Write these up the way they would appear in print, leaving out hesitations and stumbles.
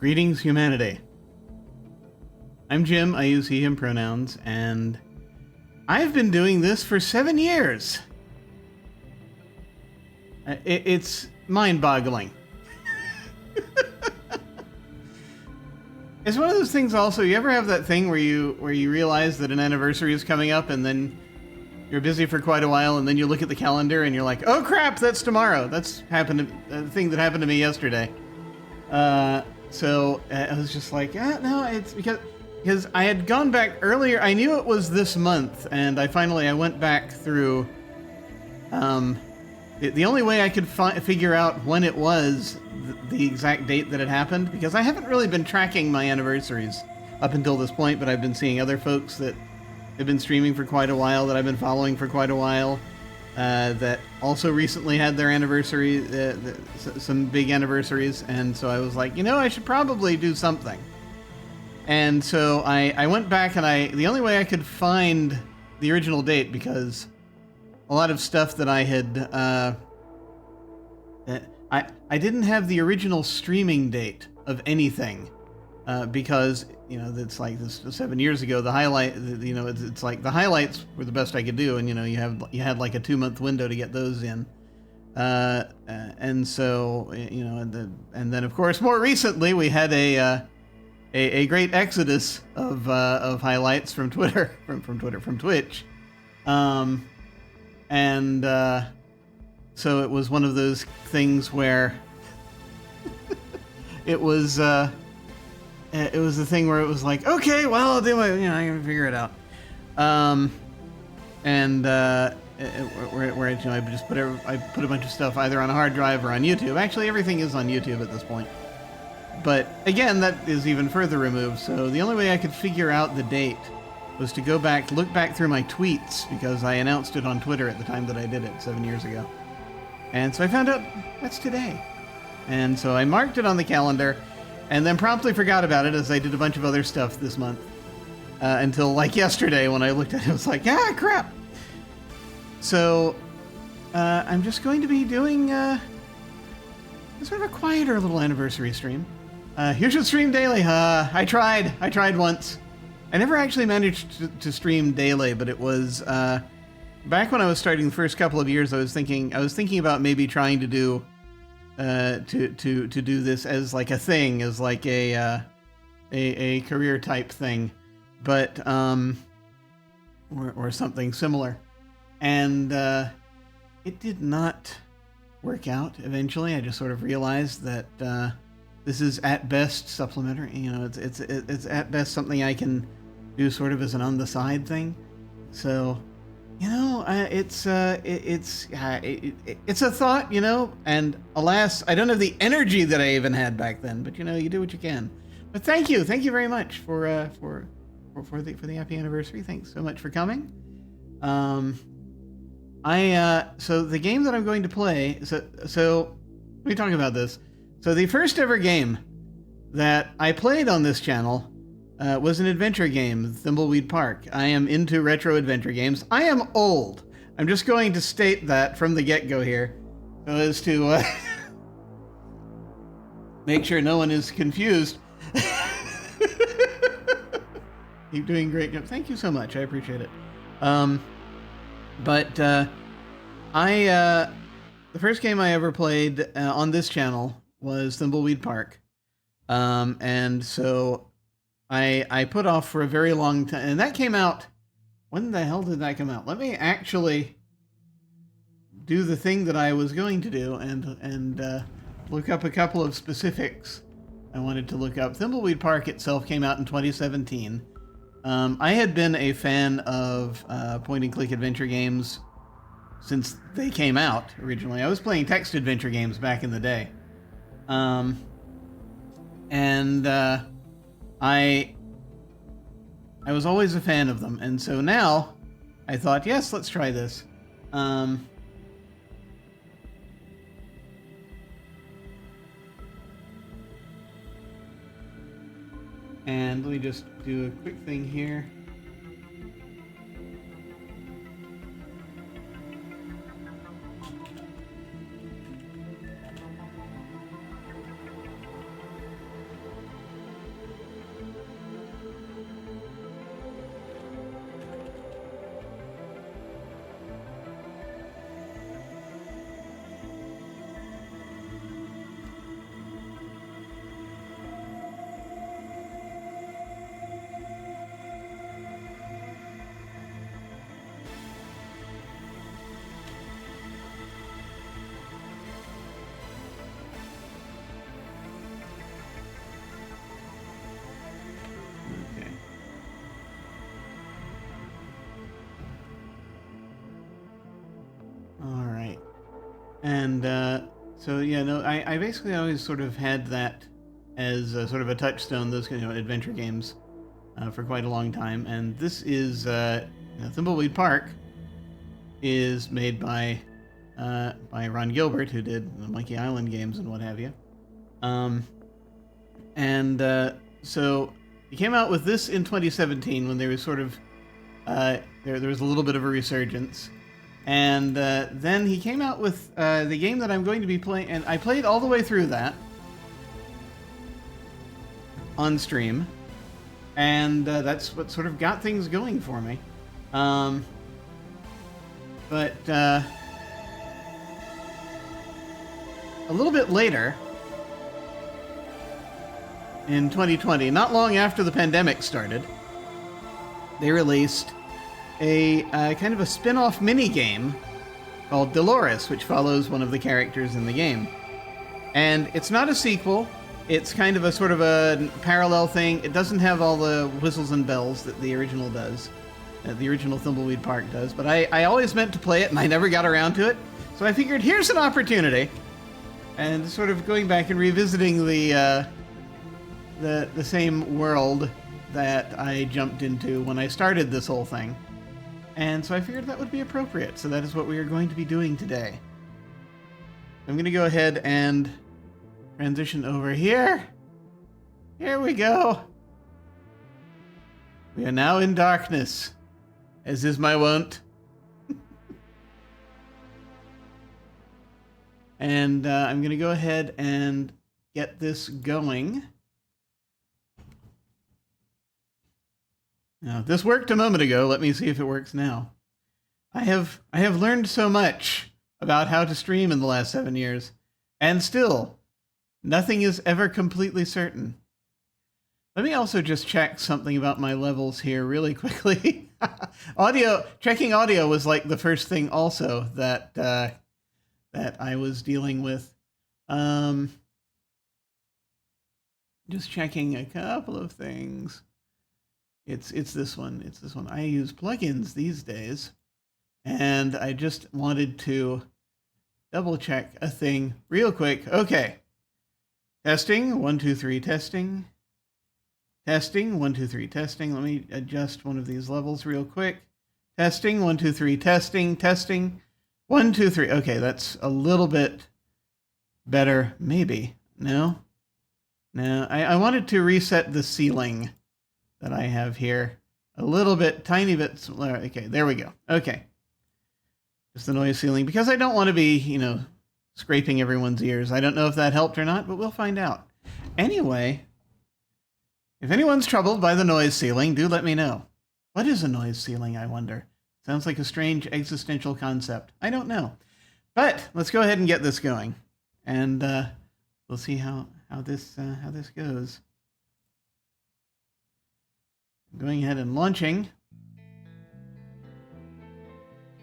Greetings, humanity. I'm Jim, I use he, him pronouns, and I've been doing this for 7 years. It's mind-boggling. It's one of those things also, you ever have that thing where you realize that an anniversary is coming up and then you're busy for quite a while and then you look at the calendar and you're like, oh crap, that's tomorrow. That's happened to, a thing that happened to me yesterday. So I was just like, no, it's because I had gone back earlier. I knew it was this month, and I went back through. The only way I could figure out when it was the exact date that it happened, because I haven't really been tracking my anniversaries up until this point, but I've been seeing other folks that have been streaming for quite a while, that I've been following for quite a while, that also recently had their anniversary, some big anniversaries, and so I was like, I should probably do something. And so I went back, and the only way I could find the original date, because a lot of stuff that I had, I didn't have the original streaming date of anything, because, it's like this 7 years ago, the highlight, it's like the highlights were the best I could do. And, you had like a 2-month window to get those in. And so, and then of course, more recently we had a great exodus of highlights from Twitter, from Twitch. So it was one of those things where it was the thing where it was like, okay, well, I'll do my, I can figure it out. Where I just put a bunch of stuff either on a hard drive or on YouTube. Actually, everything is on YouTube at this point. But again, that is even further removed. So the only way I could figure out the date was to look back through my tweets, because I announced it on Twitter at the time that I did it 7 years ago. And so I found out that's today. And so I marked it on the calendar and then promptly forgot about it, as I did a bunch of other stuff this month. Until like yesterday when I looked at it, I was like, crap. So I'm just going to be doing sort of a quieter little anniversary stream. You should stream daily. I tried once. I never actually managed to stream daily, but it was back when I was starting the first couple of years. I was thinking about maybe trying to do to do this as like a thing, as like a career type thing, but or something similar, and it did not work out. Eventually, I just sort of realized that this is at best supplementary. It's at best something I can do sort of as an on the side thing. So, it's a thought, and alas, I don't have the energy that I even had back then. But you do what you can. But thank you very much for the happy anniversary. Thanks so much for coming. So the game that I'm going to play. So let me talk about this. So the first ever game that I played on this channel was an adventure game, Thimbleweed Park. I am into retro adventure games. I am old. I'm just going to state that from the get-go here, so as to make sure no one is confused. You're doing a great job. Thank you so much. I appreciate it. The first game I ever played on this channel was Thimbleweed Park, and so I put off for a very long time, and that came out. When the hell did that come out? Let me actually do the thing that I was going to do and look up a couple of specifics I wanted to look up. Thimbleweed Park itself came out in 2017. I had been a fan of point-and-click adventure games since they came out originally. I was playing text adventure games back in the day. I was always a fan of them, and so now I thought, yes, let's try this. And let me just do a quick thing here. And so yeah, no, I basically always sort of had that as a, sort of a touchstone, those adventure games, for quite a long time. And this is Thimbleweed Park is made by Ron Gilbert, who did the Monkey Island games and what have you. So he came out with this in 2017 when there was sort of there was a little bit of a resurgence. And then he came out with the game that I'm going to be playing, and I played all the way through that on stream, and that's what sort of got things going for me. But a little bit later, in 2020, not long after the pandemic started, they released a kind of a spin-off mini-game called Delores, which follows one of the characters in the game. And it's not a sequel. It's kind of a sort of a parallel thing. It doesn't have all the whistles and bells that the original does, the original Thimbleweed Park does. But I always meant to play it, and I never got around to it. So I figured, here's an opportunity. And sort of going back and revisiting the same world that I jumped into when I started this whole thing. And so I figured that would be appropriate. So that is what we are going to be doing today. I'm going to go ahead and transition over here. Here we go. We are now in darkness, as is my wont. And I'm going to go ahead and get this going. Now, this worked a moment ago. Let me see if it works now. I have learned so much about how to stream in the last 7 years, and still, nothing is ever completely certain. Let me also just check something about my levels here really quickly. Checking audio was like the first thing also that I was dealing with. Just checking a couple of things. It's this one. It's this one. I use plugins these days, and I just wanted to double check a thing real quick. Okay. Testing, 1, 2, 3, testing. Testing, 1, 2, 3, testing. Let me adjust one of these levels real quick. Testing, 1, 2, 3, testing, testing. 1, 2, 3. Okay, that's a little bit better, maybe. No? No, I wanted to reset the ceiling that I have here a little bit, tiny bit. Okay, there we go. Okay. Just the noise ceiling, because I don't want to be, scraping everyone's ears. I don't know if that helped or not, but we'll find out. Anyway, if anyone's troubled by the noise ceiling, do let me know. What is a noise ceiling, I wonder? Sounds like a strange existential concept. I don't know. But let's go ahead and get this going. And we'll see how this goes. Going ahead and launching.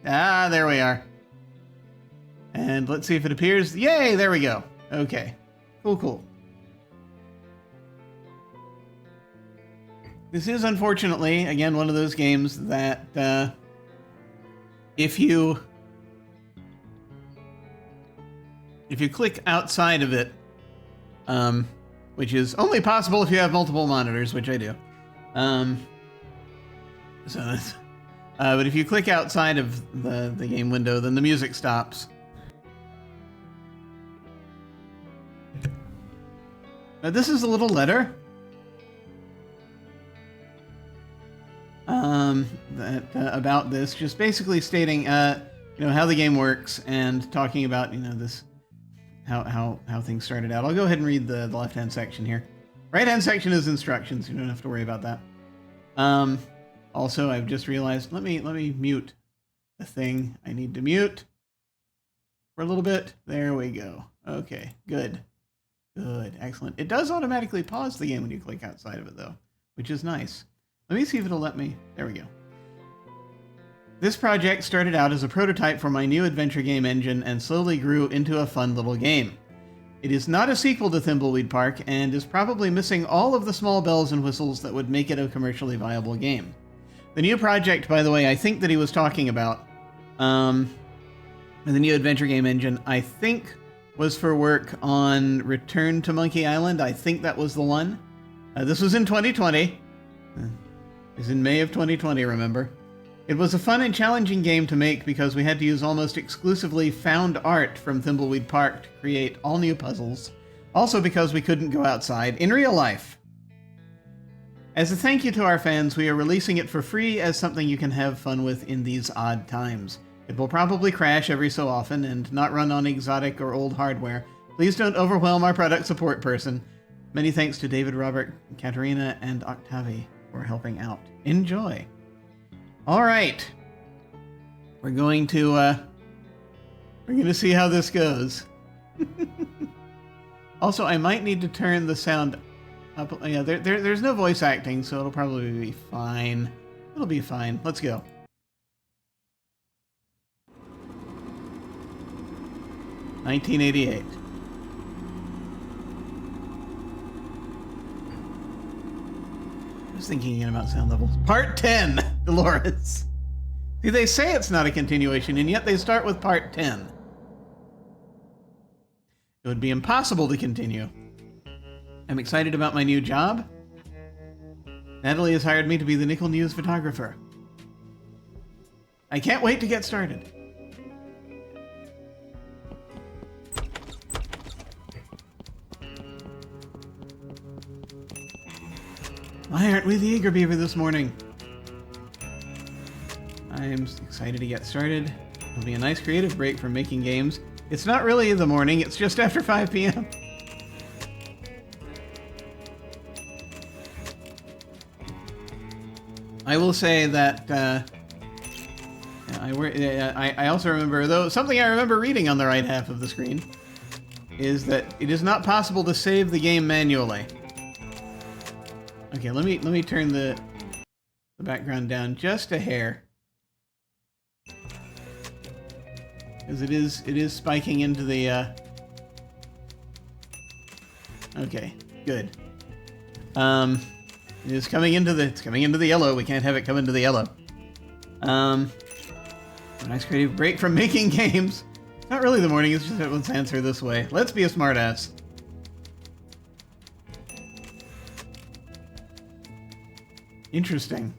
Ah, there we are. And let's see if it appears. Yay, there we go. Okay. Cool. This is unfortunately, again, one of those games that if you click outside of it, which is only possible if you have multiple monitors, which I do. But if you click outside of the game window, then the music stops. Now, this is a little letter about this, just basically stating how the game works and talking about this how things started out. I'll go ahead and read the left-hand section here. Right-hand section is instructions. You don't have to worry about that. Also, I've just realized, let me mute the thing I need to mute for a little bit. There we go. Okay, good. Excellent. It does automatically pause the game when you click outside of it, though, which is nice. Let me see if it'll let me. There we go. This project started out as a prototype for my new adventure game engine and slowly grew into a fun little game. It is not a sequel to Thimbleweed Park and is probably missing all of the small bells and whistles that would make it a commercially viable game. The new project, by the way, I think that he was talking about. the new adventure game engine, I think was for work on Return to Monkey Island. I think that was the one. This was in 2020. It was in May of 2020, remember? It was a fun and challenging game to make because we had to use almost exclusively found art from Thimbleweed Park to create all new puzzles. Also because we couldn't go outside in real life. As a thank you to our fans, we are releasing it for free as something you can have fun with in these odd times. It will probably crash every so often and not run on exotic or old hardware. Please don't overwhelm our product support person. Many thanks to David, Robert, Katerina, and Octavi for helping out. Enjoy! All right, we're going to see how this goes. Also, I might need to turn the sound up. Yeah, there's no voice acting, so it'll probably be fine. It'll be fine. Let's go. $1988. I was thinking again about sound levels. Part 10, Delores. See, they say it's not a continuation, and yet they start with Part 10. It would be impossible to continue. I'm excited about my new job. Natalie has hired me to be the Nickel News photographer. I can't wait to get started. Why aren't we the Eager Beaver this morning? I'm excited to get started. It'll be a nice creative break from making games. It's not really in the morning, it's just after 5 p.m. I will say that I also remember, though, something I remember reading on the right half of the screen is that it is not possible to save the game manually. Okay, let me turn the background down just a hair, because it is spiking into the. Okay, good. It is coming into the yellow. We can't have it come into the yellow. A nice creative break from making games. It's not really the morning. It's just that let's answer this way. Let's be a smartass. Interesting.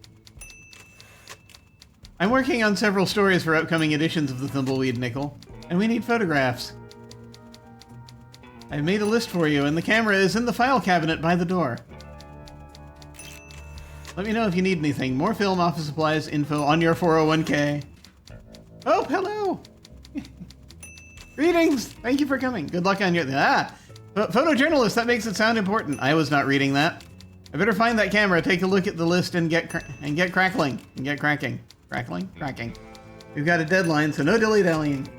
I'm working on several stories for upcoming editions of the Thimbleweed Nickel, and we need photographs. I've made a list for you, and the camera is in the file cabinet by the door. Let me know if you need anything. More film, office supplies, info on your 401k. Oh, hello! Greetings! Thank you for coming. Good luck on your... Photojournalist, that makes it sound important. I was not reading that. I better find that camera, take a look at the list, and get crackling. And get cracking. Cracking. We've got a deadline, so no dilly-dallying.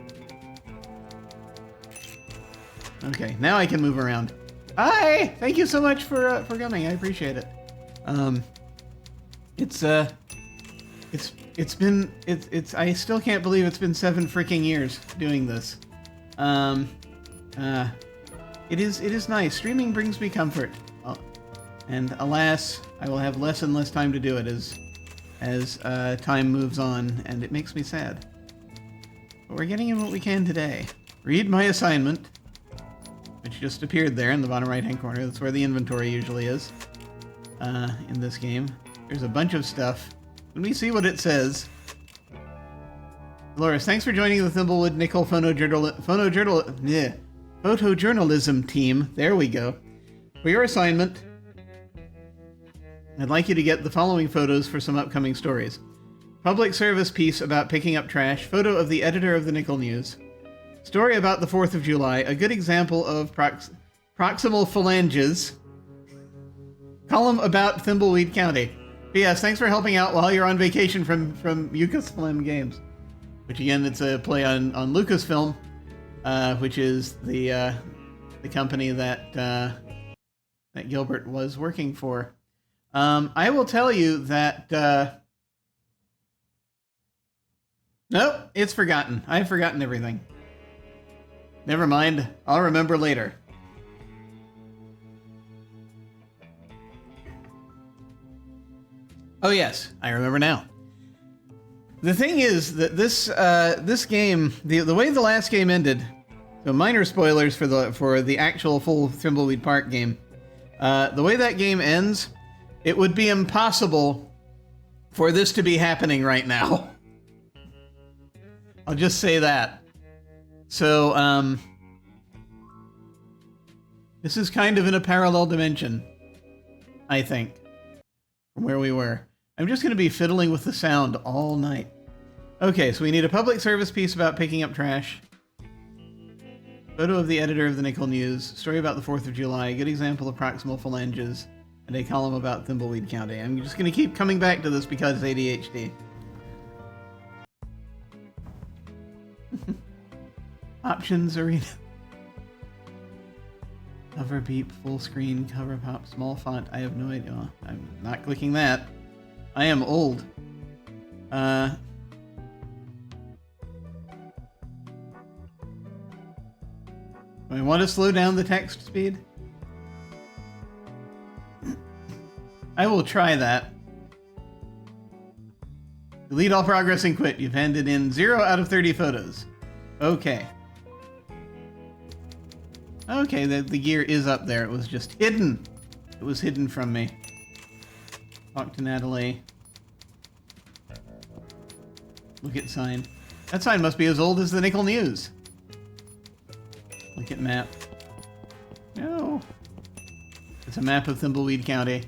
Okay, now I can move around. Hi! Thank you so much for coming. I appreciate it. I still can't believe it's been 7 freaking years doing this. It is nice. Streaming brings me comfort. And alas, I will have less and less time to do it as time moves on, and it makes me sad. But we're getting in what we can today. Read my assignment, which just appeared there in the bottom right-hand corner. That's where the inventory usually is in this game. There's a bunch of stuff. Let me see what it says. Delores, thanks for joining the Thimbleweed Nickel photojournalism team. There we go. For your assignment, I'd like you to get the following photos for some upcoming stories. Public service piece about picking up trash, photo of the editor of the Nickel News. Story about the 4th of July, a good example of proximal phalanges. Column about Thimbleweed County. P.S. Thanks for helping out while you're on vacation from Lucasfilm Games. Which again, it's a play on Lucasfilm, which is the company that Gilbert was working for. I will tell you that... Nope, it's forgotten. I've forgotten everything. Never mind. I'll remember later. Oh yes, I remember now. The thing is that this game, the way the last game ended, so minor spoilers for the actual full Thimbleweed Park game. The way that game ends, it would be impossible for this to be happening right now. I'll just say that. So, this is kind of in a parallel dimension, I think, from where we were. I'm just going to be fiddling with the sound all night. Okay, so we need a public service piece about picking up trash. Photo of the editor of the Nickel News. Story about the 4th of July. A good example of proximal phalanges. And a column about Thimbleweed County. I'm just going to keep coming back to this because ADHD. Options arena. Cover beep, full screen, cover pop, small font. I have no idea. Oh, I'm not clicking that. I am old. I want to slow down the text speed. I will try that. Delete all progress and quit. You've handed in 0 out of 30 photos. Okay. Okay, the gear is up there. It was just hidden. It was hidden from me. Talk to Natalie. Look at sign. That sign must be as old as the Nickel News. Look at map. No. It's a map of Thimbleweed County.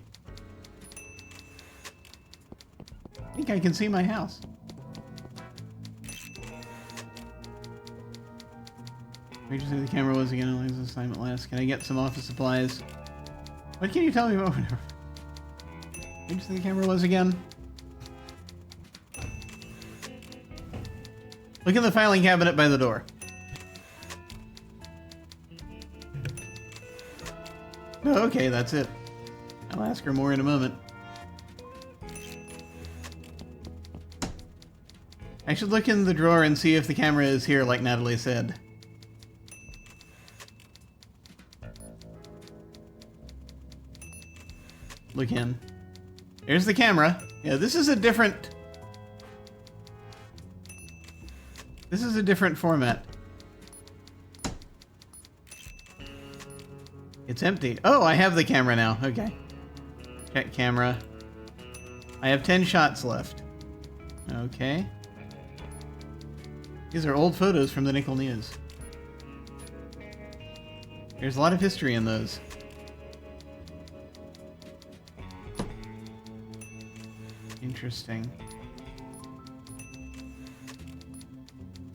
I think I can see my house. Where'd you say the camera was again? How long does this assignment last? Can I get some office supplies? What can you tell me about? Where'd you say the camera was again? Look in the filing cabinet by the door. Oh, okay, that's it. I'll ask her more in a moment. I should look in the drawer and see if the camera is here, like Natalie said. Look in. There's the camera. Yeah, this is a different... This is a different format. It's empty. Oh, I have the camera now. Okay. Check camera. I have 10 shots left. Okay. These are old photos from the Nickel News. There's a lot of history in those. Interesting.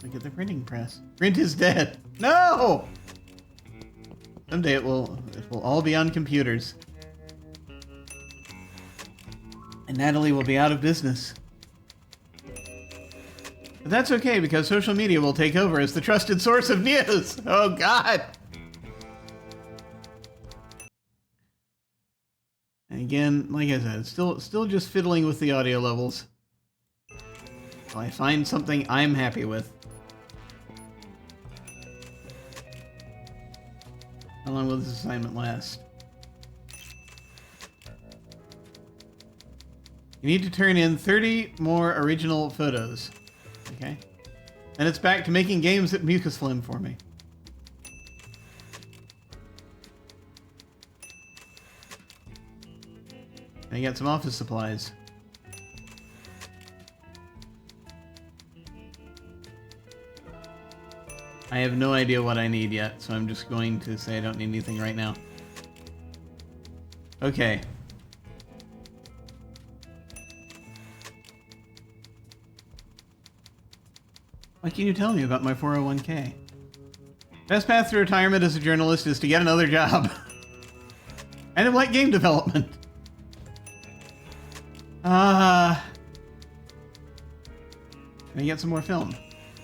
Look at the printing press. Print is dead. No! Someday it will all be on computers. And Natalie will be out of business. But that's okay, because social media will take over as the trusted source of news. Oh, God. And again, like I said, still just fiddling with the audio levels. Till I find something I'm happy with. How long will this assignment last? You need to turn in 30 more original photos. Okay. Then it's back to making games at Mucus Phlegm for me. I got some office supplies. I have no idea what I need yet, so I'm just going to say I don't need anything right now. Okay. What can you tell me about my 401k? Best path to retirement as a journalist is to get another job. Kind of like game development. Can I get some more film?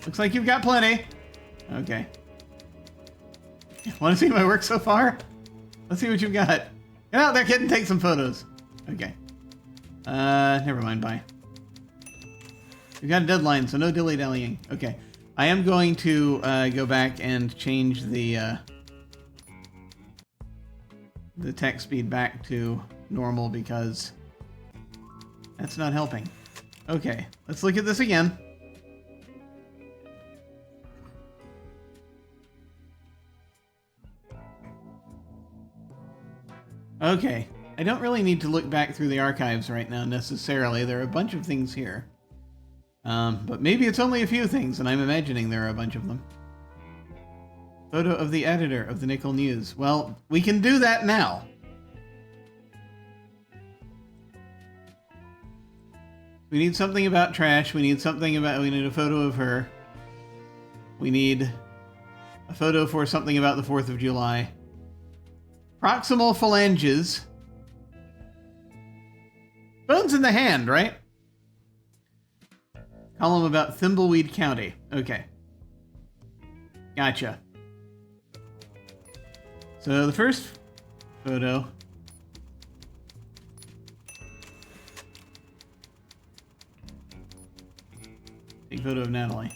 Looks like you've got plenty. Okay. Want to see my work so far? Let's see what you've got. Get out there, kid, and take some photos. Okay. Never mind, bye. We've got a deadline, so no dilly-dallying. Okay. I am going to go back and change the text speed back to normal because that's not helping. Okay, let's look at this again. Okay, I don't really need to look back through the archives right now necessarily. There are a bunch of things here. But maybe it's only a few things, and I'm imagining there are a bunch of them. Photo of the editor of the Nickel News. Well, we can do that now. We need something about trash. We need a photo of her. We need a photo for something about the 4th of July. Proximal phalanges. Bones in the hand, right? Column about Thimbleweed County. Okay. Gotcha. So the first photo. Big photo of Natalie.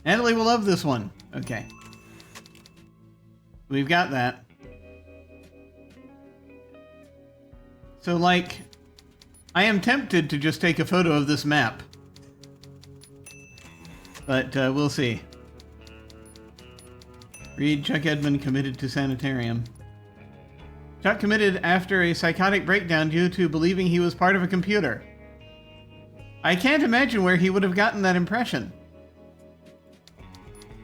Natalie will love this one. Okay. We've got that. So, like, I am tempted to just take a photo of this map. But we'll see. Read, Chuck Edmund committed to sanitarium. Chuck committed after a psychotic breakdown due to believing he was part of a computer. I can't imagine where he would have gotten that impression.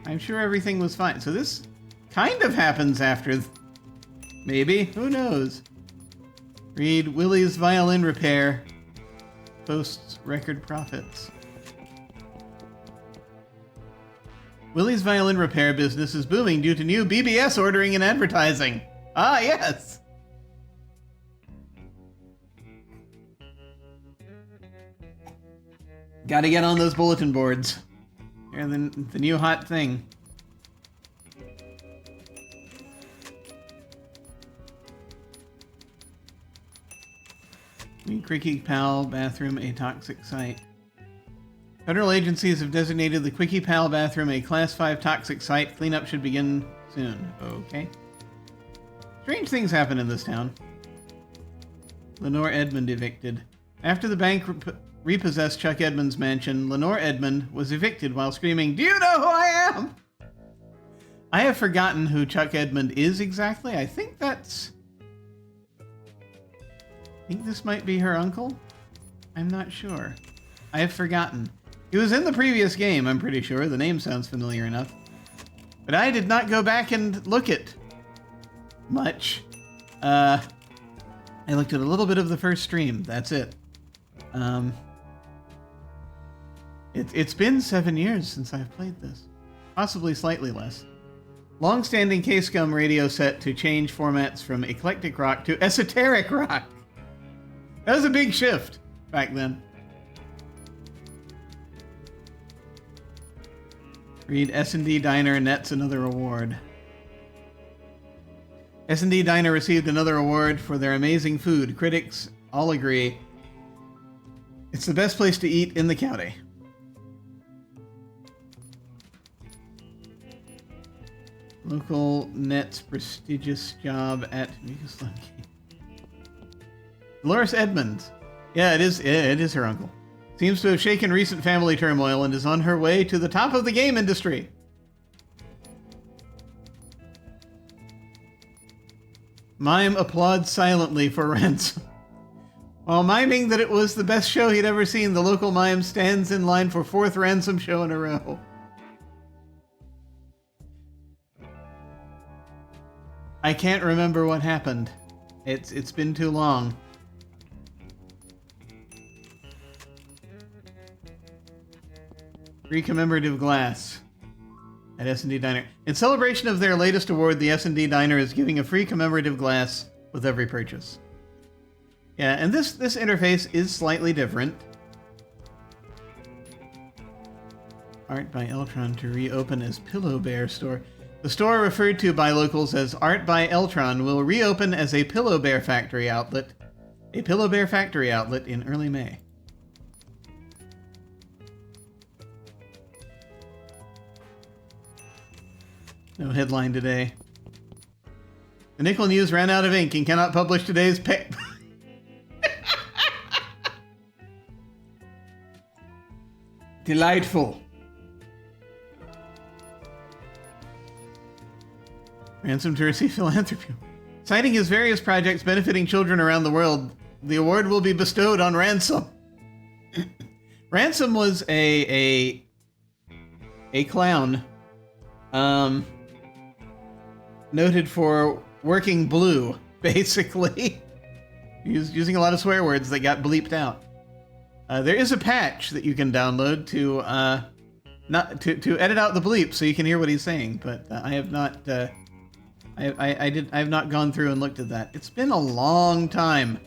I'm sure everything was fine. So this kind of happens after... Maybe? Who knows? Read, Willie's violin repair posts record profits. Willie's violin repair business is booming due to new BBS ordering and advertising. Ah, yes! Gotta get on those bulletin boards. They're the new hot thing. Quickie Pal bathroom a toxic site. Federal agencies have designated the Quickie Pal bathroom a Class 5 toxic site. Cleanup should begin soon. Okay. Strange things happen in this town. Lenore Edmond evicted. After the bank repossessed Chuck Edmund's mansion, Lenore Edmond was evicted while screaming, "Do you know who I am?" I have forgotten who Chuck Edmund is exactly. I think this might be her uncle? I'm not sure. I have forgotten. He was in the previous game, I'm pretty sure. The name sounds familiar enough. But I did not go back and look at much. I looked at a little bit of the first stream. That's it. It's been 7 years since I've played this. Possibly slightly less. Long-standing K-Scum radio set to change formats from eclectic rock to esoteric rock. That was a big shift back then. Read, S&D Diner nets another award. S&D Diner received another award for their amazing food. Critics all agree it's the best place to eat in the county. Local Net's prestigious job at Delores Edmond. Yeah, it is her uncle. Seems to have shaken recent family turmoil and is on her way to the top of the game industry. Mime applauds silently for ransom. While miming that it was the best show he'd ever seen, the local mime stands in line for 4th ransom show in a row. I can't remember what happened. It's been too long. Free commemorative glass at S&D Diner. In celebration of their latest award, the S&D Diner is giving a free commemorative glass with every purchase. Yeah, and this interface is slightly different. Art by Eltron to reopen as Pillow Bear store. The store referred to by locals as Art by Eltron will reopen as a Pillow Bear factory outlet. A Pillow Bear factory outlet in early May. No headline today. The Nickel News ran out of ink and cannot publish today's Delightful. Ransom to receive philanthropy. Citing his various projects benefiting children around the world, the award will be bestowed on Ransom. Ransom was a clown, noted for working blue, basically. He was using a lot of swear words that got bleeped out. There is a patch that you can download to not to edit out the bleep so you can hear what he's saying, but I have not. I have not gone through and looked at that. It's been a long time.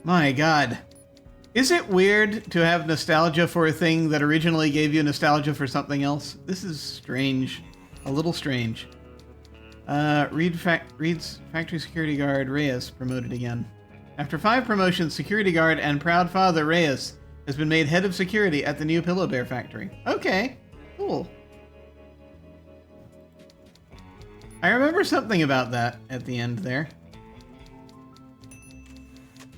My God. Is it weird to have nostalgia for a thing that originally gave you nostalgia for something else? This is strange. A little strange. Reed's factory security guard Reyes promoted again. After 5 promotions, security guard and proud father Reyes has been made head of security at the new Pillow Bear factory. Okay, cool. I remember something about that at the end there.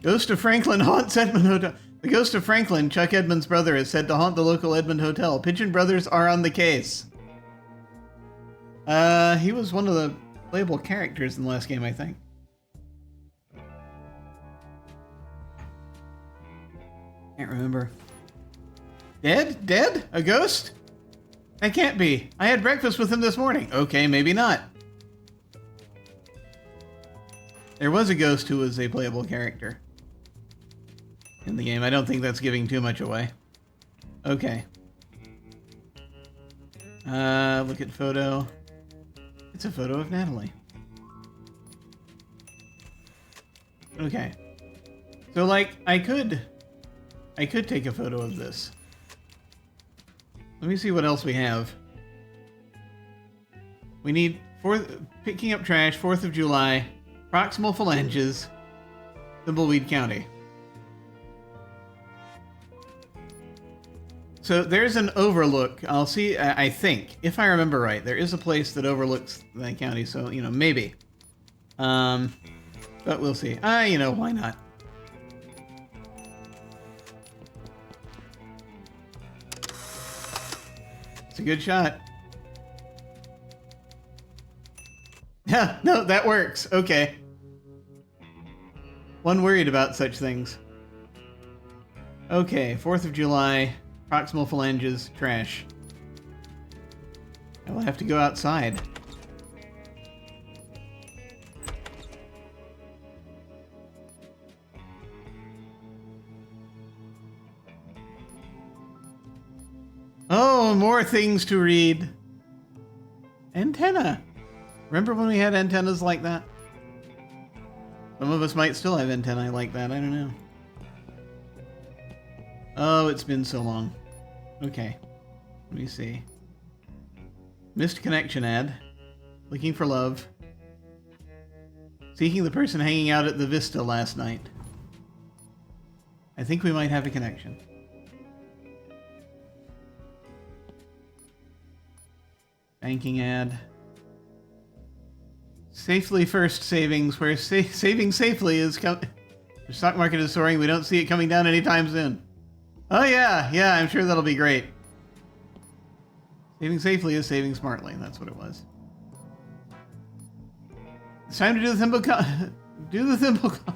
Ghost of Franklin haunts Edmund Hotel. The ghost of Franklin, Chuck Edmund's brother, is said to haunt the local Edmund Hotel. Pigeon Brothers are on the case. He was one of the playable characters in the last game, I think. Can't remember. Dead? Dead? A ghost? That can't be. I had breakfast with him this morning. Okay, maybe not. There was a ghost who was a playable character in the game. I don't think that's giving too much away. Okay. Look at photo. It's a photo of Natalie. Okay. So, like, I could take a photo of this. Let me see what else we have. We need picking up trash, 4th of July, proximal phalanges, Thimbleweed County. So there's an overlook. I'll see, I think, if I remember right, there is a place that overlooks the county, so, you know, maybe. But we'll see. You know, why not? It's a good shot. Yeah, no, that works. Okay. One worried about such things. Okay, 4th of July, proximal phalanges, trash. I will have to go outside. Oh, more things to read. Antenna. Remember when we had antennas like that? Some of us might still have antennae like that. I don't know. Oh, it's been so long. Okay. Let me see. Missed connection ad. Looking for love. Seeking the person hanging out at the Vista last night. I think we might have a connection. Banking ad. Safely first savings, where saving safely is the stock market is soaring. We don't see it coming down anytime soon. Oh yeah, yeah, I'm sure that'll be great. Saving safely is saving smartly. That's what it was. It's time to do the ThimbleCon. Do the ThimbleCon.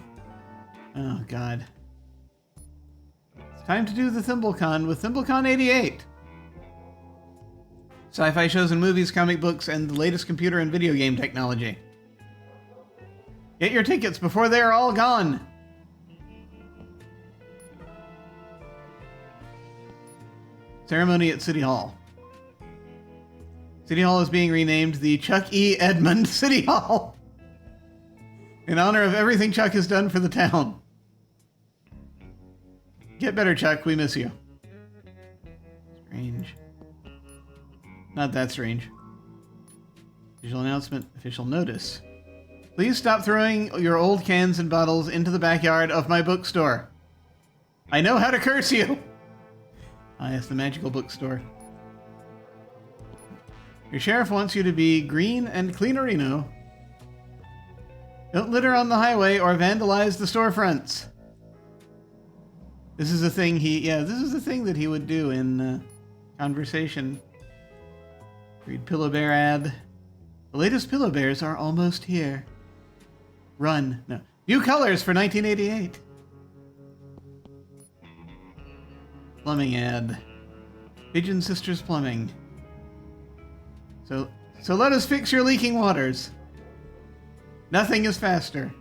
Oh God. It's time to do the ThimbleCon with ThimbleCon 88. Sci-fi shows and movies, comic books, and the latest computer and video game technology. Get your tickets before they are all gone. Ceremony at City Hall. City Hall is being renamed the Chuck E. Edmund City Hall in honor of everything Chuck has done for the town. Get better, Chuck. We miss you. Strange. Not that strange. Official announcement, official notice. Please stop throwing your old cans and bottles into the backyard of my bookstore. I know how to curse you. Ah, yes, the magical bookstore. Your sheriff wants you to be green and cleanerino. Don't litter on the highway or vandalize the storefronts. This is a thing this is a thing that he would do in conversation. Read Pillow Bear ad. The latest Pillow Bears are almost here. Run. No. New colors for 1988. Plumbing ad. Pigeon Sisters Plumbing. So let us fix your leaking waters. Nothing is faster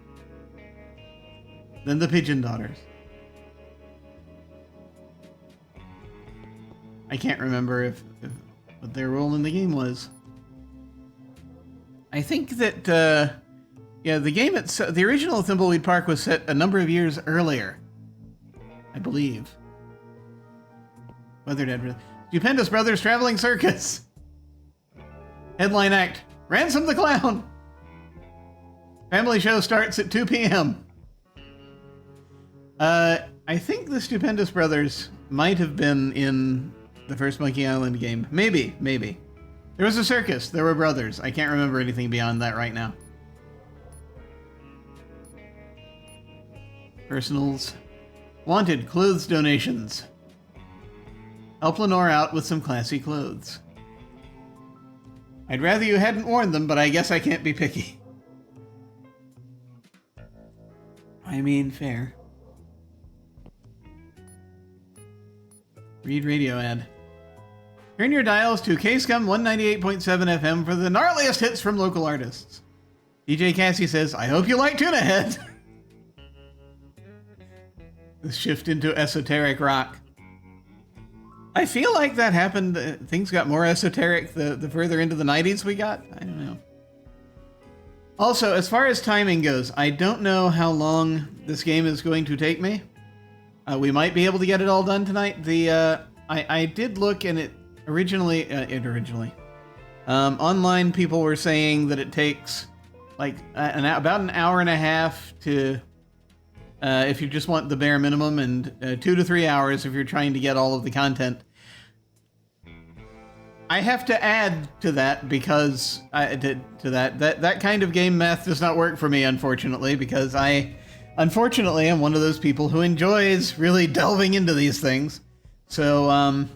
than the Pigeon Daughters. I can't remember if what their role in the game was. I think that yeah, the game the original Thimbleweed Park was set a number of years earlier, I believe. Weathered Edward. Stupendous Brothers Traveling Circus. Headline act: Ransom the Clown. Family show starts at 2 p.m. I think the Stupendous Brothers might have been in the first Monkey Island game. Maybe. There was a circus. There were brothers. I can't remember anything beyond that right now. Personals. Wanted clothes donations. Help Lenore out with some classy clothes. I'd rather you hadn't worn them, but I guess I can't be picky. I mean, fair. Read radio ad. Turn your dials to KSCOM 198.7 FM for the gnarliest hits from local artists. DJ Cassie says, I hope you like Tuna Head. This shift into esoteric rock. I feel like that happened. Things got more esoteric the further into the 90s we got. I don't know. Also, as far as timing goes, I don't know how long this game is going to take me. We might be able to get it all done tonight. I did look, and it originally, online people were saying that it takes like about an hour and a half to, if you just want the bare minimum, and 2 to 3 hours if you're trying to get all of the content. I have to add to that because that kind of game math does not work for me, unfortunately, because I unfortunately am one of those people who enjoys really delving into these things. So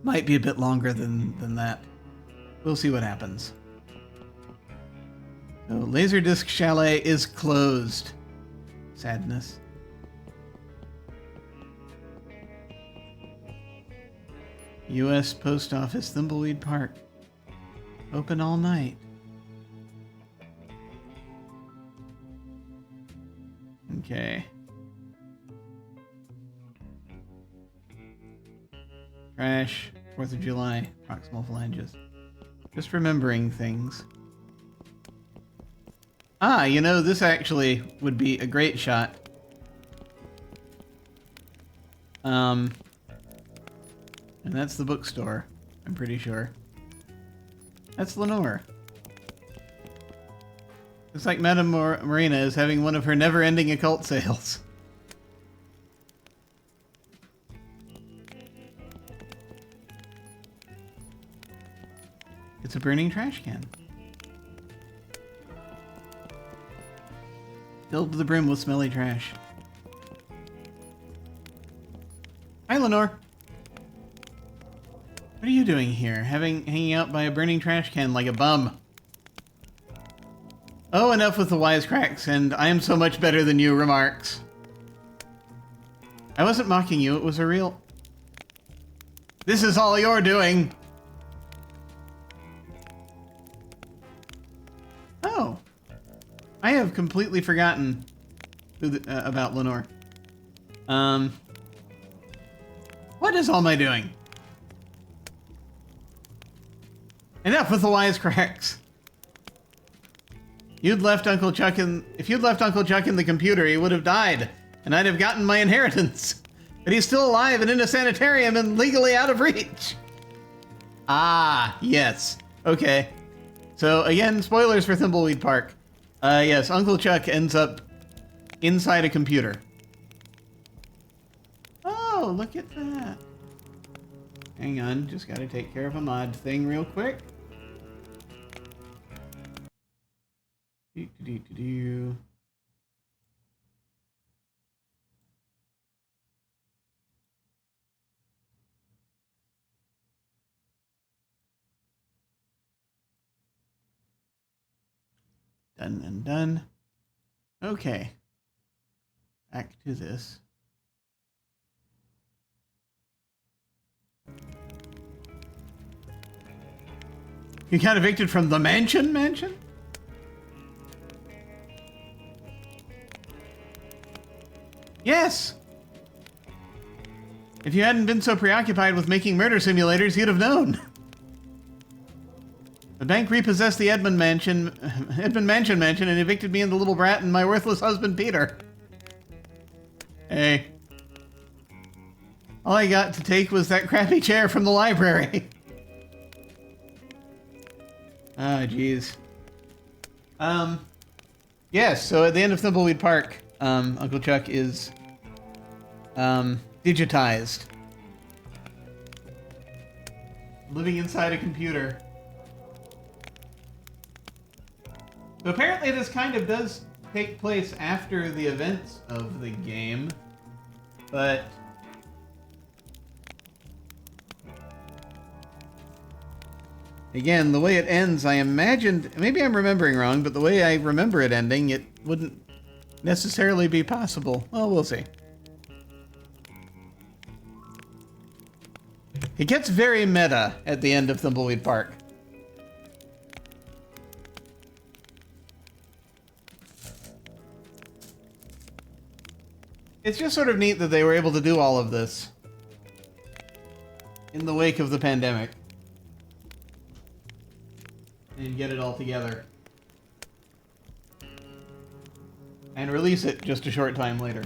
might be a bit longer than that. We'll see what happens. So Laserdisc Chalet is closed. Sadness. U.S. Post Office, Thimbleweed Park. Open all night. Okay. Trash, 4th of July, proximal phalanges. Just remembering things. Ah, you know, this actually would be a great shot. And that's the bookstore, I'm pretty sure. That's Lenore. Looks like Madame Marina is having one of her never-ending occult sales. It's a burning trash can. Filled to the brim with smelly trash. Hi, Lenore. What are you doing here? Hanging out by a burning trash can like a bum. Oh, enough with the wisecracks and I am so much better than you remarks. I wasn't mocking you, it was a real... This is all you're doing! Oh. I have completely forgotten about Lenore. What is all my doing? Enough with the wisecracks. If you'd left Uncle Chuck in the computer, he would have died, and I'd have gotten my inheritance. But he's still alive and in a sanitarium and legally out of reach. Ah, yes. Okay. So again, spoilers for Thimbleweed Park. Yes, Uncle Chuck ends up inside a computer. Oh, look at that. Hang on, just gotta take care of a mod thing real quick. Done and done. Okay. Back to this. You got evicted from the mansion? Yes! If you hadn't been so preoccupied with making murder simulators, you'd have known. The bank repossessed the Edmund Mansion and evicted me and the little brat and my worthless husband, Peter. Hey. All I got to take was that crappy chair from the library. Ah, jeez. Yes, so at the end of Thimbleweed Park, Uncle Chuck is, digitized. Living inside a computer. So apparently this kind of does take place after the events of the game, but again, the way it ends, I imagined, maybe I'm remembering wrong, but the way I remember it ending, it wouldn't necessarily be possible. Well, we'll see. It gets very meta at the end of Thimbleweed Park. It's just sort of neat that they were able to do all of this in the wake of the pandemic and get it all together and release it just a short time later.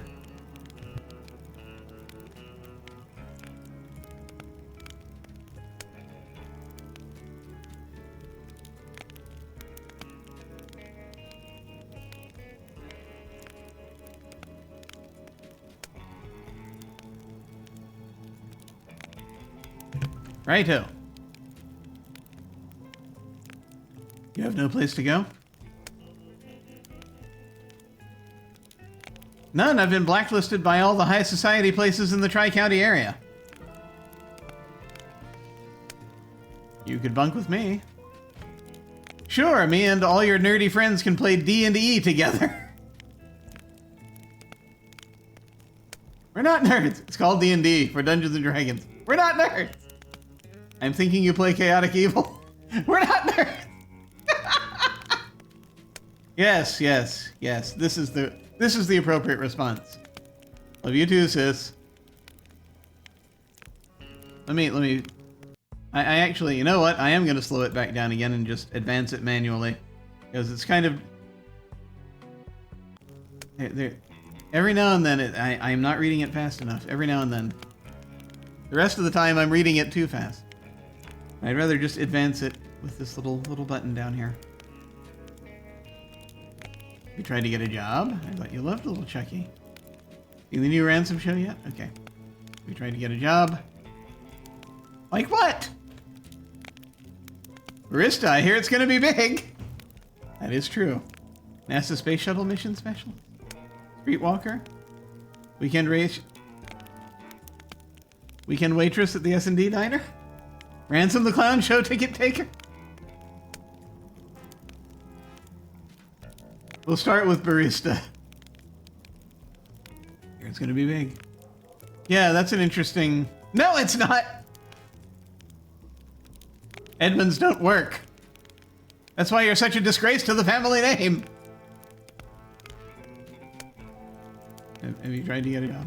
Righto. You have no place to go? None. I've been blacklisted by all the high society places in the Tri-County area. You could bunk with me. Sure, me and all your nerdy friends can play D&E together. We're not nerds. It's called D&D for Dungeons & Dragons. We're not nerds. I'm thinking you play Chaotic Evil. We're not nerds. Yes. This is the appropriate response. Love you too, sis. Let me. I actually, you know what? I am going to slow it back down again and just advance it manually, because it's kind of every now and then I am not reading it fast enough. Every now and then. The rest of the time I'm reading it too fast. I'd rather just advance it with this little button down here. You tried to get a job? I thought you loved little Chucky. Seen the new Ransom show yet? Okay. We tried to get a job. Like what? Barista, I hear it's gonna be big. That is true. NASA Space Shuttle mission specialist. Streetwalker. Weekend waitress at the S&D diner. Ransom the Clown show ticket taker. We'll start with barista. Here it's gonna be big. Yeah, that's an interesting... No, it's not! Edmonds don't work. That's why you're such a disgrace to the family name. Have you tried to get a job?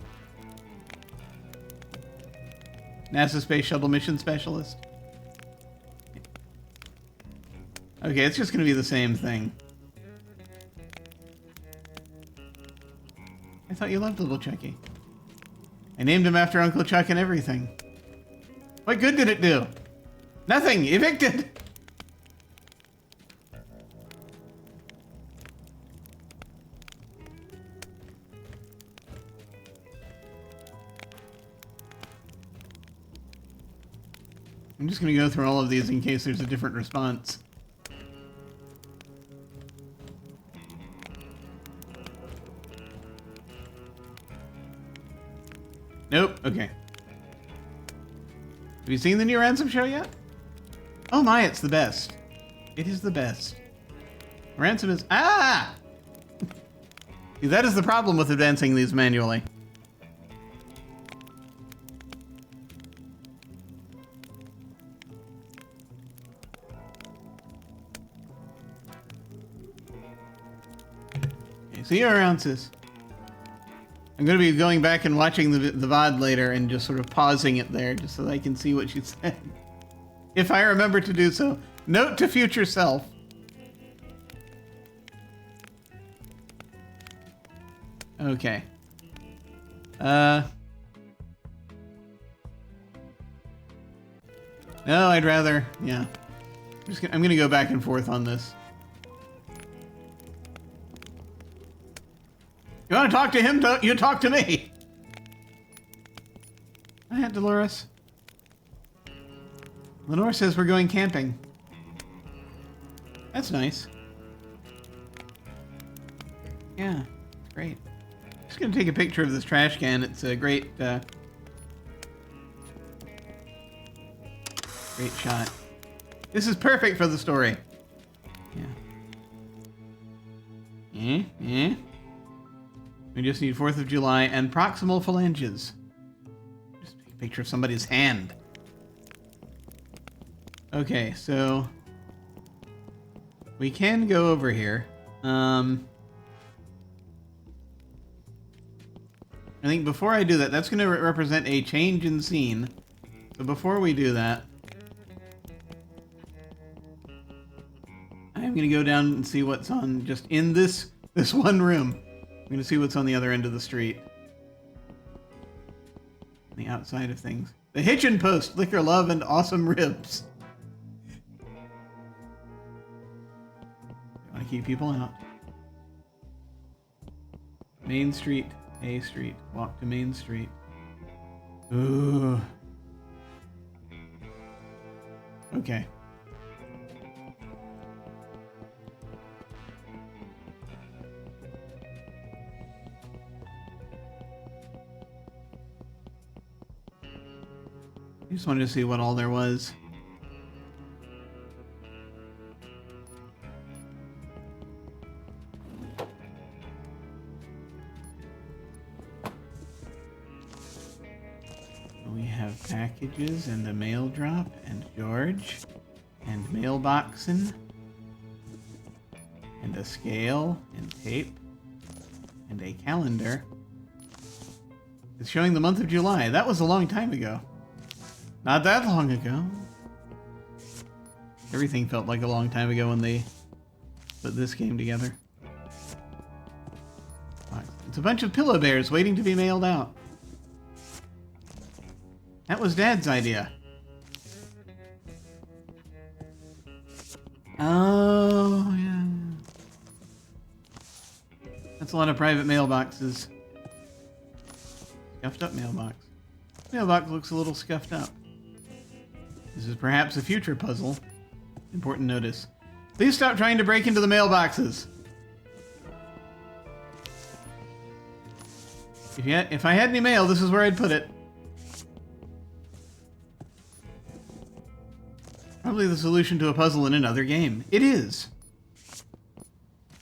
NASA Space Shuttle mission specialist. Okay, it's just gonna be the same thing. I thought you loved little Chucky. I named him after Uncle Chuck and everything. What good did it do? Nothing! Evicted! I'm just gonna go through all of these in case there's a different response. Nope. Okay. Have you seen the new Ransom show yet? Oh my, it's the best. It is the best. Ransom is... Ah! See, that is the problem with advancing these manually. Okay, see you around, sis. I'm going to be going back and watching the VOD later and just sort of pausing it there just so that I can see what she said. If I remember to do so. Note to future self. Okay. No, I'd rather... Yeah. I'm going to go back and forth on this. You want to talk to him? You talk to me. Hi, Delores. Lenore says we're going camping. That's nice. Yeah, great. Just gonna take a picture of this trash can. It's a great, great shot. This is perfect for the story. Yeah. We just need 4th of July and proximal phalanges. Just take a picture of somebody's hand. Okay, so we can go over here. I think before I do that, that's going to represent a change in scene. So before we do that, I'm going to go down and see what's on just in this one room. I'm going to see what's on the other end of the street. On the outside of things. The Hitchin Post, liquor, love, and awesome ribs. I want to keep people out. Main Street, A Street. Walk to Main Street. Ooh. Okay. I just wanted to see what all there was. We have packages and a mail drop and George and mailboxing and a scale and tape and a calendar. It's showing the month of July. That was a long time ago. Not that long ago. Everything felt like a long time ago when they put this game together. It's a bunch of pillow bears waiting to be mailed out. That was Dad's idea. Oh, yeah. That's a lot of private mailboxes. Scuffed up mailbox. Mailbox looks a little scuffed up. This is perhaps a future puzzle. Important notice. Please stop trying to break into the mailboxes. If I had any mail, this is where I'd put it. Probably the solution to a puzzle in another game. It is.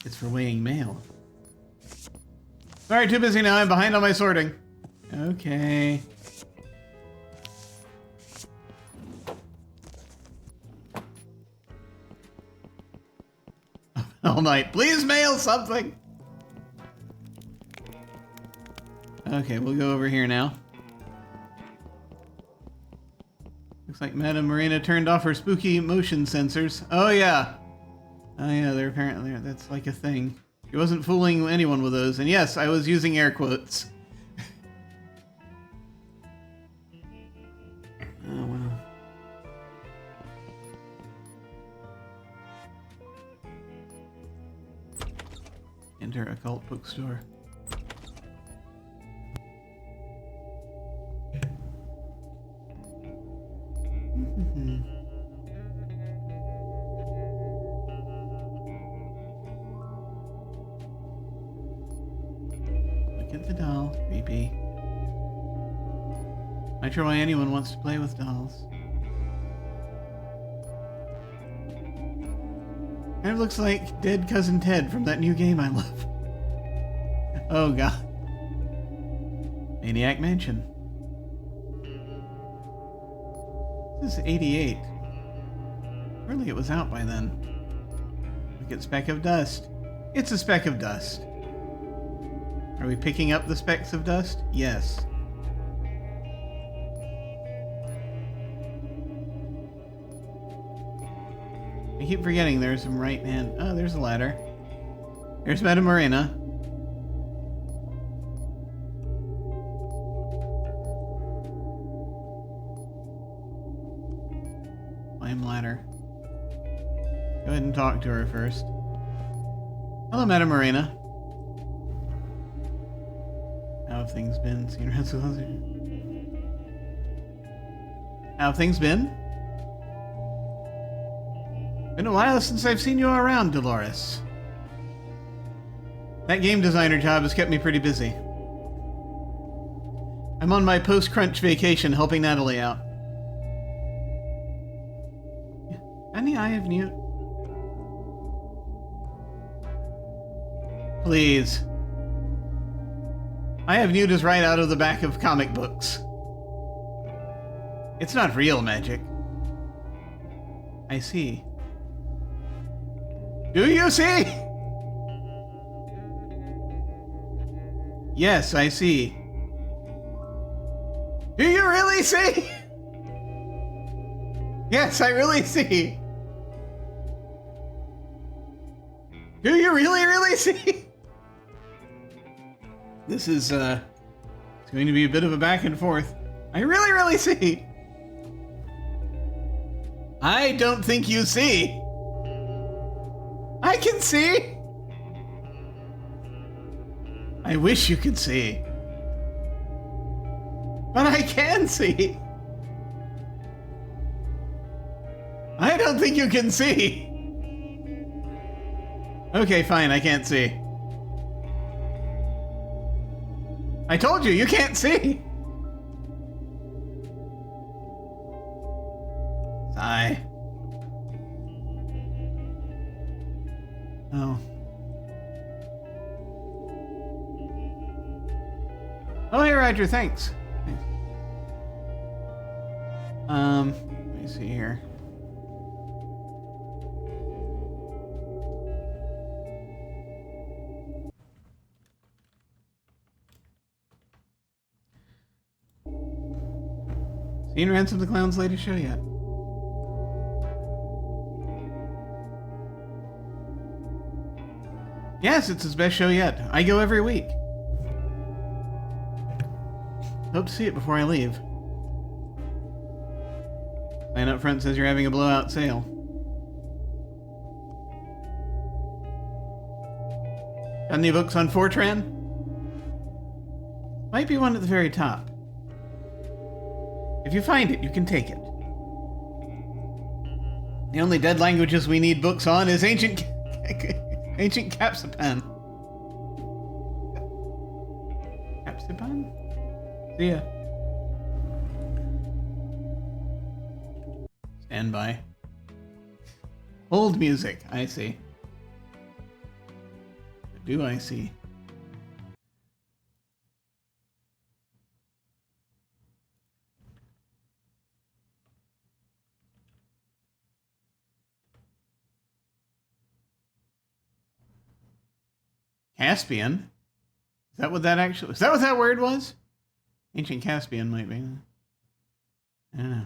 It's for weighing mail. Sorry, too busy now. I'm behind on my sorting. Okay. All night. Please mail something. Okay, we'll go over here now. Looks like Madame Marina turned off her spooky motion sensors. Oh yeah. Oh yeah, they're apparently, that's like a thing. She wasn't fooling anyone with those. And yes, I was using air quotes. Oh wow. Enter occult bookstore. Look at the doll. Creepy. Not sure why anyone wants to play with dolls. Kind of looks like Dead Cousin Ted from that new game I love. Oh god. Maniac Mansion. This is 88. Surely it was out by then. Look at Speck of Dust. It's a speck of dust. Are we picking up the specks of dust? Yes. I keep forgetting there's some right hand. Oh, there's a ladder. There's Madame Morena. Flame ladder. Go ahead and talk to her first. Hello, Madame Morena. How have things been? How have things been? Been a while since I've seen you around, Delores. That game designer job has kept me pretty busy. I'm on my post-crunch vacation helping Natalie out. Any Eye of Newt? Please. Eye of Newt is right out of the back of comic books. It's not real magic. I see. Do you see? Yes, I see. Do you really see? Yes, I really see. Do you really see? This is, it's going to be a bit of a back and forth. I really see. I don't think you see. I can see. I wish you could see. But I can see. I don't think you can see. Okay, fine, I can't see. I told you, you can't see. Sigh. Oh. Oh, hey, Roger, thanks. Let me see here. Seen Ransom the Clown's latest show yet? Yes, it's his best show yet. I go every week. Hope to see it before I leave. Sign up front says you're having a blowout sale. Got any books on Fortran? Might be one at the very top. If you find it, you can take it. The only dead languages we need books on is ancient Capsipan. Capsipan? See ya. Stand by. Hold music. I see. Do I see? Caspian? Is that what that word was? Ancient Caspian might be. I don't know.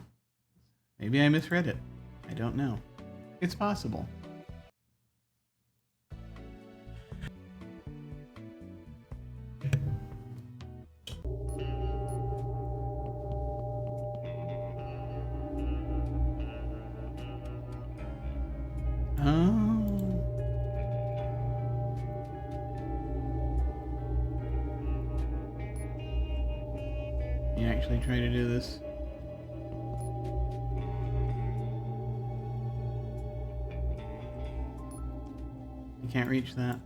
Maybe I misread it. I don't know. It's possible. Try to do this. You can't reach that.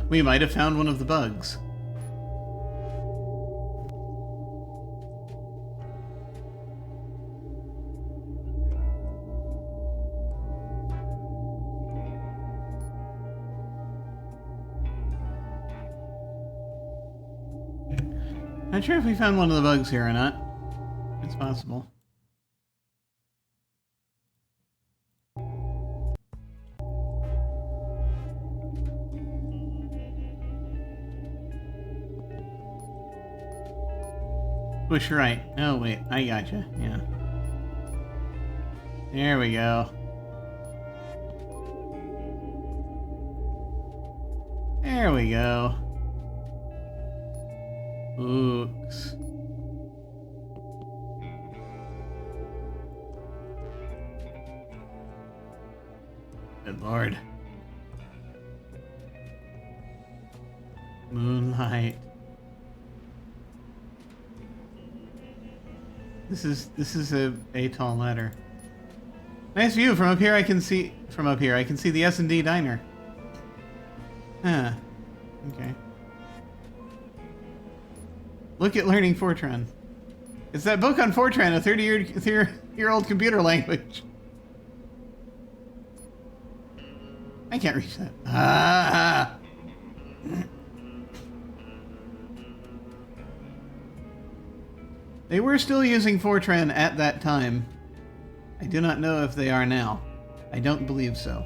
We might have found one of the bugs. Not sure if we found one of the bugs here or not. It's possible. Push right. Oh, wait. I gotcha. Yeah. There we go. There we go. Oops. Good lord. Moonlight. This is a tall ladder. Nice view from up here. I can see the S&D diner. Huh. Okay. Look at learning Fortran. It's that book on Fortran, a 30-year-old computer language. I can't reach that. Ah! They were still using Fortran at that time. I do not know if they are now. I don't believe so.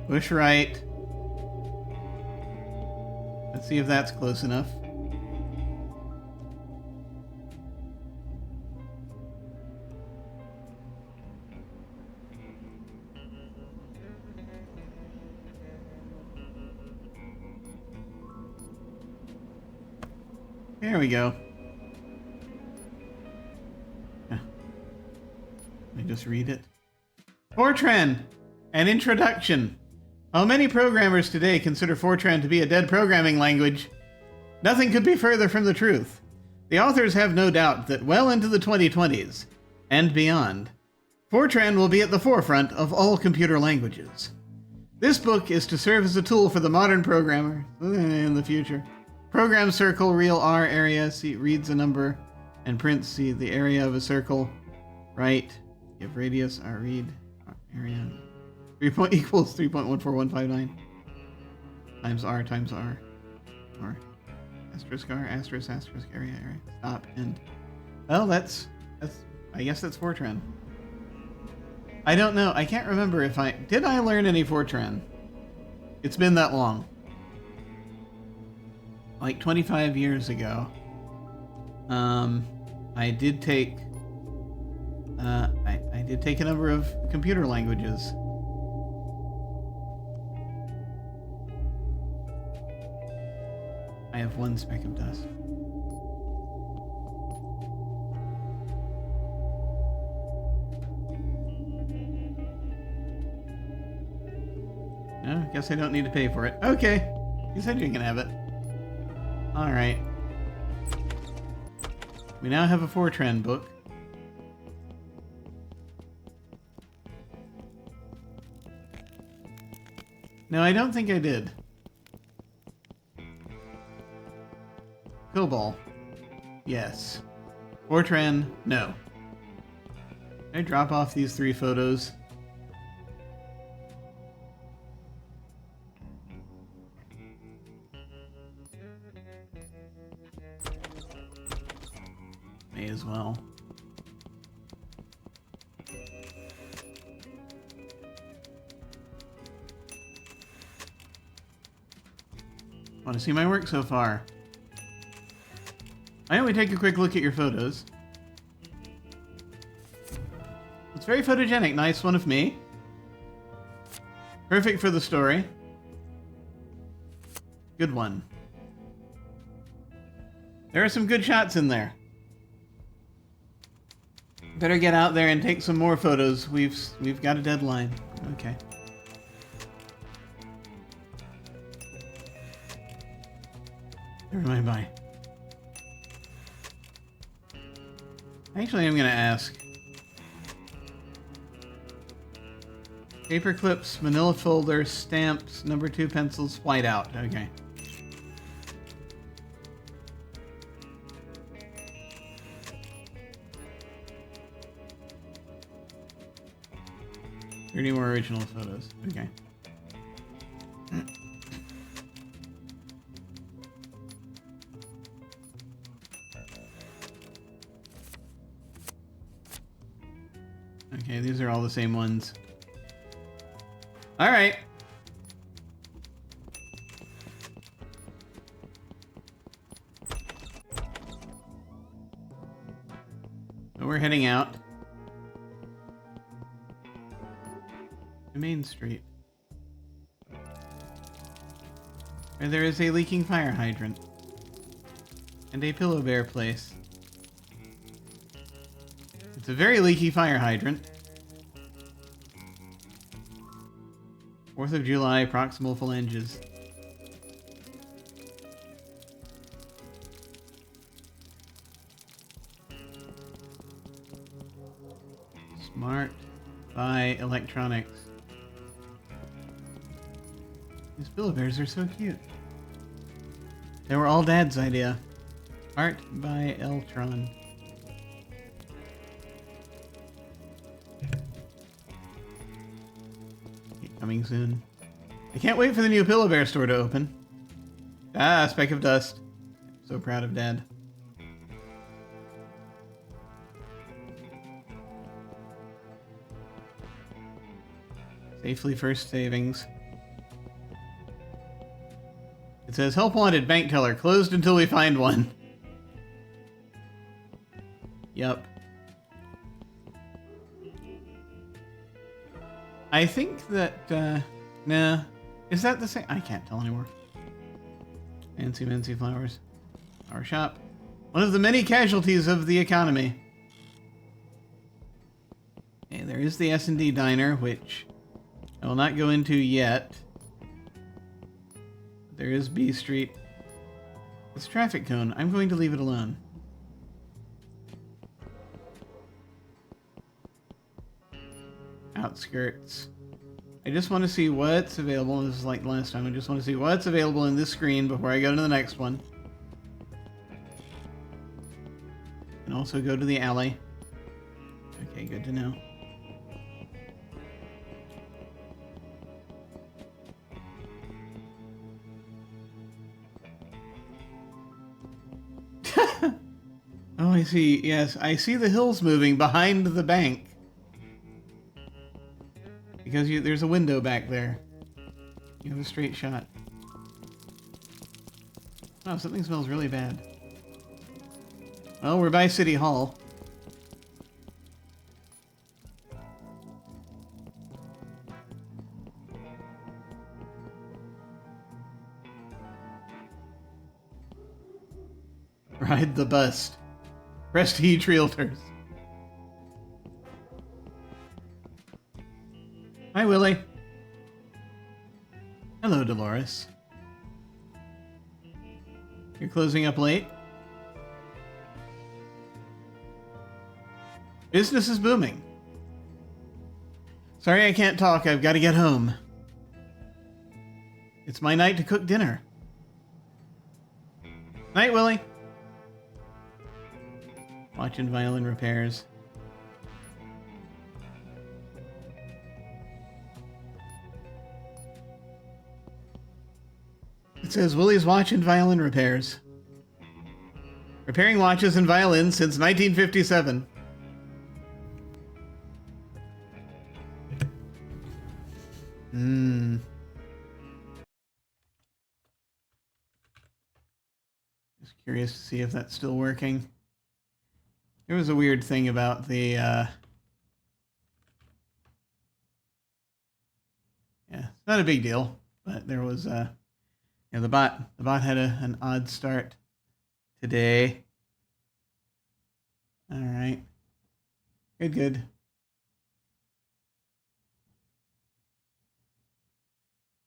Push right. Let's see if that's close enough. There we go. Let me just read it. Fortran, an introduction. While many programmers today consider Fortran to be a dead programming language, nothing could be further from the truth. The authors have no doubt that well into the 2020s and beyond, Fortran will be at the forefront of all computer languages. This book is to serve as a tool for the modern programmer in the future. Program circle, real R area, see, reads a number, and prints, see, the area of a circle, right, give radius, R read, area, 3 point equals 3.14159, times R, or asterisk R, asterisk, area, stop, end. Well, that's, I guess that's Fortran. I don't know, I can't remember if did I learn any Fortran? It's been that long. Like 25 years ago, I did take I did take a number of computer languages. I have one speck of dust. No, I guess I don't need to pay for it. Okay, you said you can have it. Alright. We now have a Fortran book. No, I don't think I did. COBOL. Yes. Fortran, no. Can I drop off these 3 photos? May as well. Want to see my work so far? Why don't we take a quick look at your photos? It's very photogenic. Nice one of me. Perfect for the story. Good one. There are some good shots in there. Better get out there and take some more photos. We've got a deadline. Okay. Where am I by? Actually, I'm gonna ask. Paper clips, manila folder, stamps, number 2 pencils, white out. Okay. Any more original photos? Okay. I Okay, these are all the same ones. All right. So we're heading out to Main Street, where there is a leaking fire hydrant and a Pillow Bear place. It's a very leaky fire hydrant. 4th of July proximal phalanges. Smart by Electronics. These Pillow Bears are so cute. They were all Dad's idea. Art by Eltron. Coming soon. I can't wait for the new Pillow Bear store to open. Ah, speck of dust. So proud of Dad. Safely first savings. It says, help wanted, bank teller, closed until we find one. Yep. I think that, nah. Is that the same? I can't tell anymore. Fancy Mincy Flowers. Our shop. One of the many casualties of the economy. Okay, there is the S&D Diner, which I will not go into yet. There is B Street. It's a traffic cone. I'm going to leave it alone. Outskirts. I just want to see what's available. This is like last time. I just want to see what's available in this screen before I go to the next one. And also go to the alley. Okay, good to know. Oh, I see. Yes, I see the hills moving behind the bank. Because there's a window back there. You have a straight shot. Oh, something smells really bad. Well, we're by City Hall. Ride the bus. Prestige Realtors. Hi, Willie. Hello, Delores. You're closing up late? Business is booming. Sorry I can't talk. I've got to get home. It's my night to cook dinner. Night, Willie. Watching violin repairs. It says Willie's Watch and Violin Repairs. Repairing watches and violins since 1957. Just curious to see if that's still working. There was a weird thing about the, yeah, it's not a big deal, but there was, yeah, the bot had an odd start today. All right. Good.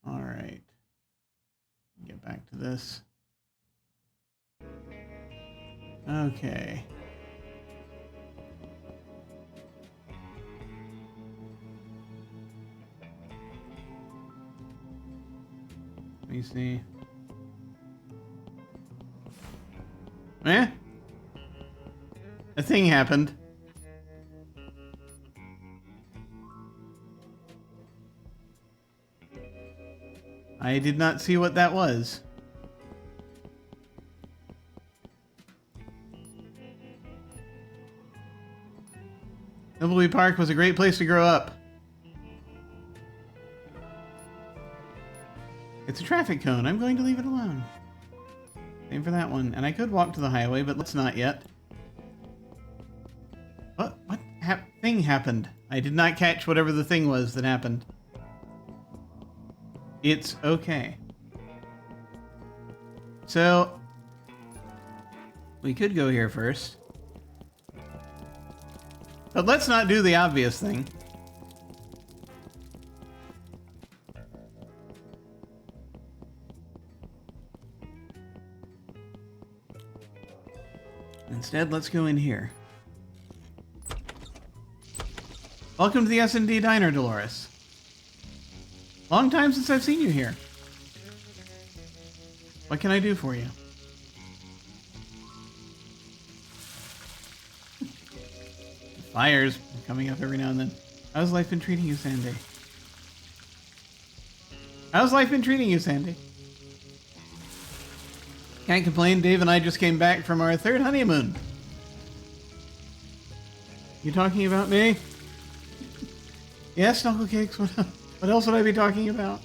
All right. Get back to this. Okay. Let me see. A thing happened. I did not see what that was. I Hillbilly Park was a great place to grow up. It's a traffic cone. I'm going to leave it alone. Same for that one. And I could walk to the highway, but let's not yet. What thing happened? I did not catch whatever the thing was that happened. It's okay. So, we could go here first. But let's not do the obvious thing. Instead, let's go in here. Welcome to the S&D Diner, Delores. Long time since I've seen you here. What can I do for you? Fires coming up every now and then. How's life been treating you, Sandy? How's life been treating you, Sandy? Can't complain. Dave and I just came back from our 3rd honeymoon. You talking about me? Yes, Knuckle Cakes. What else would I be talking about?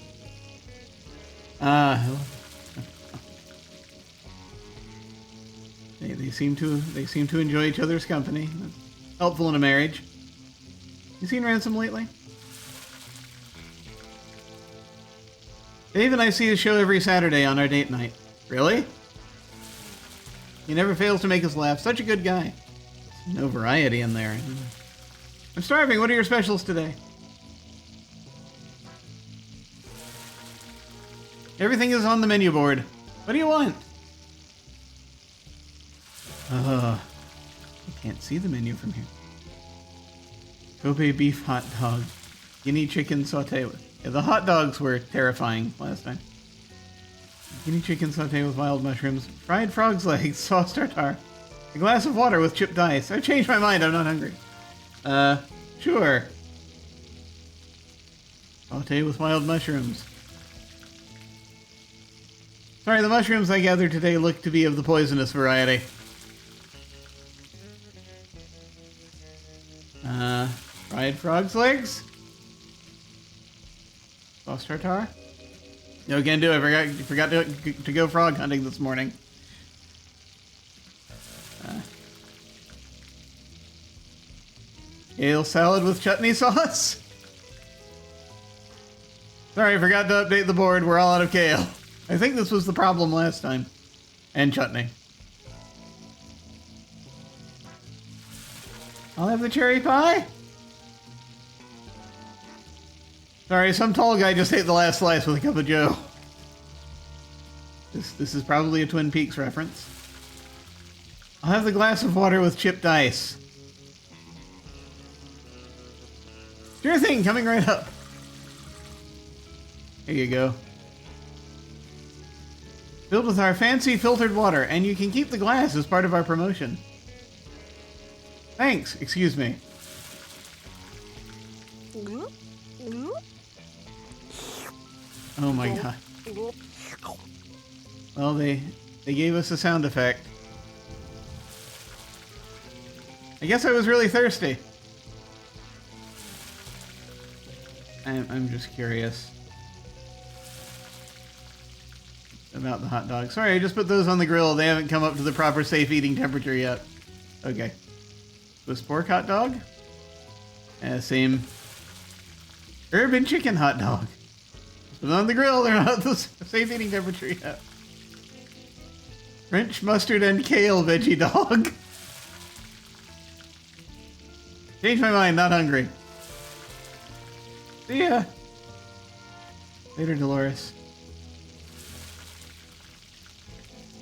They seem to enjoy each other's company. That's helpful in a marriage. You seen Ransom lately? Dave and I see his show every Saturday on our date night. Really? He never fails to make us laugh. Such a good guy. No variety in there. I'm starving. What are your specials today? Everything is on the menu board. What do you want? I can't see the menu from here. Kobe beef hot dog. Guinea chicken saute. Yeah, the hot dogs were terrifying last time. Guinea chicken saute with wild mushrooms. Fried frog's legs. Sauce tartare. A glass of water with chipped ice. I've changed my mind. I'm not hungry. Sure. Saute with wild mushrooms. Sorry, the mushrooms I gathered today look to be of the poisonous variety. Fried frog's legs? Sauce tartare? No, can't do it. I forgot to go frog hunting this morning. Kale salad with chutney sauce? Sorry, I forgot to update the board. We're all out of kale. I think this was the problem last time. And chutney. I'll have the cherry pie. Sorry, some tall guy just ate the last slice with a cup of joe. This is probably a Twin Peaks reference. I'll have the glass of water with chipped ice. Sure thing, coming right up. Here you go. Filled with our fancy filtered water, and you can keep the glass as part of our promotion. Thanks, excuse me. Oh my god. Well, they gave us a sound effect. I guess I was really thirsty. I'm just curious about the hot dogs. Sorry, I just put those on the grill. They haven't come up to the proper safe eating temperature yet. Okay. Swiss pork hot dog? Same. Urban chicken hot dog. Put them on the grill. They're not at the safe eating temperature yet. French mustard and kale veggie dog. Changed my mind. Not hungry. See ya. Later, Delores.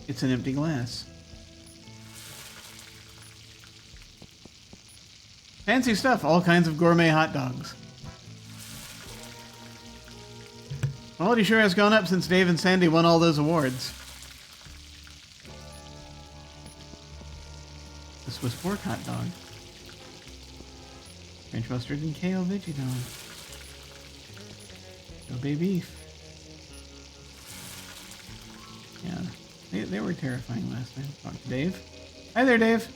It's an empty glass. Fancy stuff. All kinds of gourmet hot dogs. Quality sure has gone up since Dave and Sandy won all those awards. The Swiss pork hot dog. French mustard and kale veggie dog. Kobe beef. Yeah, they were terrifying last time. Talk to Dave. Hi there, Dave.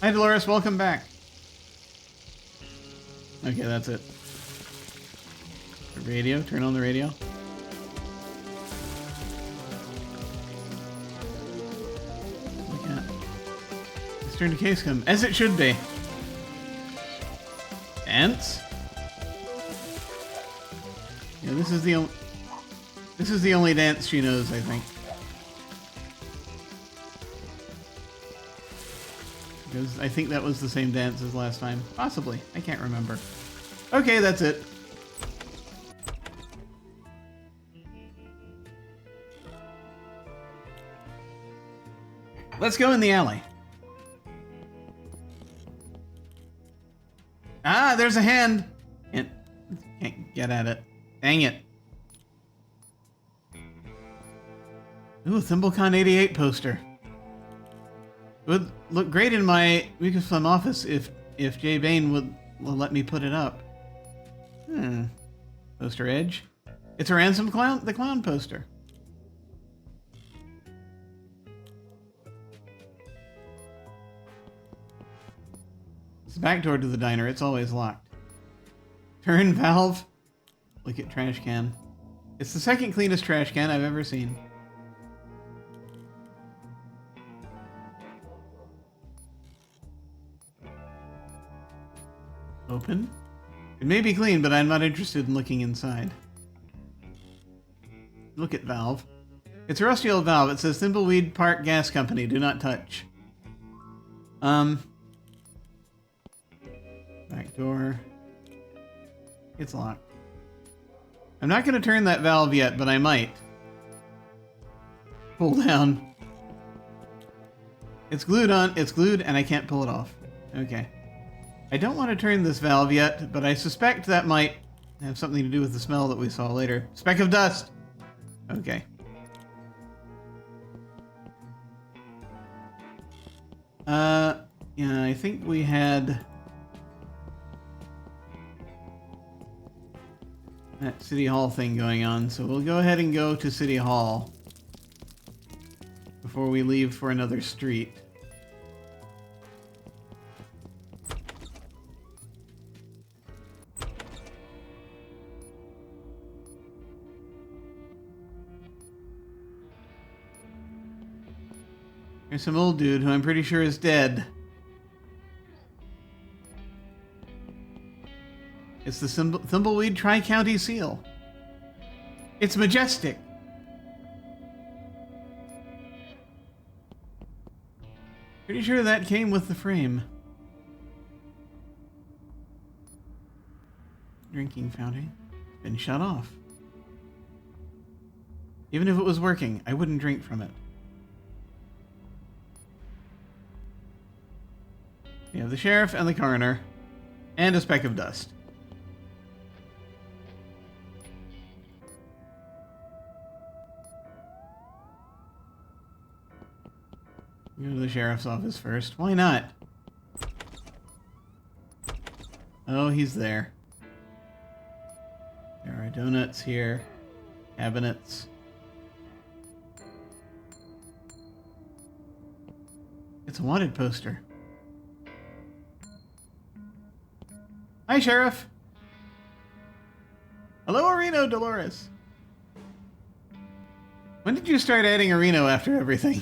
Hi, Delores. Welcome back. Okay, that's it. The radio. Turn on the radio. Look at. Let's turn to case come as it should be. Ants. Yeah, this is the only. This is the only dance she knows, I think. Because I think that was the same dance as last time. Possibly. I can't remember. Okay, that's it. Let's go in the alley. Ah, there's a hand. Can't get at it. Dang it. Ooh, ThimbleCon 88 poster. It would look great in my Lucasfilm office if Jay Bain will let me put it up. Poster edge. It's a Ransom Clown, the clown poster. It's the back door to the diner. It's always locked. Turn valve. Look at trash can. It's the second cleanest trash can I've ever seen. Open. It may be clean, but I'm not interested in looking inside. Look at valve. It's a rusty old valve. It says Thimbleweed Park Gas Company. Do not touch. Back door. It's locked. I'm not going to turn that valve yet, but I might. Pull down. It's glued on. It's glued, and I can't pull it off. Okay. I don't want to turn this valve yet, but I suspect that might have something to do with the smell that we saw later. Speck of dust! Okay. Yeah, I think we had that City Hall thing going on, so we'll go ahead and go to City Hall before we leave for another street. There's some old dude who I'm pretty sure is dead. It's the Thimbleweed Tri-County Seal. It's majestic. Pretty sure that came with the frame. Drinking fountain. Been shut off. Even if it was working, I wouldn't drink from it. We have the sheriff and the coroner, and a speck of dust. Go to the sheriff's office first. Why not? Oh, he's there. There are donuts here. Cabinets. It's a wanted poster. Hi, Sheriff. Hello, Reno, Delores. When did you start adding a Reno after everything?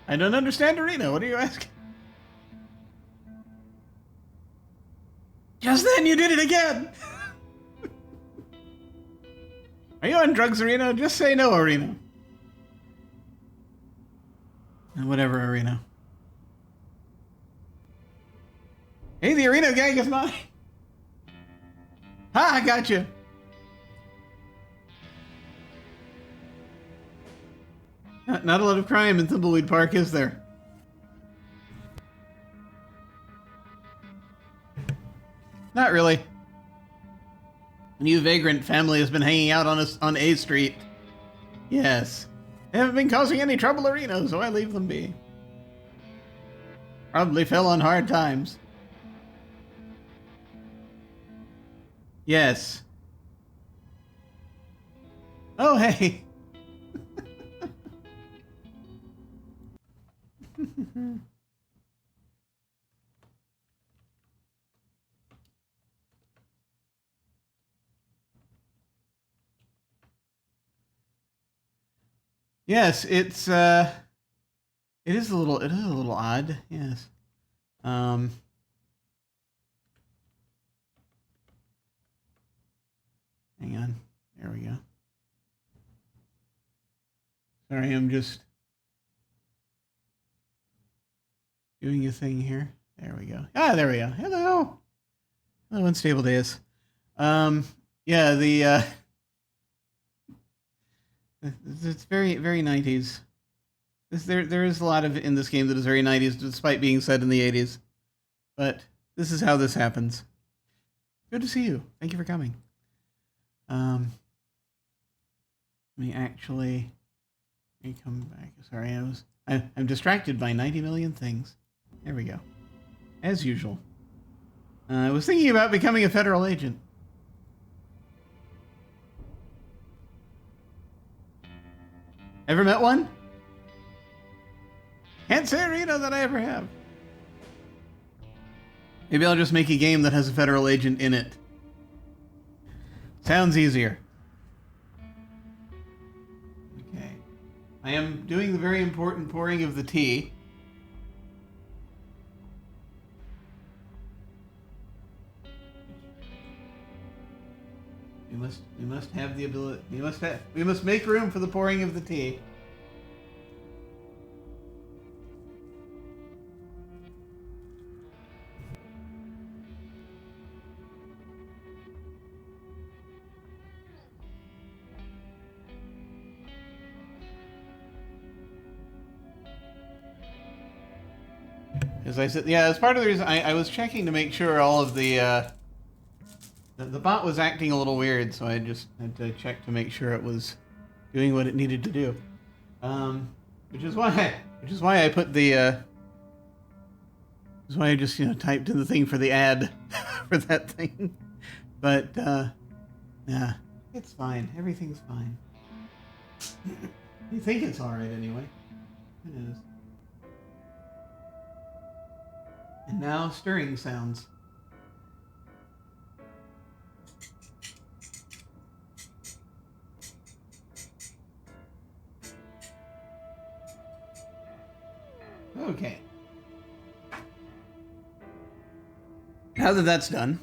I don't understand a Reno. What are you asking? Just then you did it again! Are you on drugs, Reno? Just say no, Reno. Whatever, Reno. Hey, the Reno gang is mine. Ha, I got you. Not a lot of crime in Thimbleweed Park, is there? Not really. A new vagrant family has been hanging out on A Street. Yes. They haven't been causing any trouble or Reno, so I leave them be. Probably fell on hard times. Yes. Oh, hey. Yes, it is a little odd. Yes. Um, Hang on. There we go. Sorry, I'm just doing a thing here. There we go. Ah, there we go. Hello. Hello, Unstable Days. Yeah, it's very, very 90s. There is a lot of in this game that is very 90s, despite being set in the 80s. But this is how this happens. Good to see you. Thank you for coming. Let me come back. Sorry, I'm distracted by 90 million things. There we go. As usual. I was thinking about becoming a federal agent. Ever met one? Can't say, Rita, that I ever have. Maybe I'll just make a game that has a federal agent in it. Sounds easier. Okay. I am doing the very important pouring of the tea. We must have the ability. We must make room for the pouring of the tea. As I said, yeah, as part of the reason I was checking to make sure all of the bot was acting a little weird, so I just had to check to make sure it was doing what it needed to do. Which is why I put the which is why I just typed in the thing for the ad for that thing. But yeah, it's fine. Everything's fine. You think it's all right anyway. It is. And now stirring sounds. Okay. Now that that's done.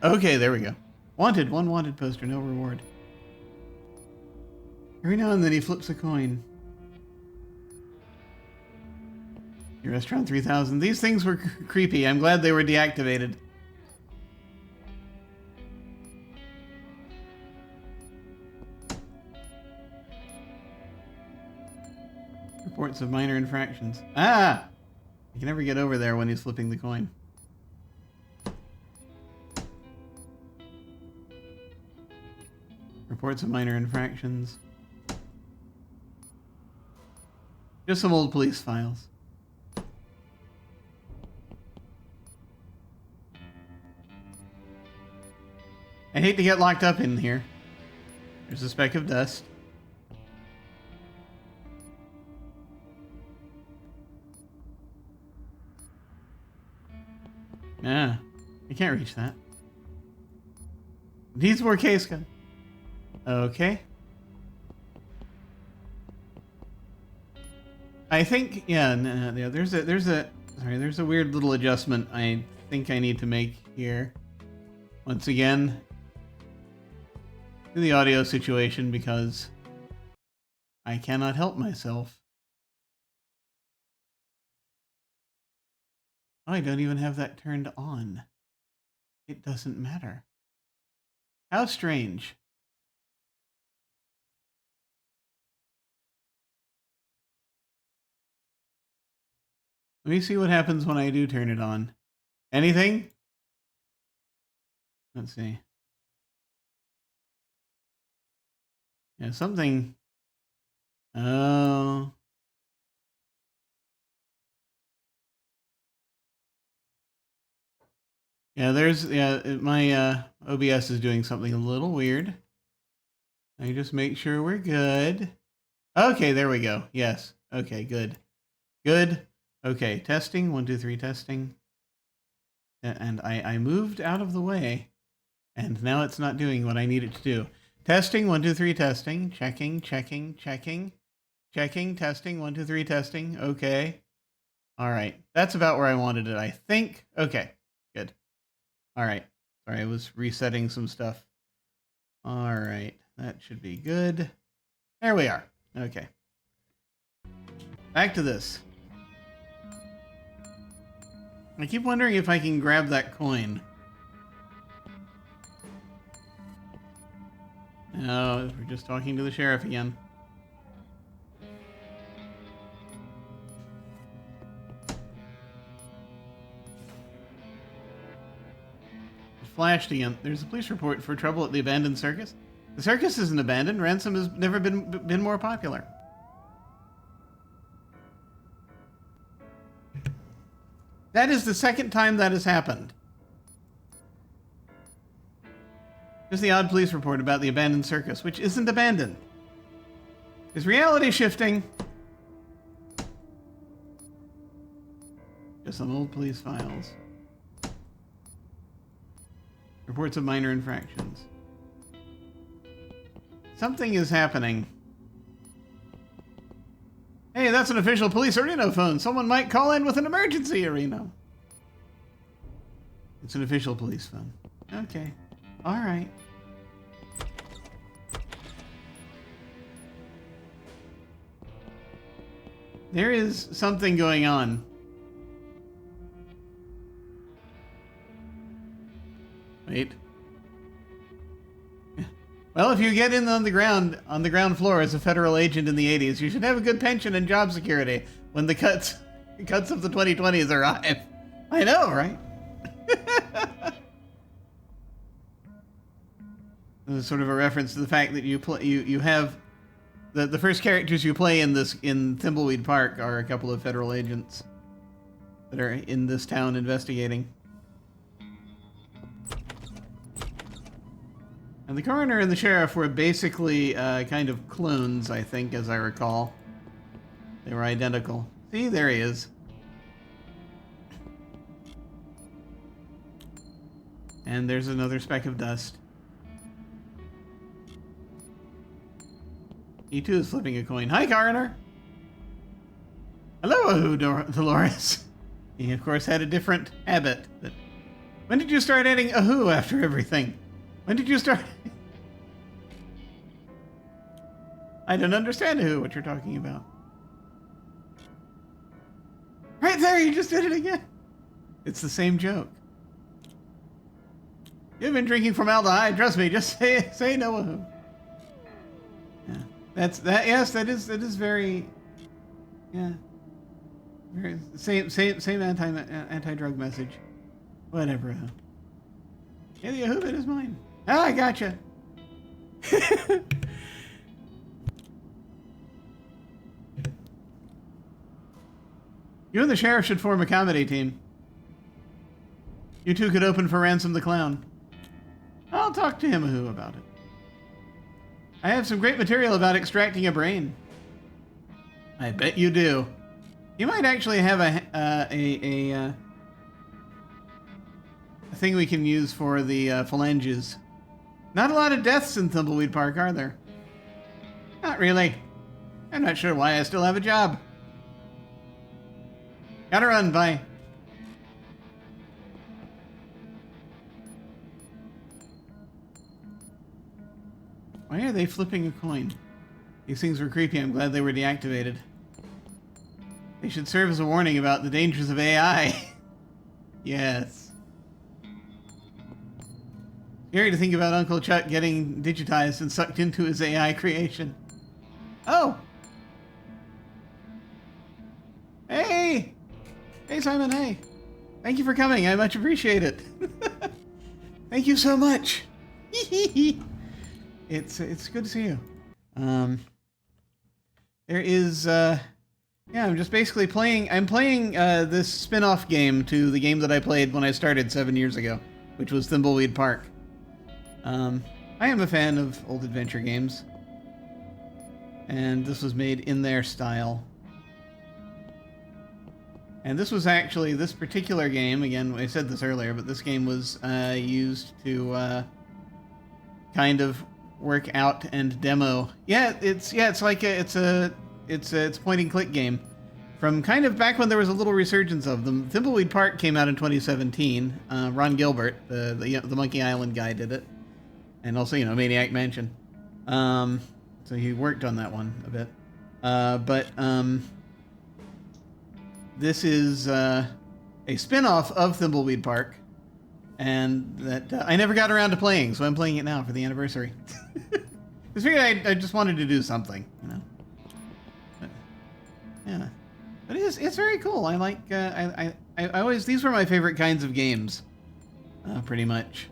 Okay, there we go. Wanted, one wanted poster, no reward. Every now and then he flips a coin. Your restaurant 3000. These things were creepy. I'm glad they were deactivated. Reports of minor infractions. Ah! I can never get over there when he's flipping the coin. Reports of minor infractions. Just some old police files. I hate to get locked up in here. There's a speck of dust. Ah, I can't reach that. Needs more case gun. Okay. I think, yeah, no, there's a weird little adjustment I think I need to make here. Once again, to the audio situation, because I cannot help myself. Oh, I don't even have that turned on. It doesn't matter. How strange. Let me see what happens when I do turn it on. Anything? Let's see. Yeah, something. Oh. Yeah, my OBS is doing something a little weird. Let me just make sure we're good. Okay, there we go. Yes. Okay, good. Good. Okay, testing. 1, 2, 3, testing. And I moved out of the way. And now it's not doing what I need it to do. Testing. 1, 2, 3, testing. Checking, checking, checking. Checking, testing. 1, 2, 3, testing. Okay. All right. That's about where I wanted it, I think. Okay. Good. All right. Sorry, I was resetting some stuff. All right. That should be good. There we are. Okay. Back to this. I keep wondering if I can grab that coin. No, we're just talking to the sheriff again. It flashed again. There's a police report for trouble at the abandoned circus. The circus isn't abandoned. Ransom has never been more popular. That is the second time that has happened. There's the odd police report about the abandoned circus, which isn't abandoned. Is reality shifting? Just some old police files. Reports of minor infractions. Something is happening. Hey, that's an official police Reno phone. Someone might call in with an emergency, Reno. It's an official police phone. Okay. All right. There is something going on. Wait. Well, if you get in on the ground floor as a federal agent in the 80s, you should have a good pension and job security when the cuts of the 2020s arrive. I know, right? This is sort of a reference to the fact that you have the first characters you play in Thimbleweed Park are a couple of federal agents that are in this town investigating. And the coroner and the sheriff were basically kind of clones, I think, as I recall. They were identical. See, there he is. And there's another speck of dust. He too is flipping a coin. Hi, coroner. Hello, Delores. He, of course, had a different habit. But when did you start adding ahoo after everything? When did you start? I don't understand what you're talking about. Right there, you just did it again. It's the same joke. You've been drinking formaldehyde. Trust me. Just say no. Wahoo. Yeah, that's that. Yes, that is very. Yeah. Very, same anti-drug message. Whatever. Yeah, the Yahoo bit is mine. Ah, I gotcha. You and the sheriff should form a comedy team. You two could open for Ransom the Clown. I'll talk to him who about it. I have some great material about extracting a brain. I bet you do. You might actually have a thing we can use for the phalanges. Not a lot of deaths in Thimbleweed Park, are there? Not really. I'm not sure why I still have a job. Gotta run, bye. Why are they flipping a coin? These things were creepy. I'm glad they were deactivated. They should serve as a warning about the dangers of AI. Yes. Scary to think about Uncle Chuck getting digitized and sucked into his AI creation. Oh! Hey! Hey, Simon, hey. Thank you for coming. I much appreciate it. Thank you so much. It's good to see you. There is, yeah, I'm just basically playing, I'm playing this spin-off game to the game that I played when I started 7 years ago, which was Thimbleweed Park. I am a fan of old adventure games, and this was made in their style. And this was actually, this particular game, again, I said this earlier, but this game was used to kind of work out and demo. Yeah, it's like it's a point and click game from kind of back when there was a little resurgence of them. Thimbleweed Park came out in 2017. Ron Gilbert, the Monkey Island guy, did it, and also Maniac Mansion. So he worked on that one a bit, but this is a spin-off of Thimbleweed Park, and that I never got around to playing, so I'm playing it now for the anniversary. Because I just wanted to do something, But, yeah, but it's very cool. I like I always, these were my favorite kinds of games, pretty much,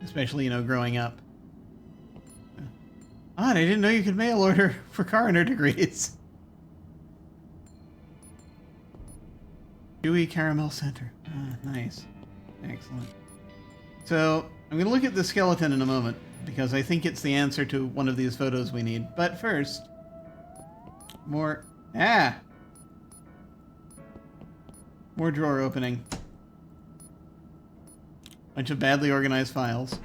especially growing up. Odd, I didn't know you could mail order for coroner degrees. Chewy Caramel Center. Ah, nice. Excellent. So, I'm going to look at the skeleton in a moment, because I think it's the answer to one of these photos we need. But first, more... Ah! More drawer opening. Bunch of badly organized files.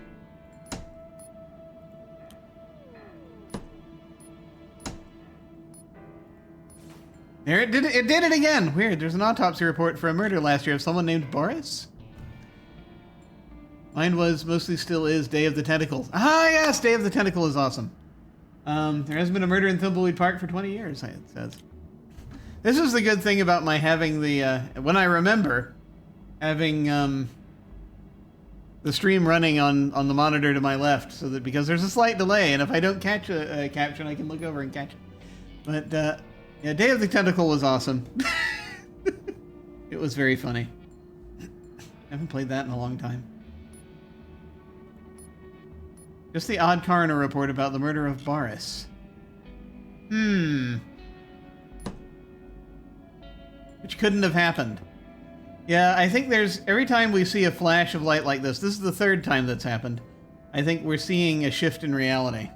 There, it did it again! Weird, there's an autopsy report for a murder last year of someone named Boris. Mine was, mostly still is, Day of the Tentacles. Ah, yes! Day of the Tentacle is awesome. There hasn't been a murder in Thimbleweed Park for 20 years, it says. This is the good thing about my having the, when I remember having, the stream running on the monitor to my left, so that, because there's a slight delay, and if I don't catch a caption, I can look over and catch it. But, yeah, Day of the Tentacle was awesome. It was very funny. I haven't played that in a long time. Just the odd coroner report about the murder of Boris. Which couldn't have happened. Yeah, I think there's... Every time we see a flash of light like this is the third time that's happened. I think we're seeing a shift in reality.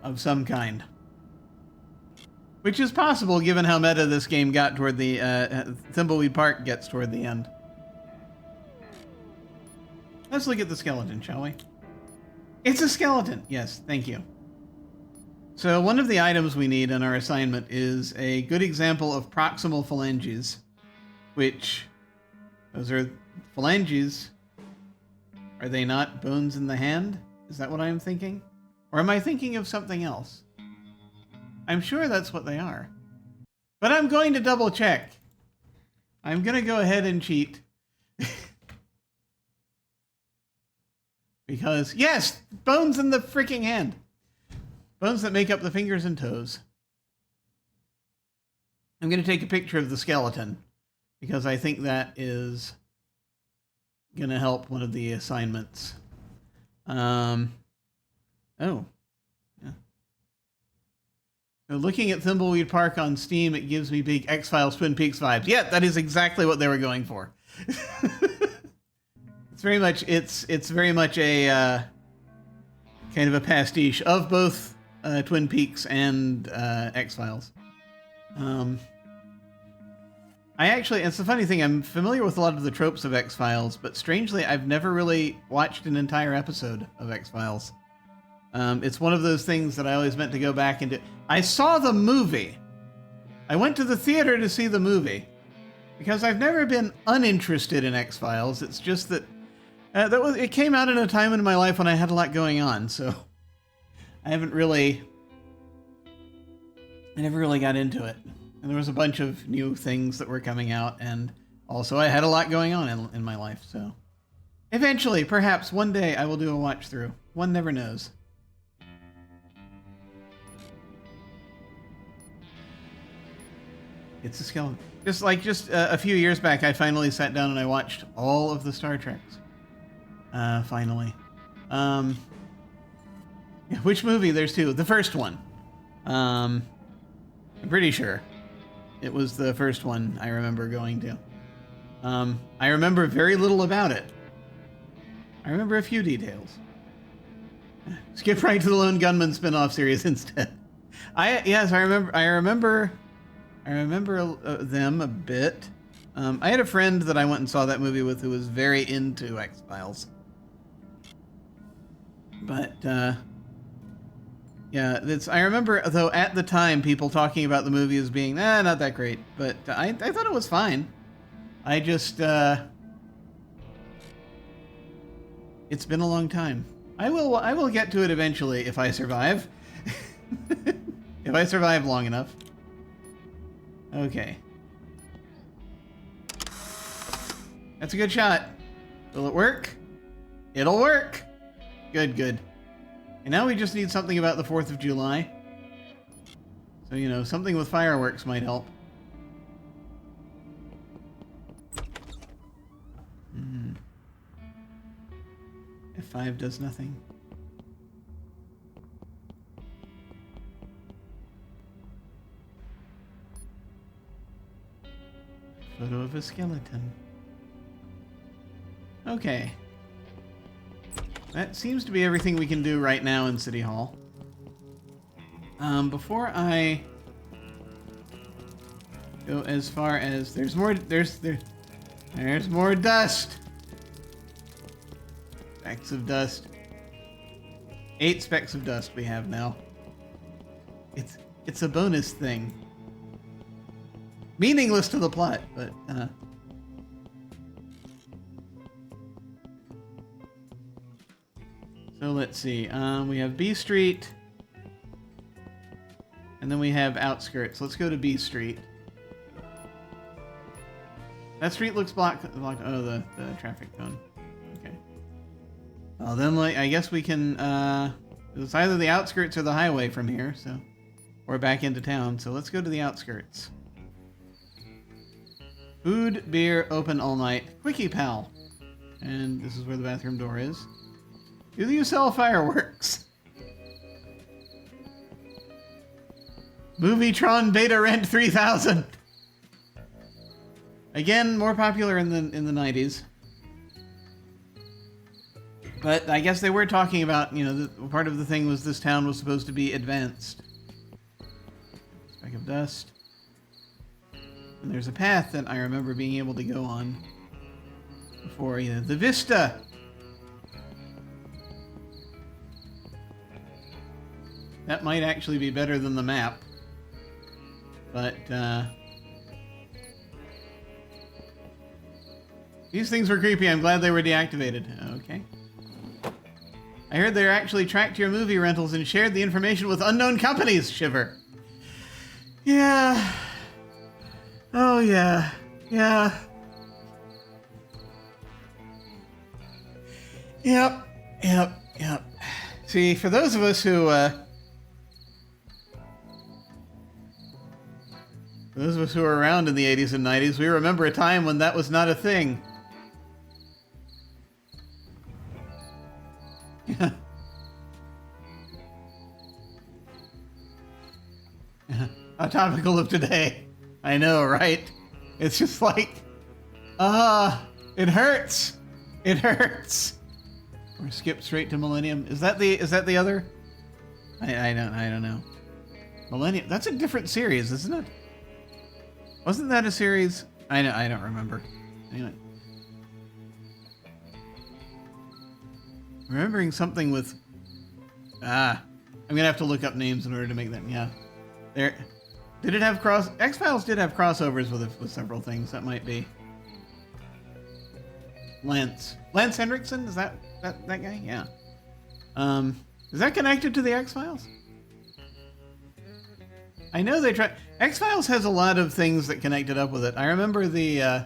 Of some kind. Which is possible given how meta this game got toward the... Thimbleweed Park gets toward the end. Let's look at the skeleton, shall we? It's a skeleton! Yes, thank you. So one of the items we need in our assignment is a good example of proximal phalanges. Which... Those are phalanges. Are they not bones in the hand? Is that what I'm thinking? Or am I thinking of something else? I'm sure that's what they are. But I'm going to double check. I'm going to go ahead and cheat. Because, yes, bones in the freaking hand. Bones that make up the fingers and toes. I'm going to take a picture of the skeleton, because I think that is going to help one of the assignments. Oh. Yeah. So looking at Thimbleweed Park on Steam, it gives me big X-Files Twin Peaks vibes. Yeah, that is exactly what they were going for. It's very much a kind of a pastiche of both Twin Peaks and X-Files. It's the funny thing, I'm familiar with a lot of the tropes of X-Files, but strangely, I've never really watched an entire episode of X-Files. It's one of those things that I always meant to go back and do. I saw the movie. I went to the theater to see the movie. Because I've never been uninterested in X-Files. It's just that it came out in a time in my life when I had a lot going on, so I never really got into it. And there was a bunch of new things that were coming out, and also I had a lot going on in my life, so eventually, perhaps one day, I will do a watch through. One never knows. It's a skeleton. Just a few years back, I finally sat down and I watched all of the Star Treks. Finally. Which movie? There's two. The first one. I'm pretty sure it was the first one I remember going to. I remember very little about it. I remember a few details. Skip right to the Lone Gunman spin-off series instead. I remember them a bit. I had a friend that I went and saw that movie with who was very into X-Files. But yeah, I remember though at the time people talking about the movie as being not that great, but I thought it was fine. I just it's been a long time. I will get to it eventually if I survive. If I survive long enough. Okay. That's a good shot. Will it work? It'll work. Good, good. And now we just need something about the 4th of July. So, you know, something with fireworks might help. F5 does nothing. Photo of a skeleton. Okay. That seems to be everything we can do right now in City Hall. Before I go as far as there's more dust. Specks of dust. 8 specks of dust we have now. It's a bonus thing. Meaningless to the plot, but so let's see. We have B Street, and then we have outskirts. Let's go to B Street. That street looks blocked. Oh, the traffic cone. Okay. Well, then, I guess we can. It's either the outskirts or the highway from here, so or back into town. So let's go to the outskirts. Food, beer, open all night. Quickie Pal. And this is where the bathroom door is. Do you sell fireworks? Movietron Beta Rent 3000. Again, more popular in the 90s. But I guess they were talking about, you know, part of the thing was this town was supposed to be advanced. Speck of dust. And there's a path that I remember being able to go on before, you know, the Vista. That might actually be better than the map. But, these things were creepy. I'm glad they were deactivated. Okay. I heard they actually tracked your movie rentals and shared the information with unknown companies, Shiver. Yeah. Oh, yeah. Yeah. Yep. See, for those of us who, those of us who were around in the 80s and 90s, we remember a time when that was not a thing. How topical of today. I know, right? It's just like, it hurts. It hurts. Or skip straight to Millennium. Is that the other? I don't know. Millennium. That's a different series, isn't it? Wasn't that a series? I don't remember. Anyway. Remembering something with... I'm gonna have to look up names in order to make them... Yeah. There... Did it have X-Files did have crossovers with several things. That might be... Lance Henriksen? Is that guy? Yeah. Is that connected to the X-Files? I know they try... X-Files has a lot of things that connected up with it. I remember the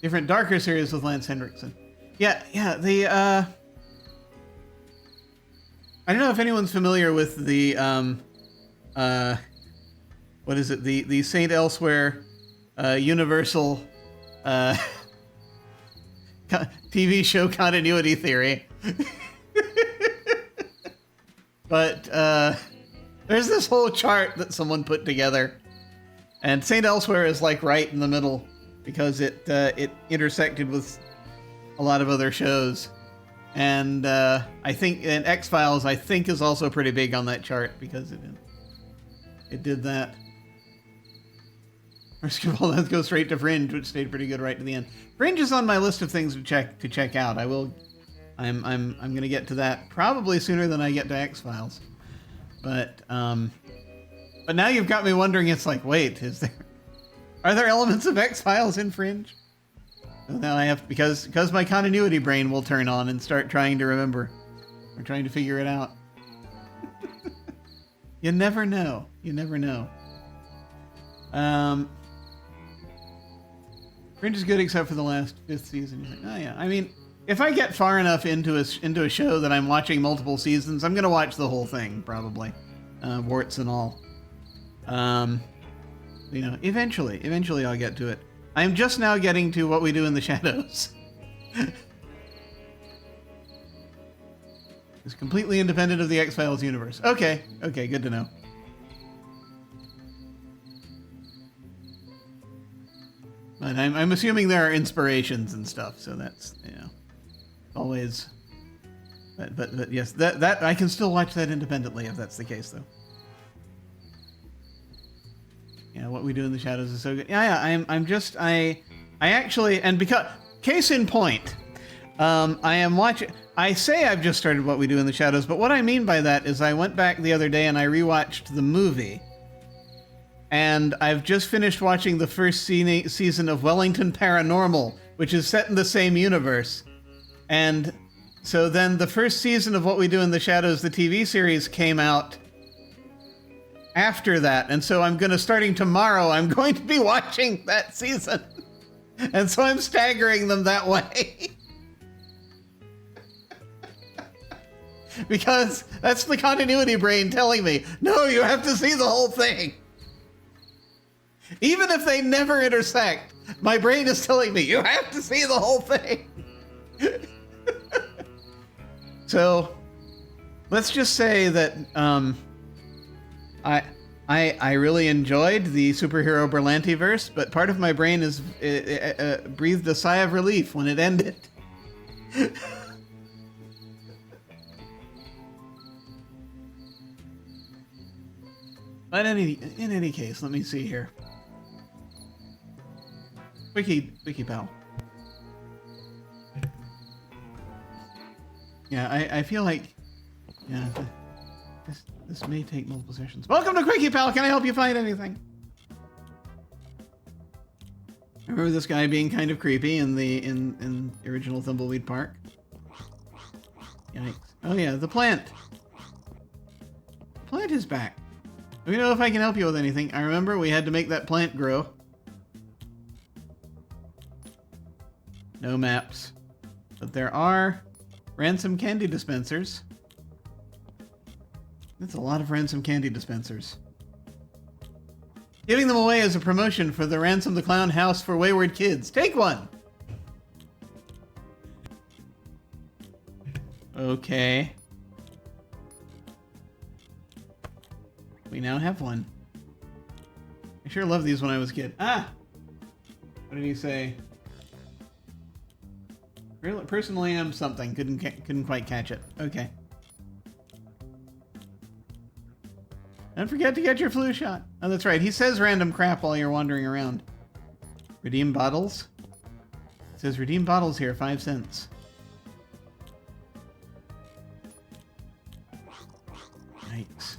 different darker series with Lance Henriksen. Yeah, the... I don't know if anyone's familiar with the what is it? The Saint Elsewhere Universal TV show continuity theory. But there's this whole chart that someone put together, and Saint Elsewhere is like right in the middle because it intersected with a lot of other shows. And I think X-Files, I think, is also pretty big on that chart because it did that. First of all, let's go straight to Fringe, which stayed pretty good right to the end. Fringe is on my list of things to check out. I'm gonna get to that probably sooner than I get to X-Files. But now you've got me wondering. It's like, wait, are there elements of X-Files in Fringe? So now I have, because my continuity brain will turn on and start trying to remember. Or trying to figure it out. You never know. You never know. Fringe is good except for the last 5th season. You're like, oh yeah. I mean, if I get far enough into a show that I'm watching multiple seasons, I'm gonna watch the whole thing, probably. Warts and all. You know, eventually I'll get to it. I'm just now getting to What We Do in the Shadows. It's completely independent of the X-Files universe. Okay, good to know. But I'm assuming there are inspirations and stuff, so that's, you know, always. But yes, that I can still watch that independently if that's the case, though. Yeah, What We Do in the Shadows is so good. Yeah, I actually, and because, case in point, I am watching, I say I've just started What We Do in the Shadows, but what I mean by that is I went back the other day and I rewatched the movie, and I've just finished watching the first season of Wellington Paranormal, which is set in the same universe. And so then the first season of What We Do in the Shadows, the TV series, came out after that, and so starting tomorrow, I'm going to be watching that season. And so I'm staggering them that way. Because that's the continuity brain telling me, no, you have to see the whole thing. Even if they never intersect, my brain is telling me, you have to see the whole thing. So, let's just say that I really enjoyed the superhero Berlantiverse, but part of my brain is breathed a sigh of relief when it ended. But in any case, let me see here. WikiPal. Yeah, I feel like, yeah, this may take multiple sessions. Welcome to WikiPal. Can I help you find anything? I remember this guy being kind of creepy in the original Thimbleweed Park. Yikes! Oh yeah, the plant. The plant is back. Let me know if I can help you with anything. I remember we had to make that plant grow. No maps, but there are ransom candy dispensers. That's a lot of ransom candy dispensers. Giving them away as a promotion for the Ransom the Clown House for Wayward Kids. Take one! Okay. We now have one. I sure loved these when I was a kid. Ah! What did he say? Personally, I'm something. Couldn't quite catch it. Okay. Don't forget to get your flu shot. Oh, that's right. He says random crap while you're wandering around. Redeem bottles. It says redeem bottles here, 5 cents. Yikes.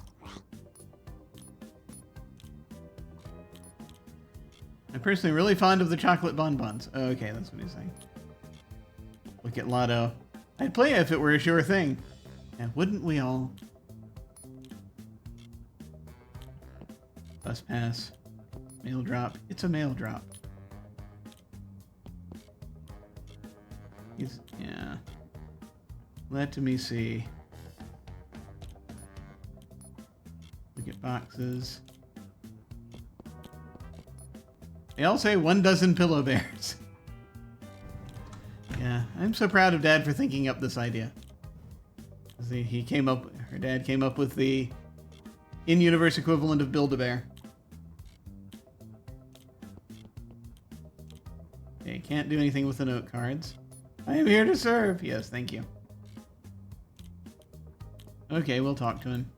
I'm personally really fond of the chocolate bonbons. Oh, okay, that's what he's saying. Look at Lotto. I'd play it if it were a sure thing. And wouldn't we all? Bus pass. Mail drop. It's a mail drop. Yeah. Let me see. Look at boxes. They all say 1 dozen pillow bears. Yeah, I'm so proud of Dad for thinking up this idea. He came up, her dad came up with the in-universe equivalent of Build-A-Bear. Okay, can't do anything with the note cards. I am here to serve. Yes, thank you. Okay, we'll talk to him.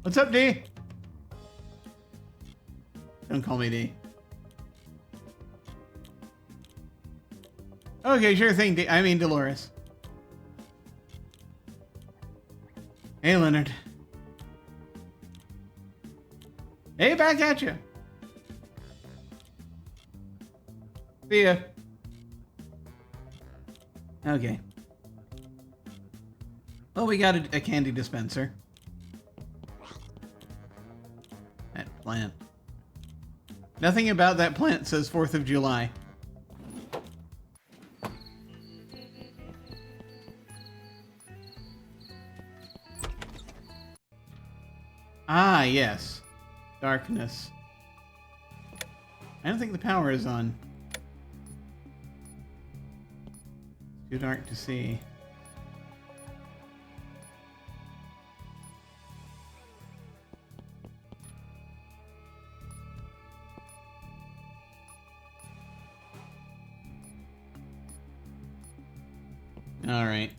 What's up, D? Don't call me D. Okay, sure thing, D. I mean Delores. Hey, Leonard. Hey, back at you. See ya. Okay. Well, we got a candy dispenser. That plant. Nothing about that plant says 4th of July. Ah, yes. Darkness. I don't think the power is on. Too dark to see. All right.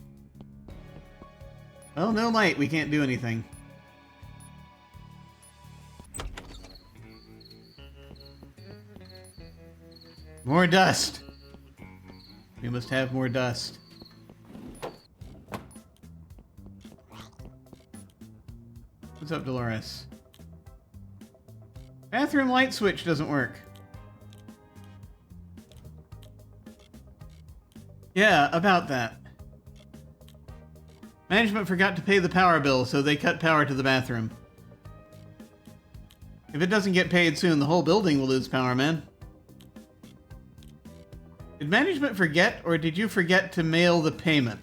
Well, no light. We can't do anything. More dust. We must have more dust. What's up, Delores? Bathroom light switch doesn't work. Yeah, about that. Management forgot to pay the power bill, so they cut power to the bathroom. If it doesn't get paid soon, the whole building will lose power, man. Did management forget, or did you forget to mail the payment?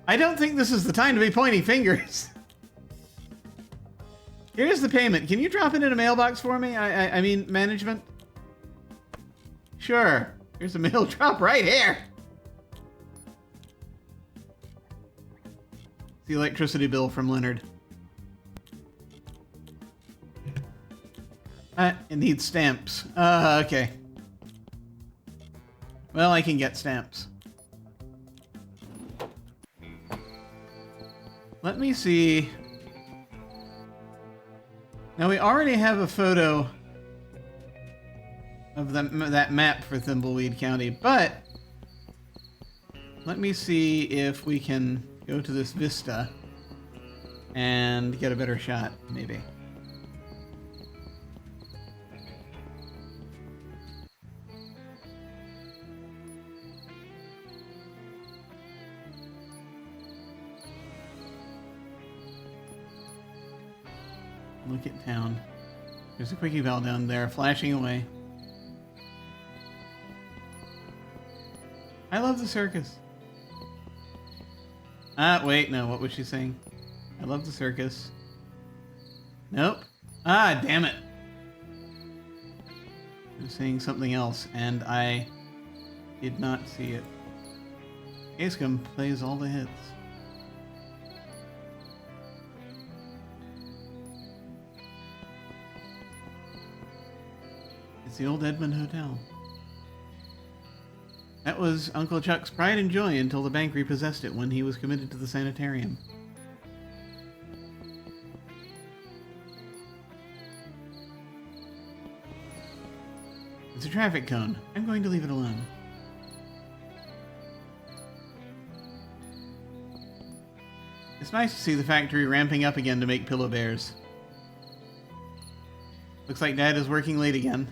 I don't think this is the time to be pointing fingers. Here's the payment. Can you drop it in a mailbox for me? I mean, management? Sure. Here's a mail drop right here. It's the electricity bill from Leonard. It needs stamps. Okay. Well, I can get stamps. Let me see. Now, we already have a photo of that map for Thimbleweed County, but let me see if we can go to this vista and get a better shot, maybe. Look at town. There's a quickie bell down there, flashing away. I love the circus. Ah, wait, no, what was she saying? I love the circus. Nope. Ah, damn it. I was saying something else, and I did not see it. Acecum plays all the hits. It's the old Edmund Hotel. That was Uncle Chuck's pride and joy until the bank repossessed it when he was committed to the sanitarium. It's a traffic cone. I'm going to leave it alone. It's nice to see the factory ramping up again to make pillow bears. Looks like Dad is working late again.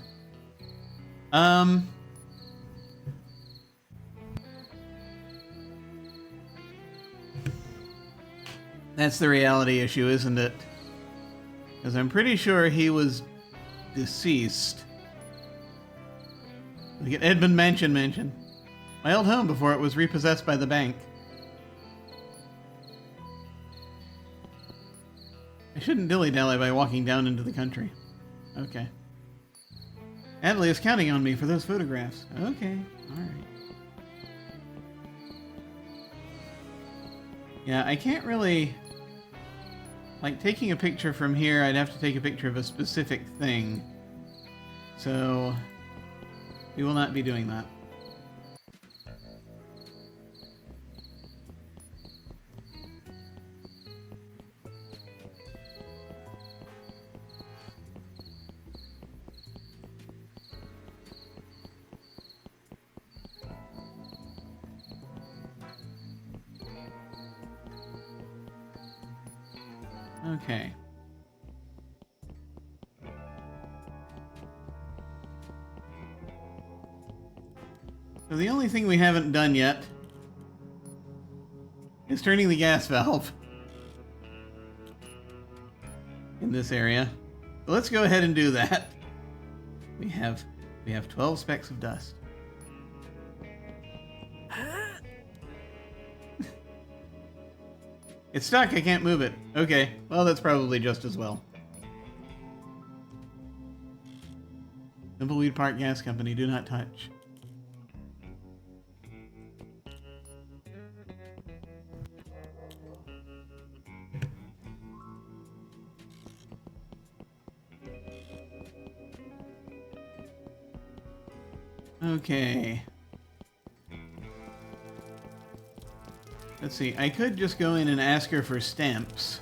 That's the reality issue, isn't it? Because I'm pretty sure he was deceased. Look at Edmund Mansion. My old home before it was repossessed by the bank. I shouldn't dilly-dally by walking down into the country. Okay. Adley is counting on me for those photographs. Okay, alright. Yeah, I can't really... Like, taking a picture from here, I'd have to take a picture of a specific thing. So... we will not be doing that. Okay. So the only thing we haven't done yet is turning the gas valve in this area. So let's go ahead and do that. We have 12 specks of dust. It's stuck, I can't move it. Okay, well that's probably just as well. Thimbleweed Park Gas Company, do not touch. Okay. Let's see, I could just go in and ask her for stamps.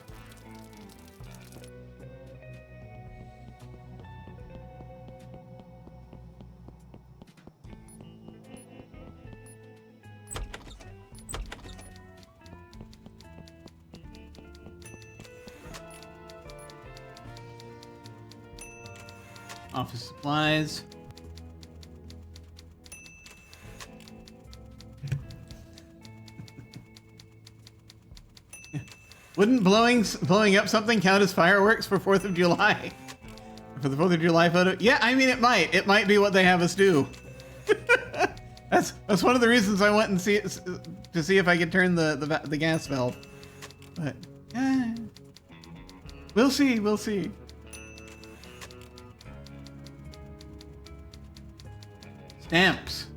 Office supplies. Wouldn't blowing up something count as fireworks for 4th of July? For the 4th of July photo? Yeah, I mean it might. It might be what they have us do. That's one of the reasons I went and see it, to see if I could turn the gas valve. But we'll see. We'll see. Stamps.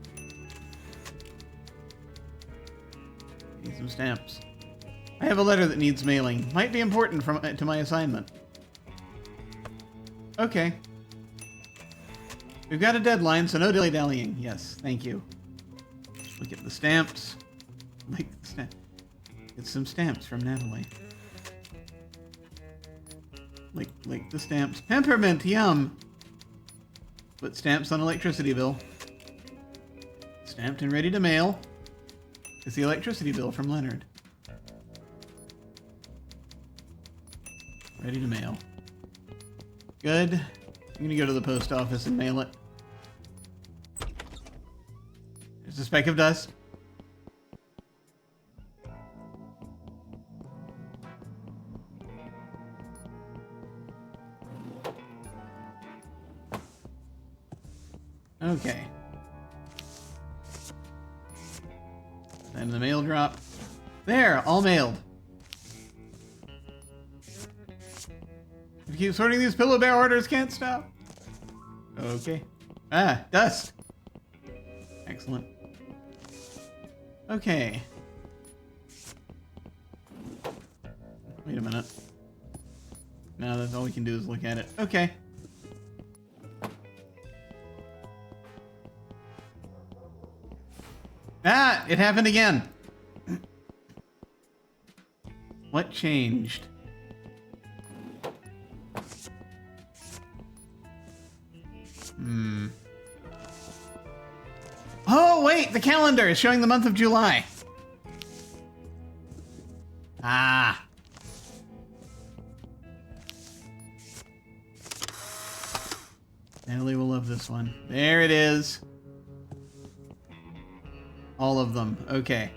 Need some stamps. I have a letter that needs mailing. Might be important to my assignment. Okay. We've got a deadline, so no dilly-dallying. Yes, thank you. Look at the stamps. Like the stamp. Get some stamps from Natalie. Like the stamps. Peppermint, yum! Put stamps on electricity bill. Stamped and ready to mail. It's the electricity bill from Leonard. Ready to mail. Good. I'm gonna go to the post office and mail it. There's a speck of dust. Okay. And the mail drop. There, all mailed. If you keep sorting these Pillow Bear orders, can't stop. Okay. Ah, dust. Excellent. Okay. Wait a minute. Now that's all we can do is look at it. Okay. Ah, it happened again. What changed? Oh, wait, the calendar is showing the month of July. Ah. Natalie will love this one. There it is. All of them. Okay.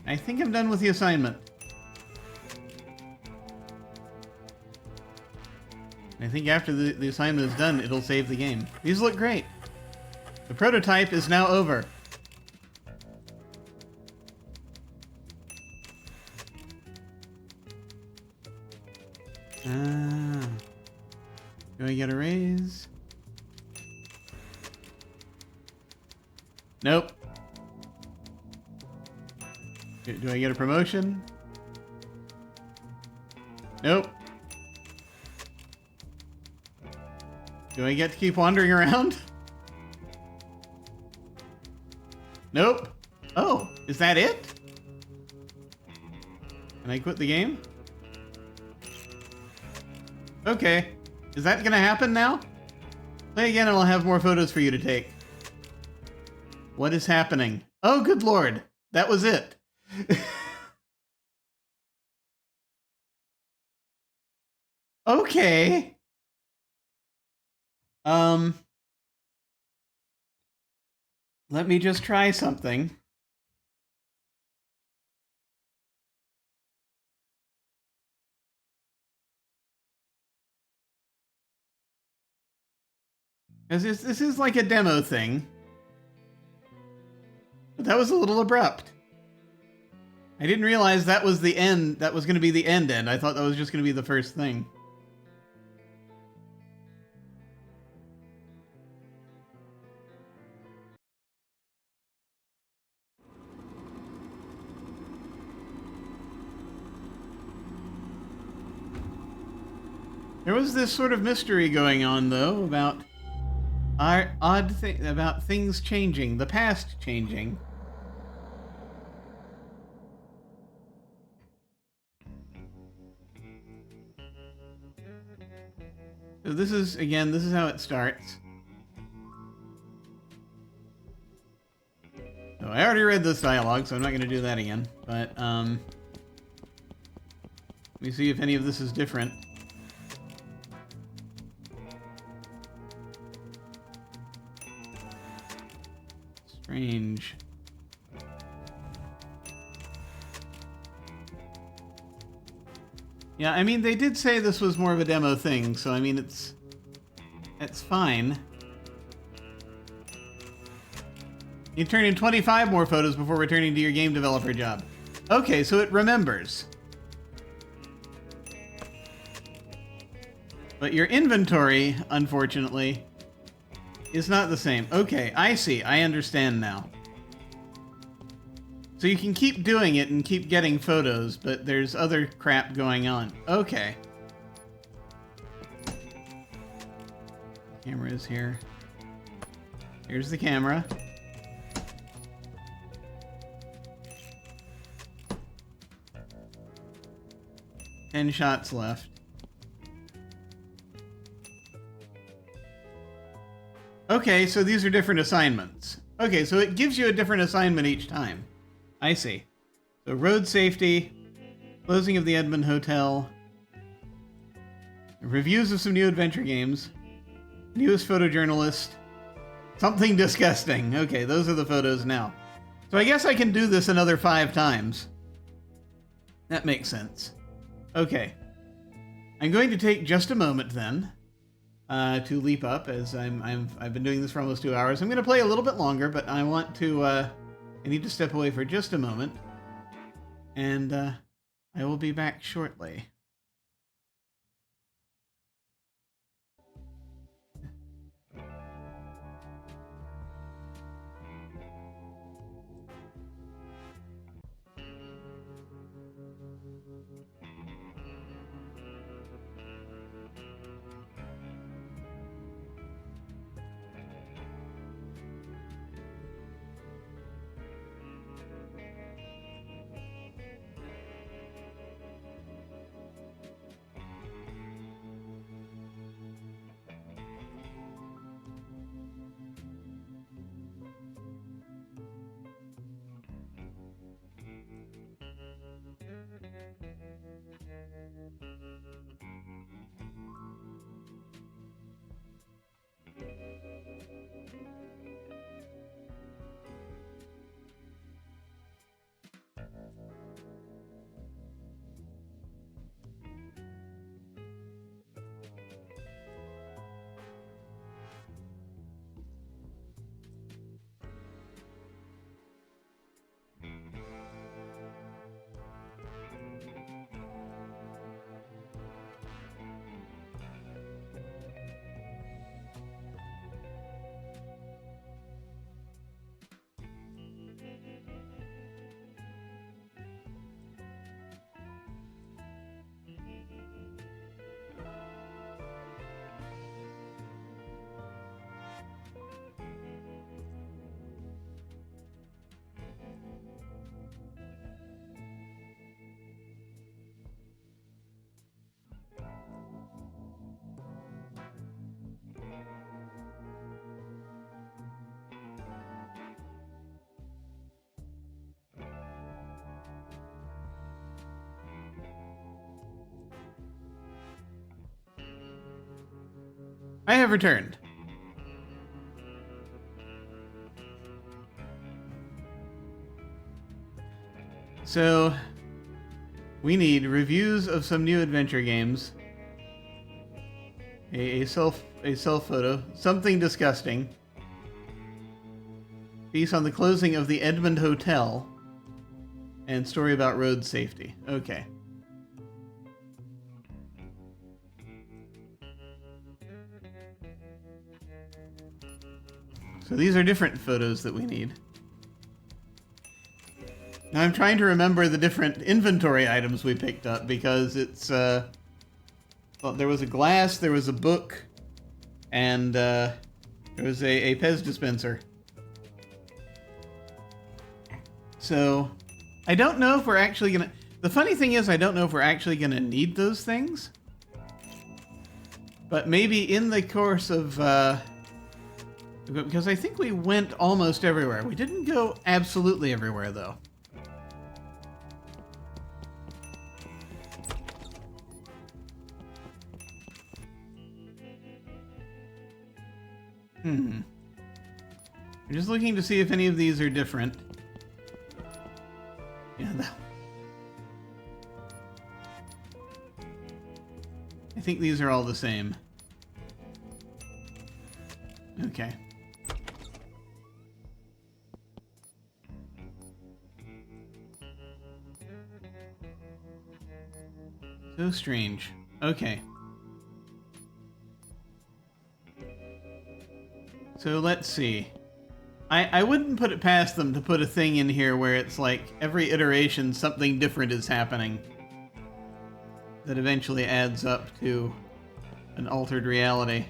I think I'm done with the assignment. I think after the assignment is done, it'll save the game. These look great. The prototype is now over. Do I get a raise? Nope. Do I get a promotion? Nope. Do I get to keep wandering around? Nope. Oh, is that it? Can I quit the game? Okay. Is that gonna happen now? Play again and I'll have more photos for you to take. What is happening? Oh, good lord. That was it. Okay. Let me just try something. This is like a demo thing. But that was a little abrupt. I didn't realize that was the end. That was going to be the end. I thought that was just going to be the first thing. There was this sort of mystery going on, though, about about things changing, the past changing. So this is how it starts. So I already read this dialogue, so I'm not going to do that again. But let me see if any of this is different. Strange. Yeah, I mean, they did say this was more of a demo thing, so I mean, it's fine. You turn in 25 more photos before returning to your game developer job. Okay, so it remembers. But your inventory, unfortunately, is not the same. Okay, I see. I understand now. So you can keep doing it and keep getting photos, but there's other crap going on. Okay. Camera is here. Here's the camera. Ten shots left. Okay, so these are different assignments. Okay, so it gives you a different assignment each time. I see. So road safety, closing of the Edmund Hotel, reviews of some new adventure games, newest photojournalist, something disgusting. Okay, those are the photos now. So I guess I can do this another 5 times. That makes sense. Okay. I'm going to take just a moment then to leap up, as I've been doing this for almost 2 hours. I'm going to play a little bit longer, but I want to I need to step away for just a moment, and I will be back shortly. I have returned. So, we need reviews of some new adventure games, a self photo, something disgusting, piece on the closing of the Edmund Hotel, and story about road safety. Okay. So these are different photos that we need. Now I'm trying to remember the different inventory items we picked up because it's, well, there was a glass, there was a book, and there was a Pez dispenser. So, I don't know if we're actually gonna... The funny thing is, I don't know if we're actually gonna need those things. But maybe in the course of, because I think we went almost everywhere. We didn't go absolutely everywhere, though. I'm just looking to see if any of these are different. Yeah, I think these are all the same. Okay. So strange. Okay. So let's see. I wouldn't put it past them to put a thing in here where it's like every iteration something different is happening that eventually adds up to an altered reality.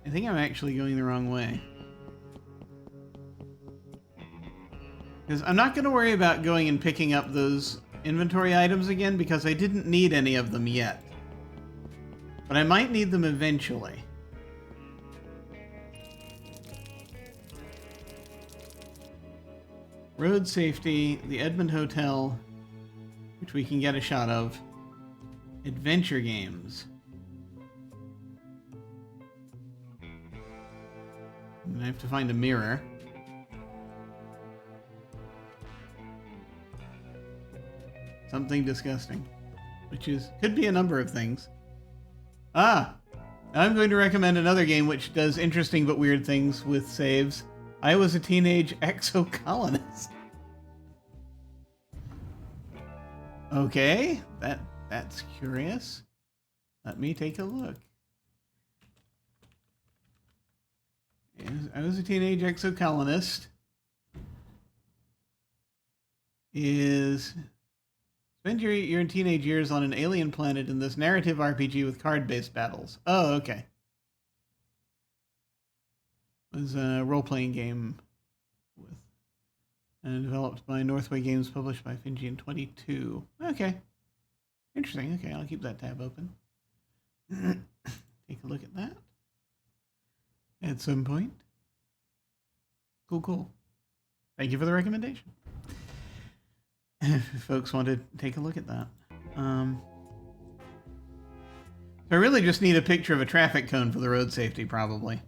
I think I'm actually going the wrong way. Because I'm not going to worry about going and picking up those inventory items again because I didn't need any of them yet. But I might need them eventually. Road safety, the Edmund Hotel, which we can get a shot of. Adventure games. And I have to find a mirror. Something disgusting. Which could be a number of things. Ah! I'm going to recommend another game which does interesting but weird things with saves. I Was a Teenage Exocolonist. Okay, that's curious. Let me take a look. I Was a Teenage Exocolonist is spend your teenage years on an alien planet in this narrative RPG with card-based battles. Oh, okay. It was a role-playing game with developed by Northway Games, published by Finji in 22. Okay. Interesting. Okay, I'll keep that tab open. Take a look at that at some point. Cool, cool. Thank you for the recommendation. If folks want to take a look at that. So I really just need a picture of a traffic cone for the road safety, probably.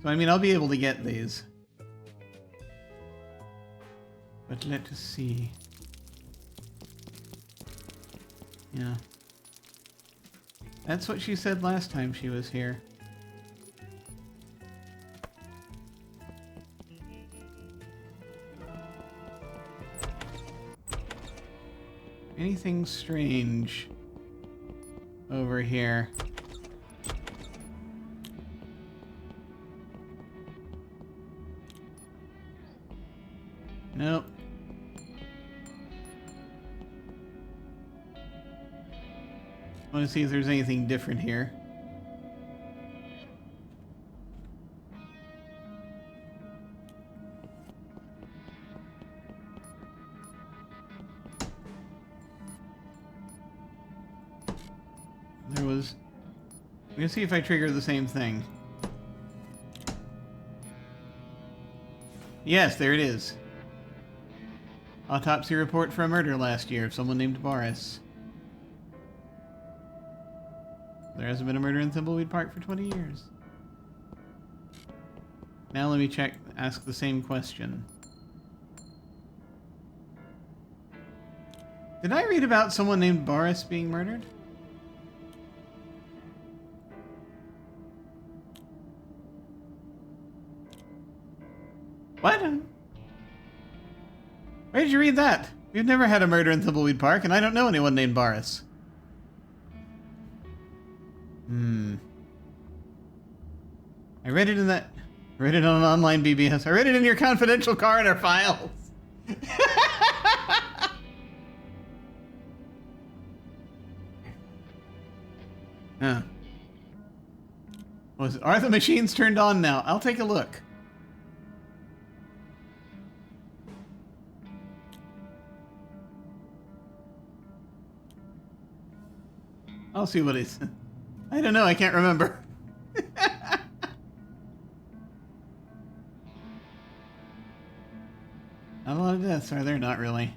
So, I mean, I'll be able to get these. But let us see. Yeah. That's what she said last time she was here. Anything strange over here? Nope. I want to see if there's anything different here. There was... I'm going to see if I trigger the same thing. Yes, there it is. Autopsy report for a murder last year of someone named Boris. There hasn't been a murder in Thimbleweed Park for 20 years. Now let me ask the same question. Did I read about someone named Boris being murdered? What? Where did you read that? We've never had a murder in Thimbleweed Park, and I don't know anyone named Boris. I read it in that... I read it on an online BBS. I read it in your confidential coroner files. Huh. Are the machines turned on now? I'll take a look. I'll see what it's... I don't know, I can't remember. Not a lot of deaths, are there? Not really.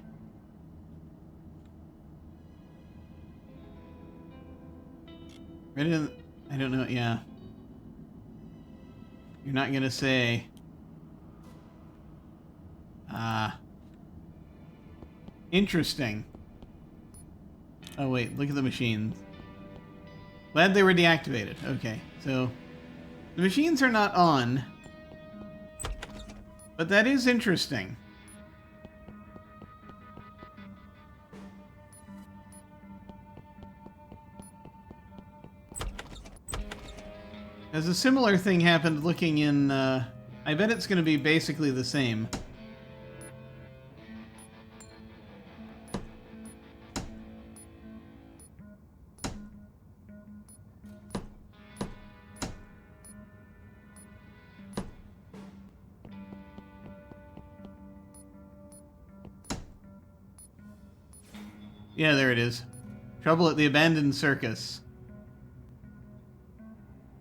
I don't know, yeah. You're not gonna say... Interesting. Oh wait, look at the machines. Glad they were deactivated. Okay, so... The machines are not on. But that is interesting. As a similar thing happened looking in, I bet it's going to be basically the same. Yeah, there it is. Trouble at the abandoned circus.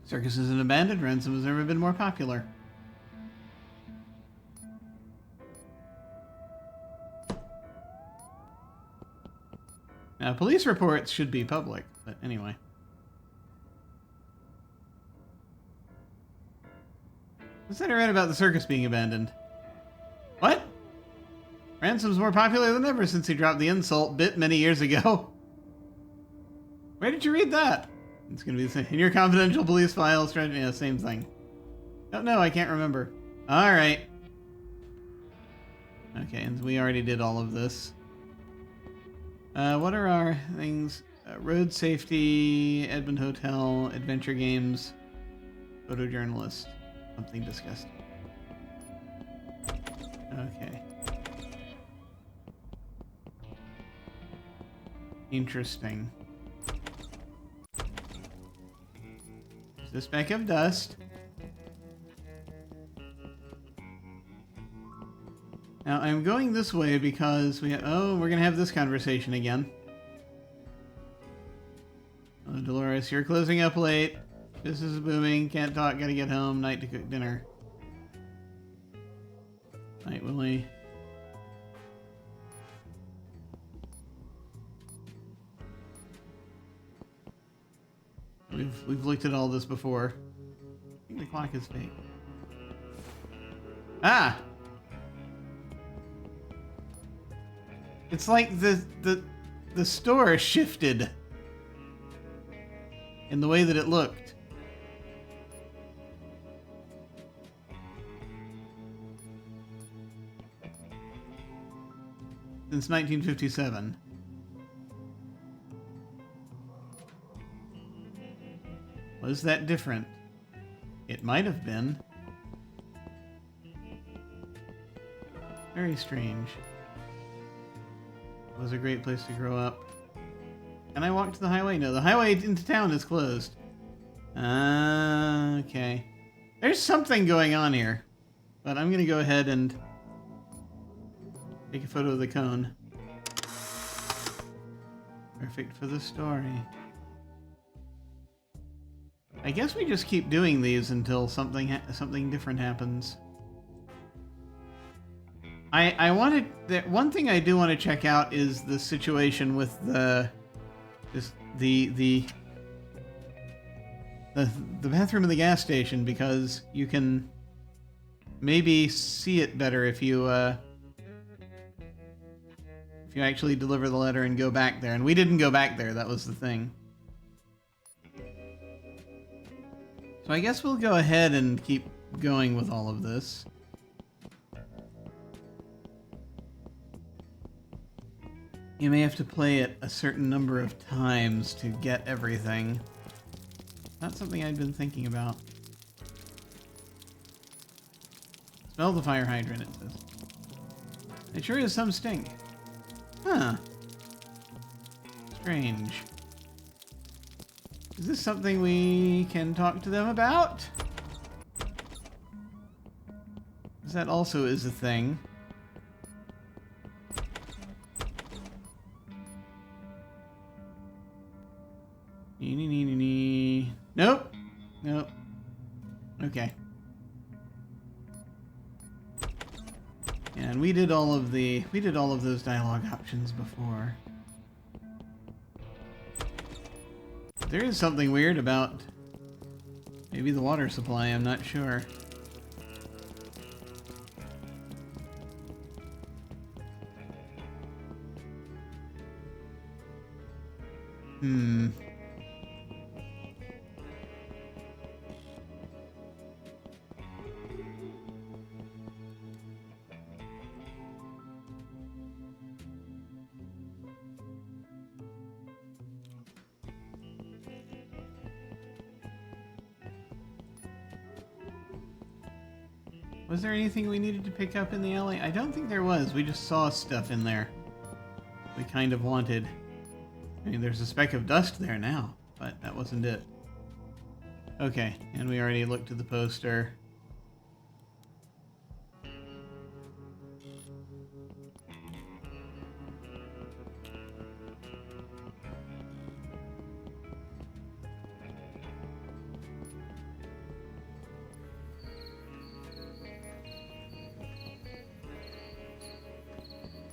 Circus isn't abandoned. Ransom has never been more popular. Now, police reports should be public, but anyway. What's that I read about the circus being abandoned? What? Ransom's more popular than ever since he dropped the insult bit many years ago. Where did you read that? It's gonna be the same. In your confidential police files, yeah, same thing. Don't know, I can't remember. Alright. Okay, and we already did all of this. What are our things? Road safety, Edmund Hotel, adventure games, photojournalist. Something disgusting. Okay. Interesting. This speck of dust. Now I'm going this way because we're gonna have this conversation again. Oh, Delores, you're closing up late. This is booming. Can't talk. Gotta get home. Night to cook dinner. Night, Willie. We've looked at all this before. I think the clock is fake. Ah! It's like the store shifted in the way that it looked. Since 1957. Was that different? It might have been. Very strange. It was a great place to grow up. Can I walk to the highway? No, the highway into town is closed. Okay. There's something going on here. But I'm gonna go ahead and take a photo of the cone. Perfect for the story. I guess we just keep doing these until something different happens. I wanted one thing I do want to check out is the situation with the the bathroom in the gas station, because you can maybe see it better if you actually deliver the letter and go back there. And we didn't go back there, that was the thing. So I guess we'll go ahead and keep going with all of this. You may have to play it a certain number of times to get everything. That's something I'd been thinking about. Smell the fire hydrant, it says. It sure is some stink. Huh. Strange. Is this something we can talk to them about? Because that also is a thing. Nope. Nope. Okay. And we did all of those dialogue options before. There is something weird about maybe the water supply, I'm not sure. Was there anything we needed to pick up in the alley? I don't think there was. We just saw stuff in there we kind of wanted. I mean, there's a speck of dust there now, but that wasn't it. Okay, and we already looked at the poster.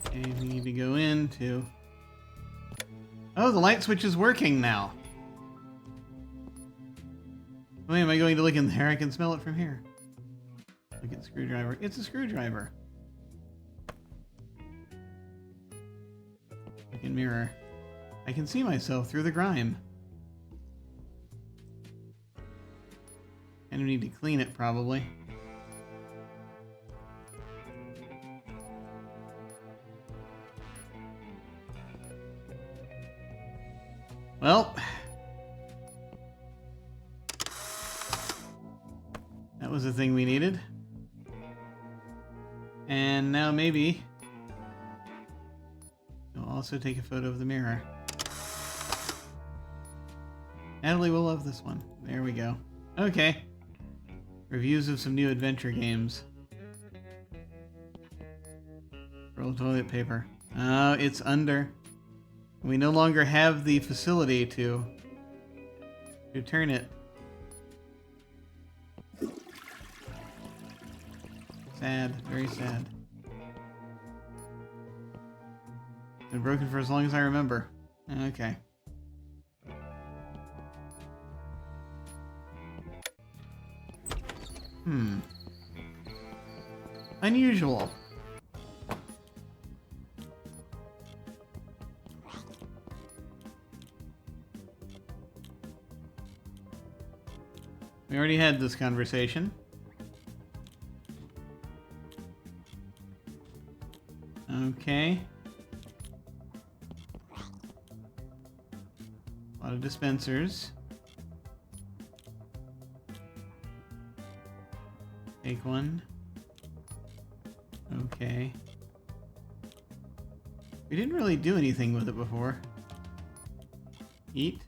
Okay, we need to go into... Oh, the light switch is working now. Wait, am I going to look in there? I can smell it from here. Look at screwdriver. It's a screwdriver. Look in mirror. I can see myself through the grime. And we need to clean it, probably. Well, that was the thing we needed. And now maybe we'll also take a photo of the mirror. Natalie will love this one. There we go. Okay. Reviews of some new adventure games. Roll of toilet paper. Oh, it's under. We no longer have the facility to turn it. Sad, very sad. Been broken for as long as I remember. Okay. Unusual. We already had this conversation. Okay. A lot of dispensers. Take one. Okay. We didn't really do anything with it before. Eat.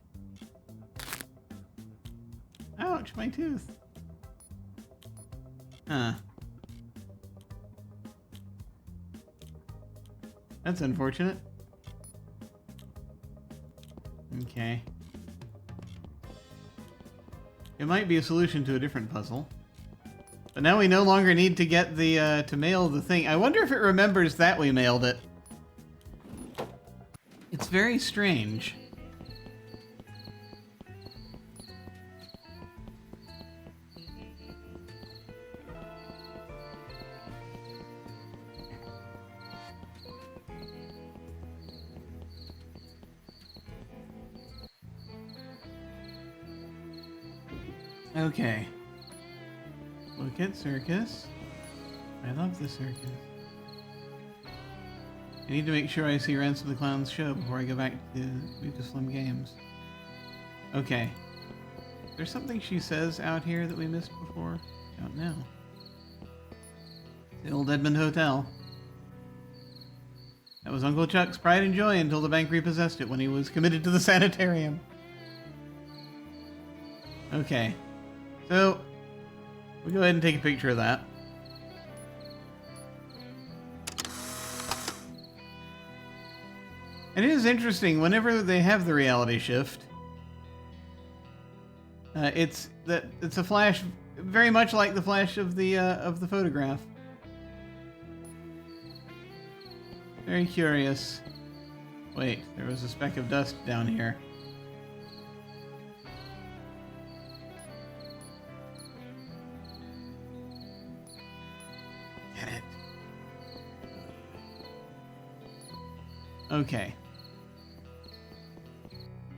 Ouch, my tooth. Huh. That's unfortunate. Okay. It might be a solution to a different puzzle. But now we no longer need to get the, to mail the thing. I wonder if it remembers that we mailed it. It's very strange. Okay. Look at circus. I love the circus. I need to make sure I see Ransom the Clown's show before I go back to Lucasfilm Games. Okay. There's something she says out here that we missed before? Don't know. The old Edmund Hotel. That was Uncle Chuck's pride and joy until the bank repossessed it when he was committed to the sanitarium. Okay. So, we'll go ahead and take a picture of that. And it is interesting, whenever they have the reality shift, it's a flash very much like the flash of the photograph. Very curious. Wait, there was a speck of dust down here. Get it. Okay.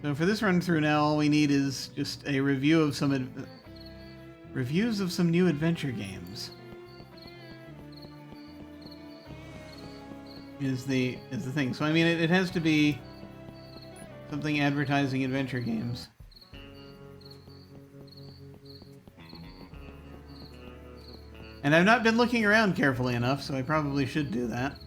So for this run through now, all we need is just a review of some reviews of some new adventure games. Is the thing. So I mean, it has to be something advertising adventure games. And I've not been looking around carefully enough, so I probably should do that.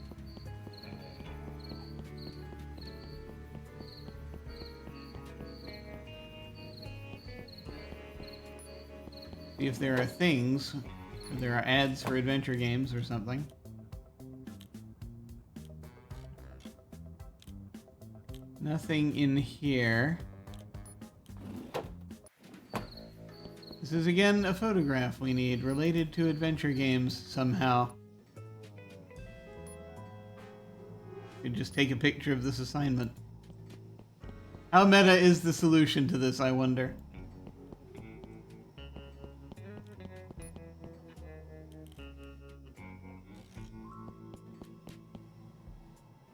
See if there are things, if there are ads for adventure games or something. Nothing in here. This is again a photograph we need related to adventure games somehow. Could just take a picture of this assignment. How meta is the solution to this, I wonder?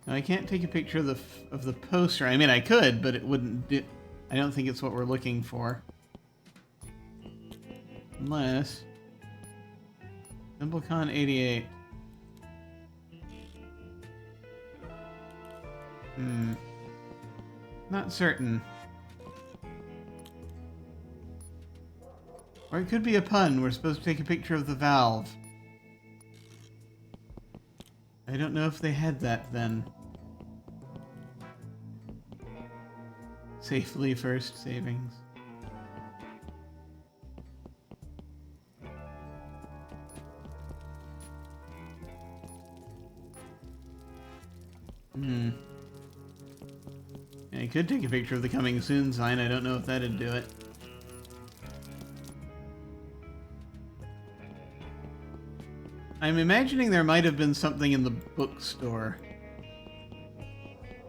I can't take a picture of the poster. I mean, I could, but it wouldn't do. I don't think it's what we're looking for. Unless Simplecon 88. Not certain. Or it could be a pun. We're supposed to take a picture of the valve. I don't know if they had that then. Safely first savings. I could take a picture of the coming soon sign. I don't know if that'd do it. I'm imagining there might have been something in the bookstore.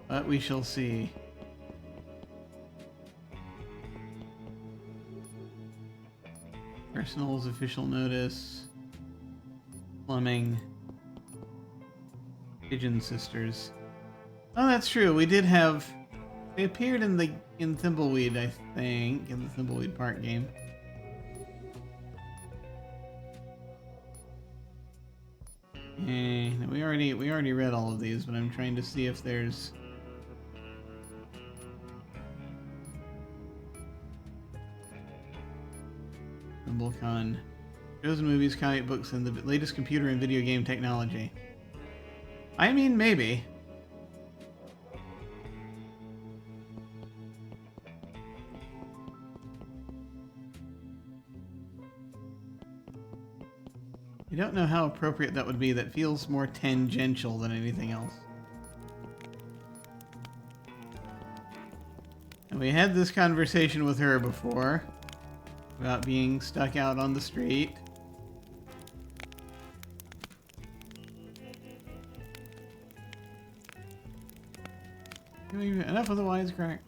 But we shall see. Arsenal's official notice. Plumbing. Pigeon Sisters. Oh, that's true. We did have... They appeared in Thimbleweed, I think, in the Thimbleweed Park game. No, we already read all of these, but I'm trying to see if there's... Thimblecon. Shows and movies, comic books, and the latest computer and video game technology. I mean, maybe. I don't know how appropriate that would be. That feels more tangential than anything else. And we had this conversation with her before about being stuck out on the street. Enough of the wisecracks.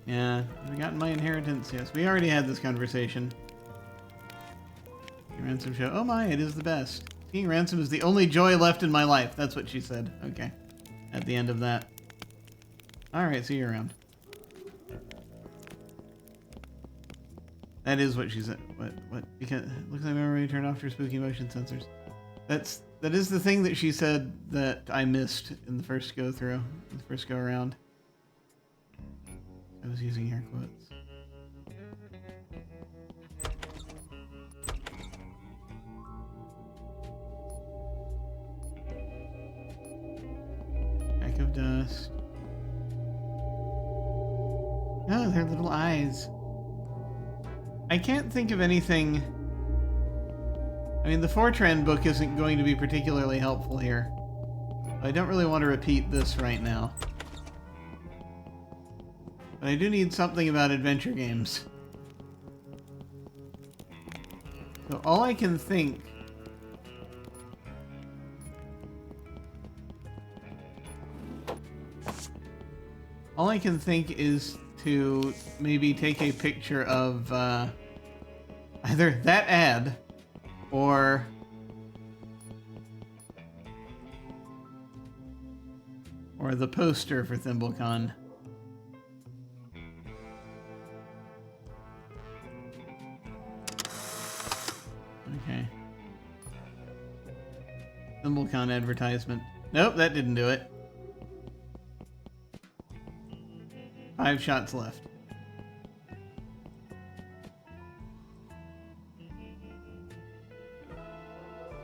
Yeah, I've gotten my inheritance. Yes, we already had this conversation. Ransom show. Oh my, it is the best. Seeing Ransom is the only joy left in my life. That's what she said. Okay. At the end of that. Alright, see you around. That is what she said. What? Because it looks like memory turned off her spooky motion sensors. That is the thing that she said that I missed in the first go through, the first go around. I was using air quotes. Speck of dust. Oh, they're little eyes. I can't think of anything. I mean, the Fortran book isn't going to be particularly helpful here. I don't really want to repeat this right now. But I do need something about adventure games. So all I can think... All I can think is to maybe take a picture of either that ad or the poster for ThimbleCon. Okay. ThimbleCon advertisement. Nope, that didn't do it. 5 shots left.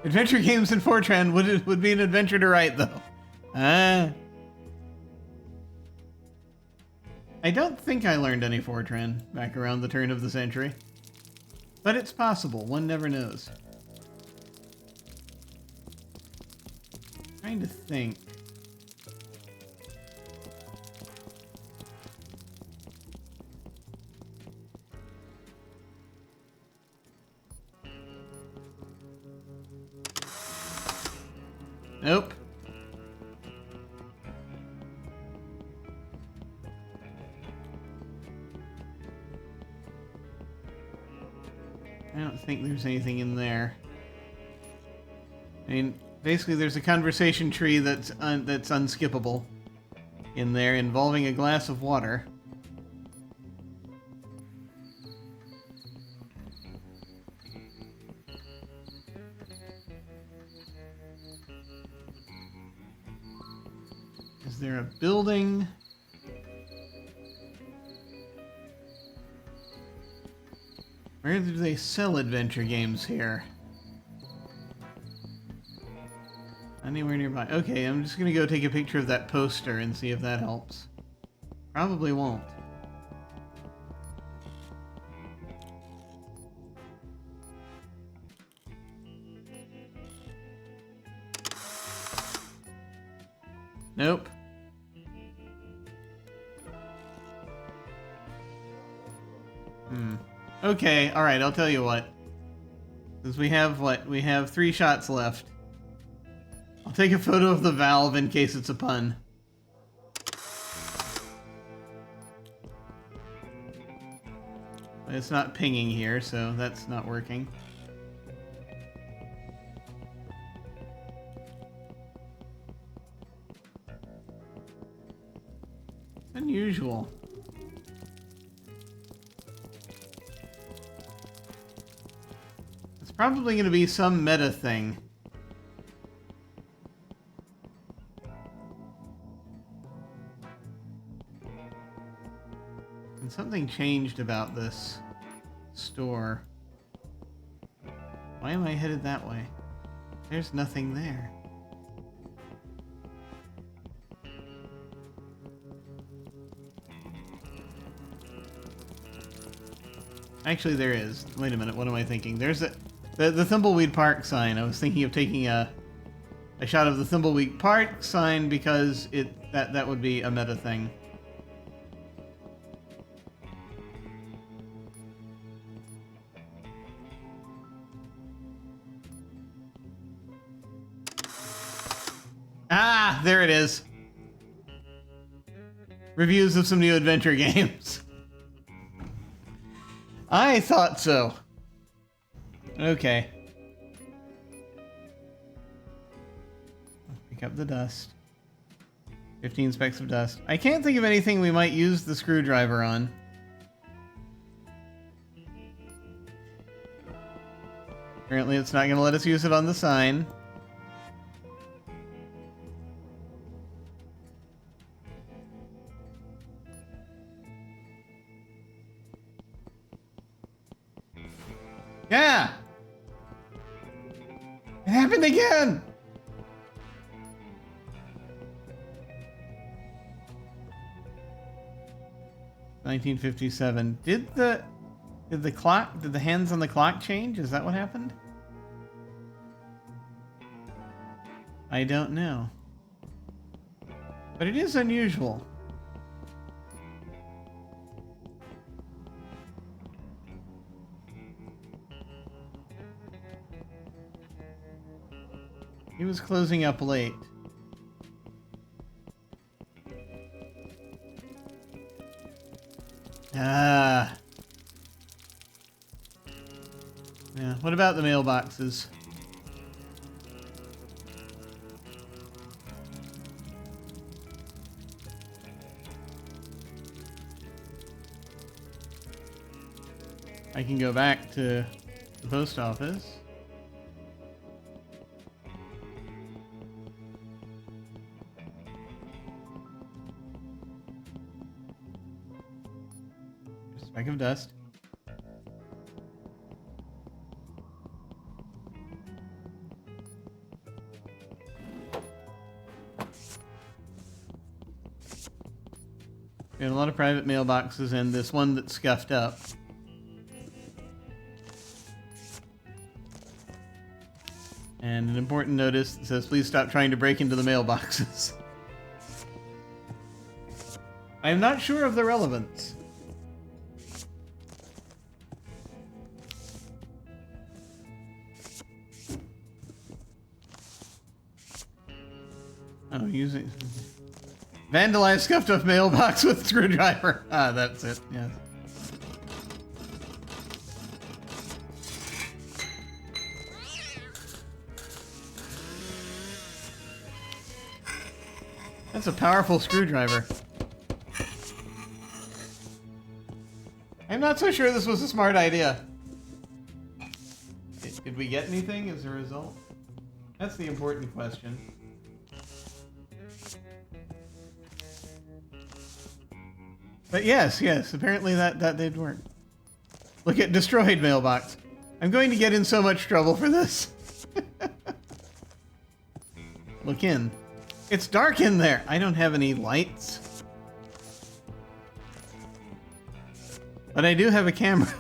Adventure games in Fortran would be an adventure to write, though. I don't think I learned any Fortran back around the turn of the century. But it's possible. One never knows. Trying to think. Nope. I don't think there's anything in there. I mean, basically there's a conversation tree that's unskippable in there involving a glass of water. Is there a building? Where do they sell adventure games here? Anywhere nearby. Okay, I'm just gonna go take a picture of that poster and see if that helps. Probably won't. Nope. Okay, alright, I'll tell you what. Since we have, we have 3 shots left. I'll take a photo of the valve in case it's a pun. But it's not pinging here, so that's not working. Unusual. It's probably going to be some meta thing. And something changed about this store. Why am I headed that way? There's nothing there. Actually, there is. Wait a minute, what am I thinking? There's the Thimbleweed Park sign. I was thinking of taking a shot of the Thimbleweed Park sign because that would be a meta thing. Ah, there it is. Reviews of some new adventure games. I thought so. Okay. Pick up the dust. 15 specks of dust. I can't think of anything we might use the screwdriver on. Apparently it's not going to let us use it on the sign. Yeah! It happened again! $1957. Did the hands on the clock change? Is that what happened? I don't know. But it is unusual. He was closing up late. Ah. Yeah, what about the mailboxes? I can go back to the post office. Speck of dust. We have a lot of private mailboxes and this one that's scuffed up. And an important notice that says, please stop trying to break into the mailboxes. I am not sure of the relevance. Oh, using... Vandalized scuffed up mailbox with screwdriver. Ah, that's it, yes. That's a powerful screwdriver. I'm not so sure this was a smart idea. Did we get anything as a result? That's the important question. But yes, apparently that did work. Look at destroyed mailbox. I'm going to get in so much trouble for this. Look in. It's dark in there. I don't have any lights. But I do have a camera.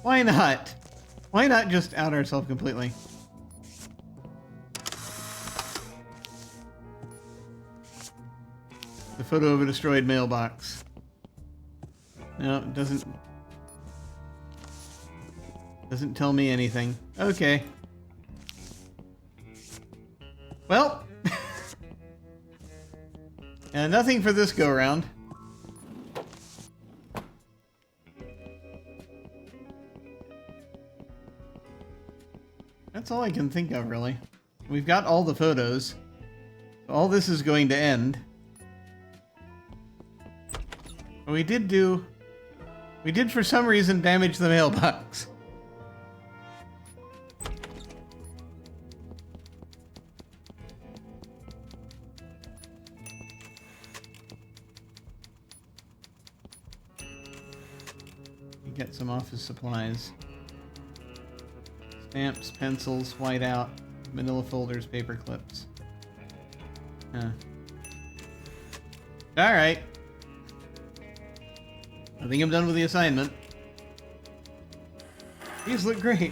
Why not? Why not just out ourselves completely? The photo of a destroyed mailbox. No, it doesn't tell me anything. Okay. Well, nothing for this go round. That's all I can think of, really. We've got all the photos. All this is going to end. But we did for some reason damage the mailbox. Get some office supplies. Stamps, pencils, whiteout, manila folders, paper clips. Huh. Alright. I think I'm done with the assignment. These look great.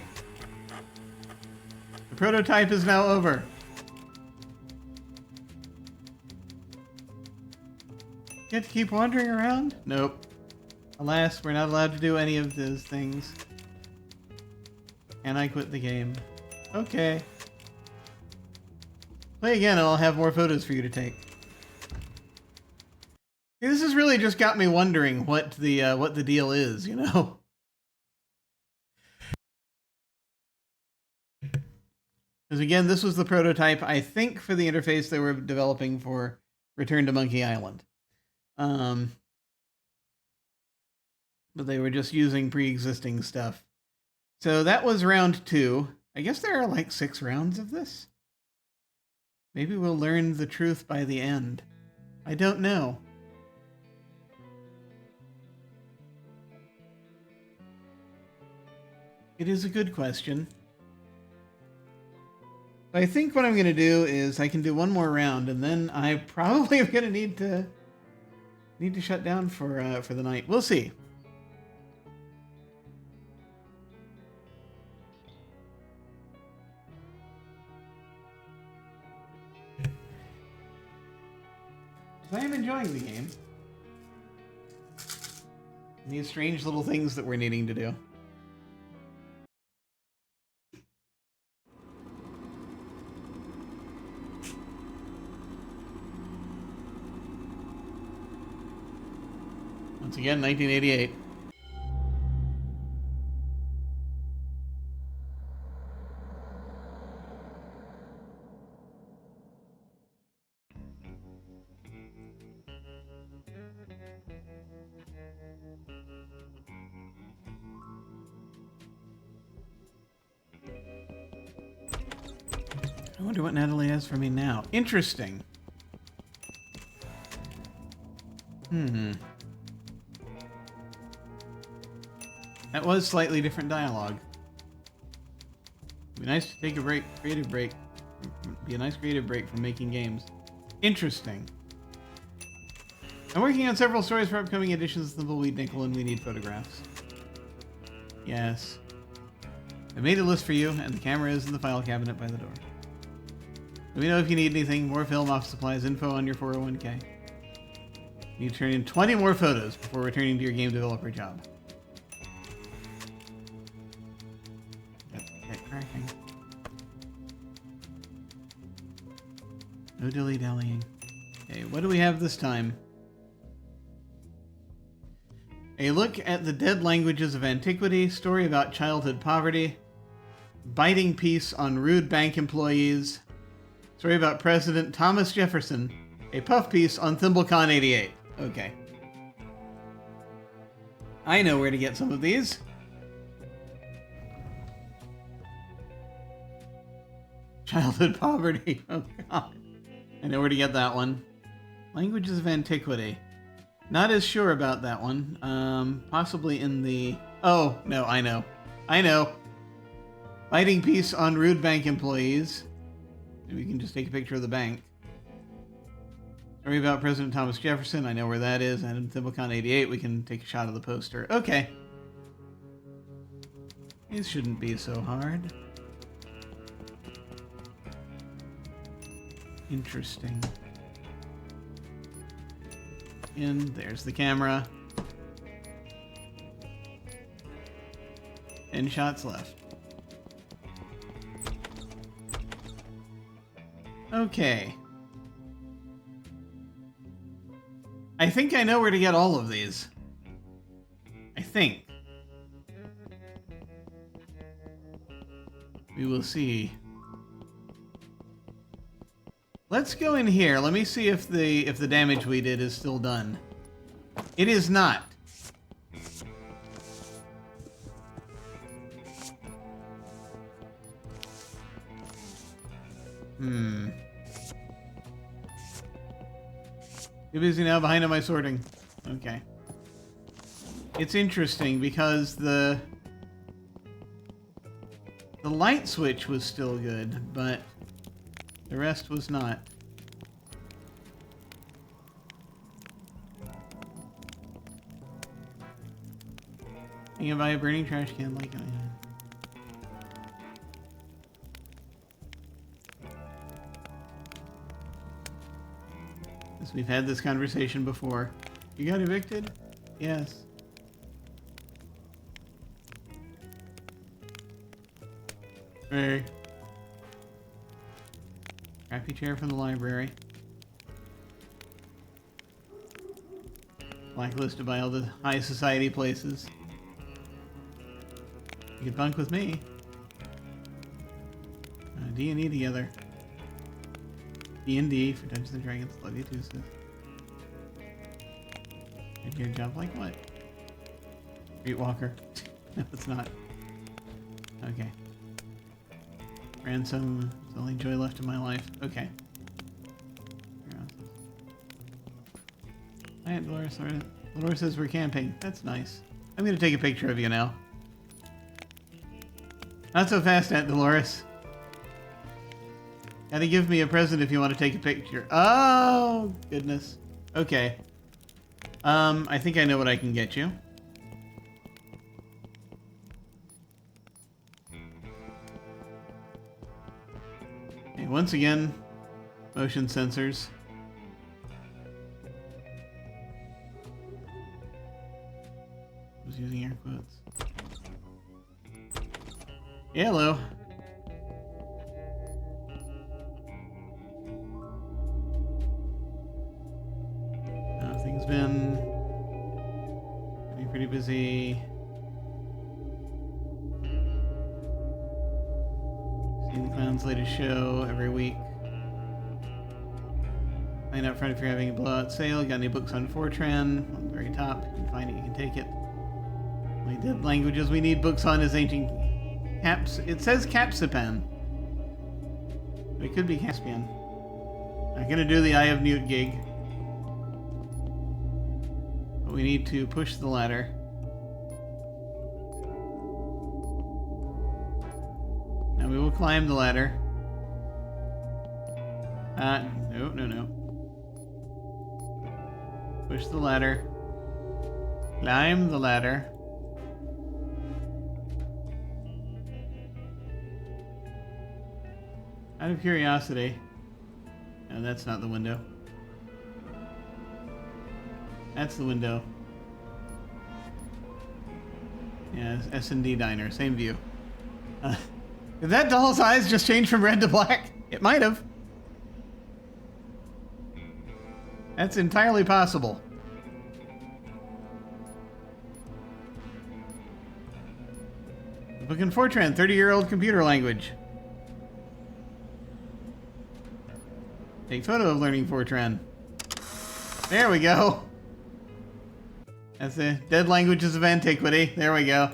The prototype is now over. Get to keep wandering around? Nope. Alas, we're not allowed to do any of those things. And I quit the game. Okay. Play again and I'll have more photos for you to take. This has really just got me wondering what the deal is, you know? Because again, this was the prototype, I think, for the interface they were developing for Return to Monkey Island. But they were just using pre-existing stuff. So that was round 2. I guess there are like 6 rounds of this. Maybe we'll learn the truth by the end. I don't know. It is a good question. I think what I'm going to do is I can do one more round, and then I probably am going to need to shut down for the night. We'll see. I am enjoying the game. And these strange little things that we're needing to do. Once again, 1988. I wonder what Natalie has for me now. Interesting. That was slightly different dialogue. It'd be nice to take a break, creative break. Be a nice creative break from making games. Interesting. I'm working on several stories for upcoming editions of Thimbleweed Nickel, and we need photographs. Yes. I made a list for you, and the camera is in the file cabinet by the door. Let me know if you need anything. More film, office supplies, info on your 401k. You need to turn in 20 more photos before returning to your game developer job. Get cracking. No dilly-dallying. Okay, what do we have this time? A look at the dead languages of antiquity, story about childhood poverty, biting piece on rude bank employees, story about President Thomas Jefferson, a puff piece on ThimbleCon 88. Okay. I know where to get some of these. Childhood poverty. Oh, God. I know where to get that one. Languages of antiquity. Not as sure about that one. Possibly in the... Oh, no, I know. I know. Biting piece on rude bank employees. Maybe we can just take a picture of the bank. Story about President Thomas Jefferson. I know where that is. And in ThimbleCon 88, we can take a shot of the poster. Okay. These shouldn't be so hard. Interesting. And there's the camera. 10 shots left. Okay. I think I know where to get all of these. I think. We will see. Let's go in here. Let me see if the damage we did is still done. It is not. Too busy now behind on my sorting. Okay. It's interesting because the light switch was still good, but the rest was not. You can buy a burning trash can like I had. We've had this conversation before. You got evicted? Yes. Hey. Crappy chair from the library. Blacklisted by all the high society places. You could bunk with me. D&E together. D&D for Dungeons and Dragons. Love you too, sis. Did your job like what? Streetwalker. No, it's not. Okay. Ransom is the only joy left in my life. Okay. Hi, Delores. Delores says we're camping. That's nice. I'm gonna take a picture of you now. Not so fast, Aunt Delores. Gotta give me a present if you want to take a picture. Oh, goodness. Okay. I think I know what I can get you. Okay, once again, motion sensors. I was using air quotes. Hello. Things been pretty busy. Seeing the Clown's latest show every week. Find out front if you're having a blowout sale. Got any books on Fortran? On the very top. You can find it, you can take it. Only dead languages we need books on is ancient Caps. It says Capsipan. But it could be Caspian. I'm gonna do the Eye of Newt gig. But we need to push the ladder. Now we will climb the ladder. No. Push the ladder. Climb the ladder. Out of curiosity. No, that's not the window. That's the window. Yeah, S&D Diner, same view. Did that doll's eyes just change from red to black? It might have. That's entirely possible. Book in Fortran, 30-year-old computer language. Take photo of learning Fortran. There we go. That's the Dead Languages of Antiquity. There we go.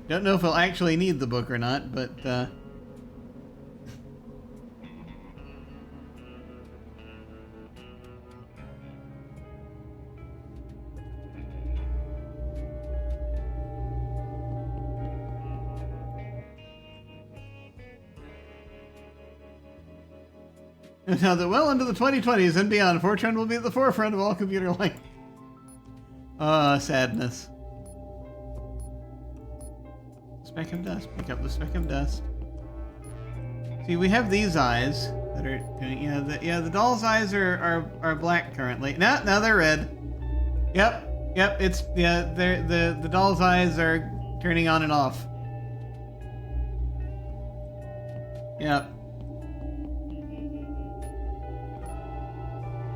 Don't know if we'll actually need the book or not, but now that well into the 2020s and beyond, Fortran will be at the forefront of all computer language. Sadness. Speck of dust. Pick up the speck of dust. See, we have these eyes that are doing. Yeah, the doll's eyes are black currently. Now they're red. Yep. It's the doll's eyes are turning on and off. Yep.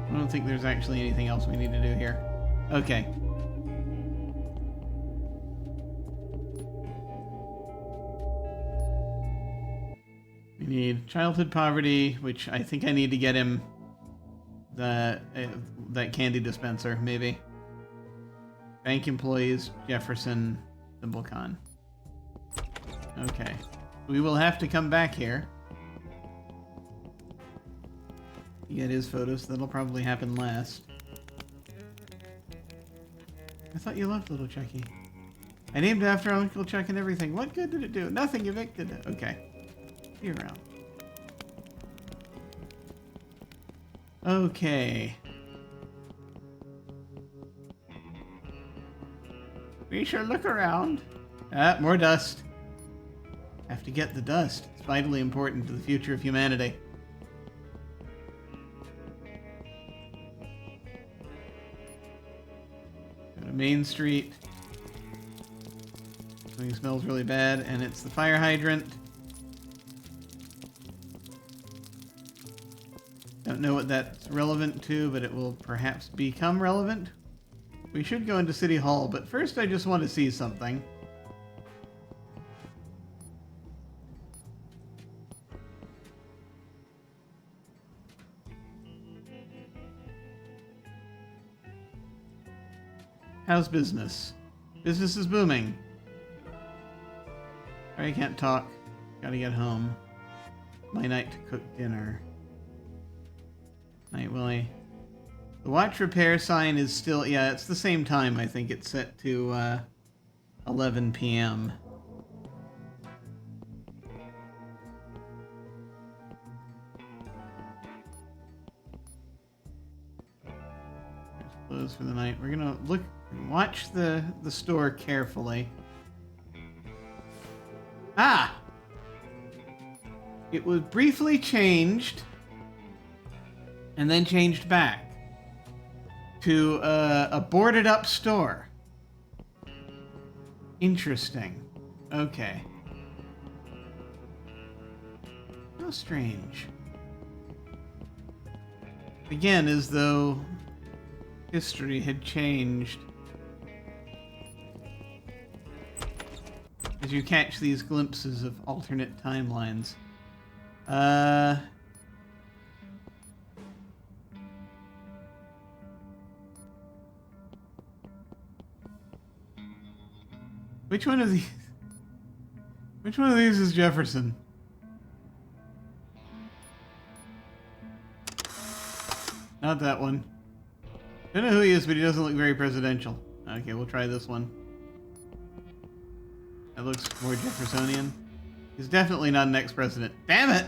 I don't think there's actually anything else we need to do here. Okay. We need childhood poverty, which I think I need to get him that candy dispenser, maybe. Bank employees, Jefferson, Thimblecon. Okay. We will have to come back here. Get his photos. That'll probably happen last. I thought you loved Little Chucky. I named it after Uncle Chuck and everything. What good did it do? Nothing. Evicted it. Okay. See you around. Okay. We should look around. More dust. Have to get the dust. It's vitally important to the future of humanity. Main Street. Something smells really bad, and it's the fire hydrant. Don't know what that's relevant to, but it will perhaps become relevant. We should go into City Hall, but first I just want to see something. How's business? Business is booming. I can't talk. Gotta get home. My night to cook dinner. Night, Willie. The watch repair sign is still... Yeah, it's the same time. I think it's set to 11 p.m. It's closed for the night. We're gonna watch the store carefully. Ah! It was briefly changed and then changed back to a boarded up store. Interesting. Okay. How strange. Again, as though history had changed. As you catch these glimpses of alternate timelines. Which one of these? Which one of these is Jefferson? Not that one. Don't know who he is, but he doesn't look very presidential. Okay, we'll try this one. That looks more Jeffersonian. He's definitely not an ex-president. Damn it!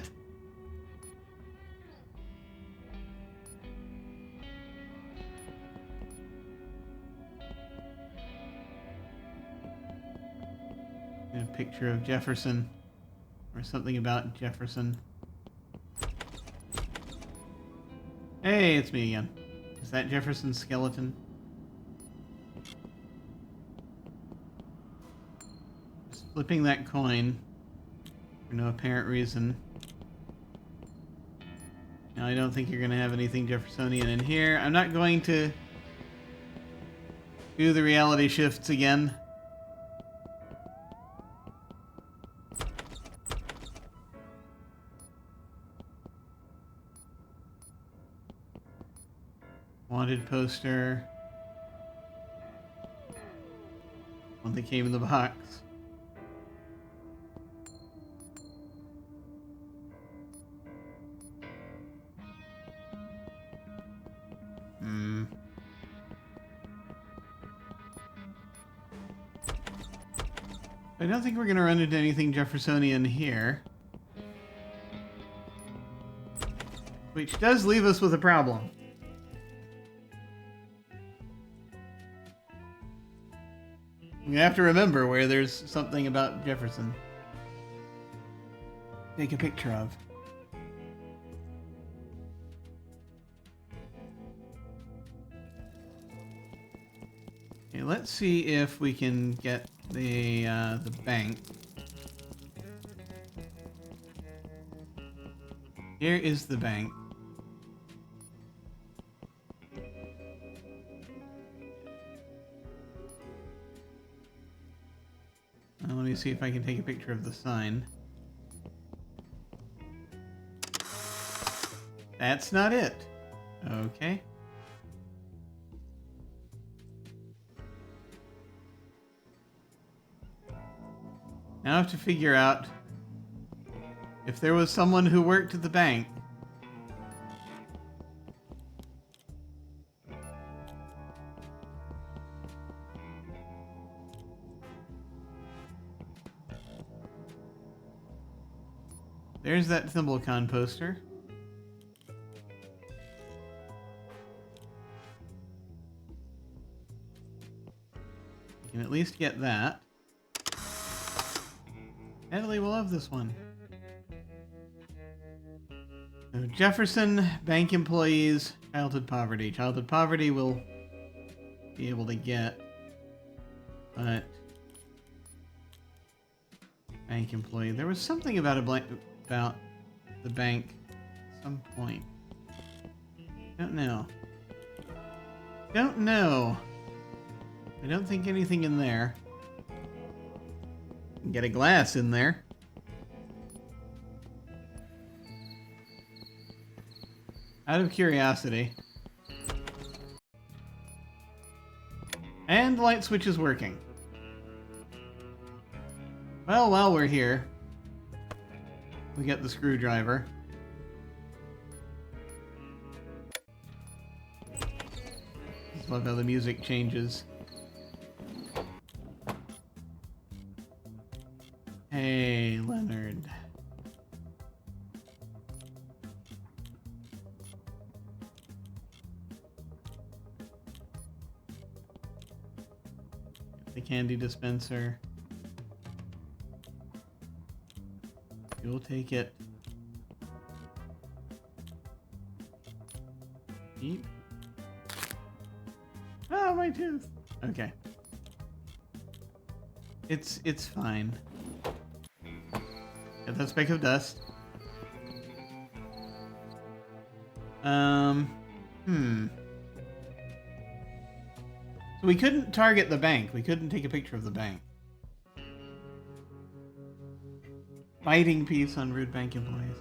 A picture of Jefferson. Or something about Jefferson. Hey, it's me again. Is that Jefferson's skeleton? Just flipping that coin for no apparent reason. Now, I don't think you're going to have anything Jeffersonian in here. I'm not going to do the reality shifts again. Wanted poster. One that came in the box. I don't think we're going to run into anything Jeffersonian here. Which does leave us with a problem. You have to remember where there's something about Jefferson. Take a picture of. Okay, let's see if we can get the bank. Here is the bank. Let me see if I can take a picture of the sign. That's not it. Okay. Now I have to figure out if there was someone who worked at the bank. There's that Thimblecon poster. You can at least get that. Natalie will love this one. So Jefferson, bank employees, childhood poverty. Childhood poverty will be able to get, but bank employee. There was something about about the bank at some point. Don't know. Don't know. I don't think anything in there. Can get a glass in there. Out of curiosity. And the light switch is working. Well, while we're here, we get the screwdriver. Just love how the music changes. Hey, Leonard. The candy dispenser. You'll take it. Eat. Oh, my tooth. Okay. It's fine. Get that speck of dust. So we couldn't target the bank. We couldn't take a picture of the bank. Biting piece on rude bank employees.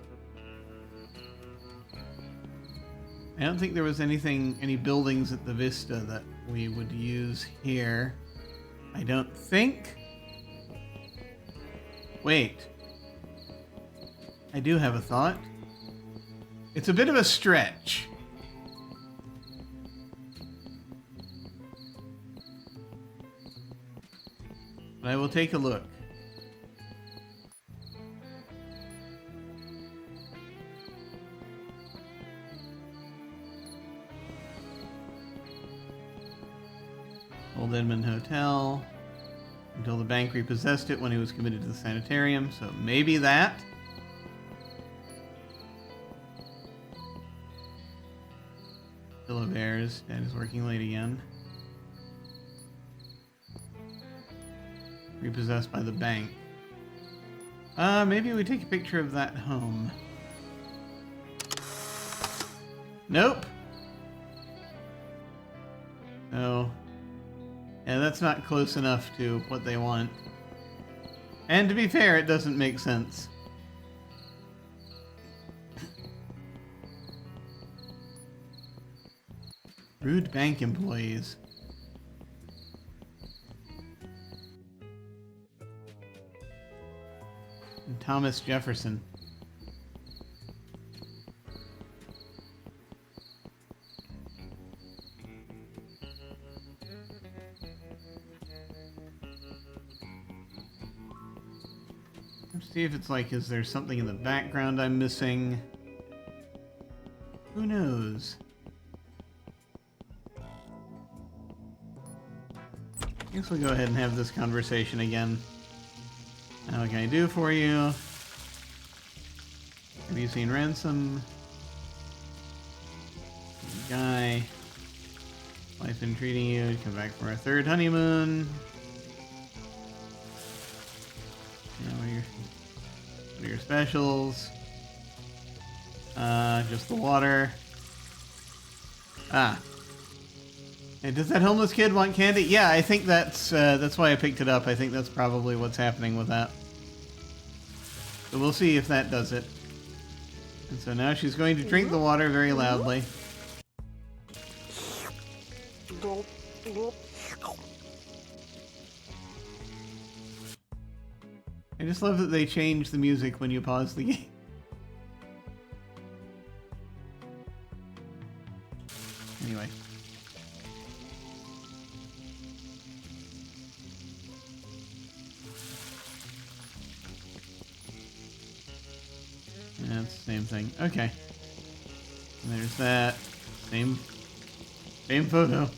I don't think there was any buildings at the Vista that we would use here. I don't think. Wait. I do have a thought. It's a bit of a stretch. But I will take a look. Old Edmond Hotel. Until the bank repossessed it when he was committed to the sanitarium. So maybe that. Delores. Dad is working late again. Repossessed by the bank. Maybe we take a picture of that home. Nope. Oh. Yeah, that's not close enough to what they want. And to be fair, it doesn't make sense. Rude bank employees. And Thomas Jefferson. Let's see if it's like, is there something in the background I'm missing? Who knows? I guess we'll go ahead and have this conversation again. Now, what can I do for you? Have you seen Ransom? Guy. Life been treating you. Come back for our third honeymoon. Yeah, what are your specials? Just the water. Ah. Hey, does that homeless kid want candy? Yeah, I think that's why I picked it up. I think that's probably what's happening with that. So we'll see if that does it. And so now she's going to drink the water very loudly. I just love that they change the music when you pause the game. Anyway. Yeah, it's the same thing. Okay. And there's that. Same photo.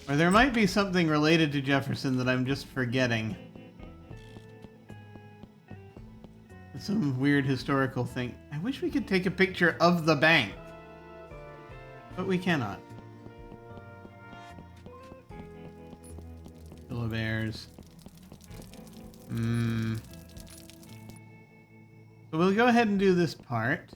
Or there might be something related to Jefferson that I'm just forgetting. Some weird historical thing. I wish we could take a picture of the bank. But we cannot. Delores. So we'll go ahead and do this part.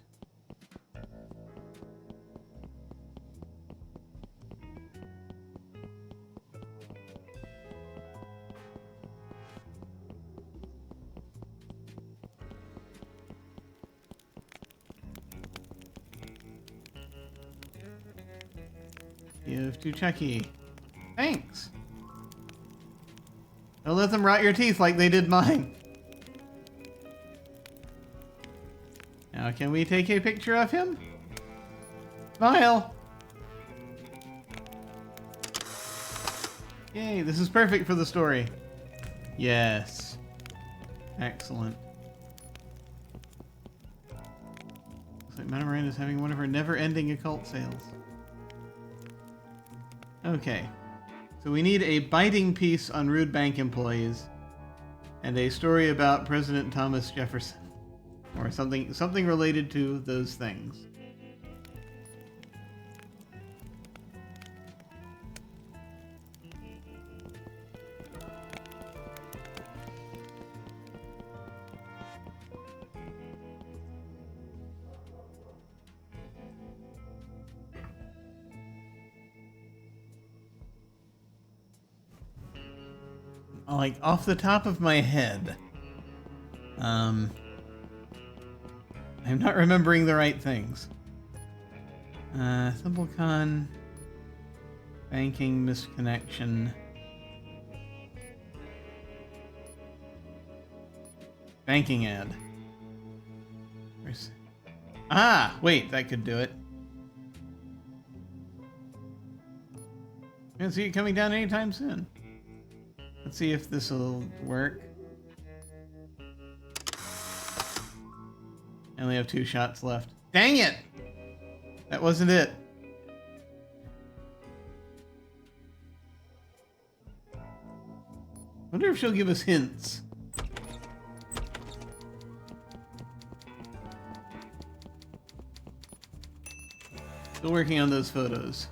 Give to Chucky. Thanks. Don't let them rot your teeth like they did mine. Now, can we take a picture of him? Smile! Yay, this is perfect for the story. Yes. Excellent. Looks like Madame Miranda's having one of her never-ending occult sales. Okay. So we need a biting piece on rude bank employees and a story about President Thomas Jefferson. Or something related to those things. Like, off the top of my head, I'm not remembering the right things. Simplecon, banking misconnection, banking ad. Ah, wait, that could do it. Can't see it coming down anytime soon. Let's see if this will work. I only have 2 shots left. Dang it! That wasn't it. Wonder if she'll give us hints. Still working on those photos.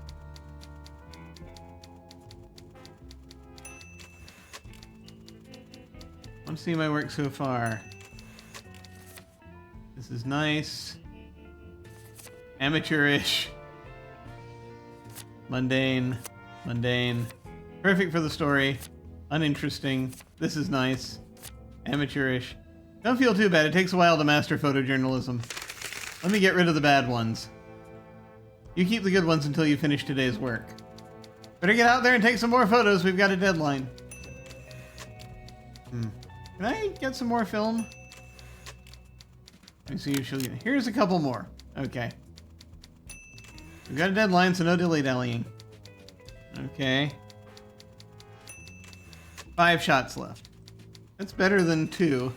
Want to see my work so far. This is nice. Amateurish. Mundane. Mundane. Perfect for the story. Uninteresting. This is nice. Amateurish. Don't feel too bad. It takes a while to master photojournalism. Let me get rid of the bad ones. You keep the good ones until you finish today's work. Better get out there and take some more photos. We've got a deadline. Can I get some more film? Let me see if she'll get... Here's a couple more. Okay. We've got a deadline, so no dilly-dallying. Okay. 5 shots left. That's better than 2.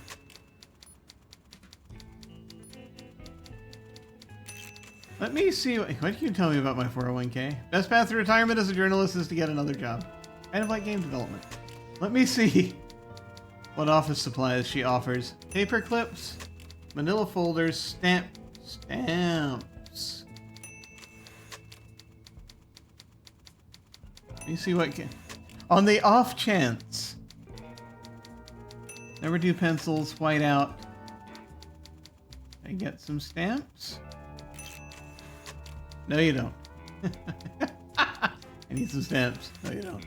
Let me see... What can you tell me about my 401k? Best path to retirement as a journalist is to get another job. Kind of like game development. Let me see what office supplies she offers. Paper clips, manila folders, stamps. Let me see what can... On the off chance. Never do pencils, white out. I get some stamps? No, you don't. I need some stamps. No, you don't.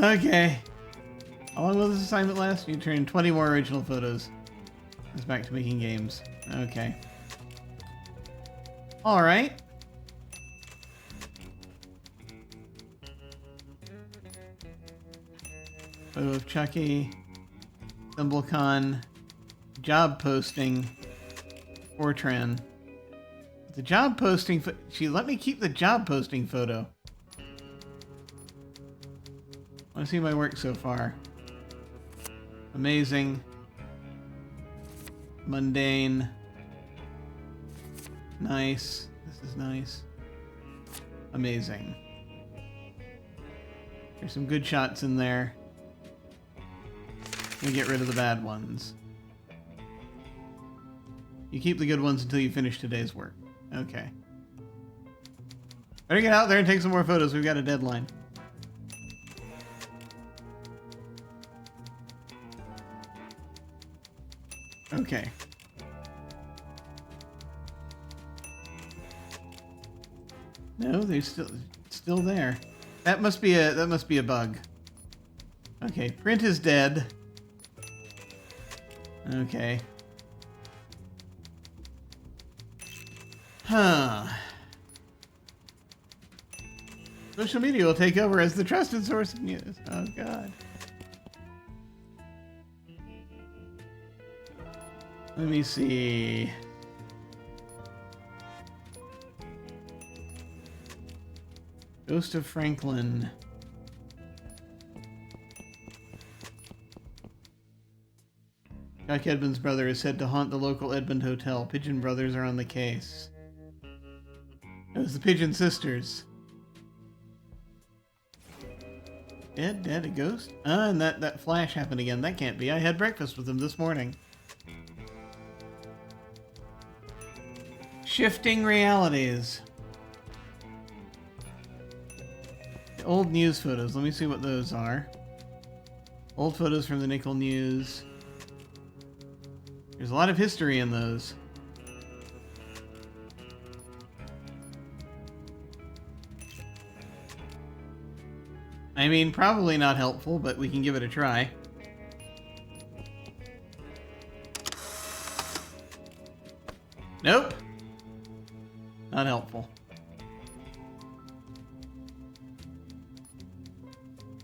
Okay. How long will this assignment last? You turn 20 more original photos. It's back to making games. Okay. Alright. Photo of Chucky. Simplecon. Job posting. Fortran. The job posting... She let me keep the job posting photo. I want to see my work so far. Amazing. Mundane. Nice. This is nice. Amazing. There's some good shots in there. Let me get rid of the bad ones. You keep the good ones until you finish today's work. Okay. Better get out there and take some more photos. We've got a deadline. Okay. No, they're still there. That must be a bug. Okay, print is dead. Okay. Huh. Social media will take over as the trusted source of news. Oh god. Let me see. Ghost of Franklin. Jack Edmund's brother is said to haunt the local Edmund Hotel. Pigeon brothers are on the case. It was the Pigeon sisters. Dead? A ghost? Ah, and that flash happened again. That can't be. I had breakfast with him this morning. Shifting realities. The old news photos. Let me see what those are. Old photos from the Nickel News. There's a lot of history in those. I mean, probably not helpful, but we can give it a try. Nope. Not helpful.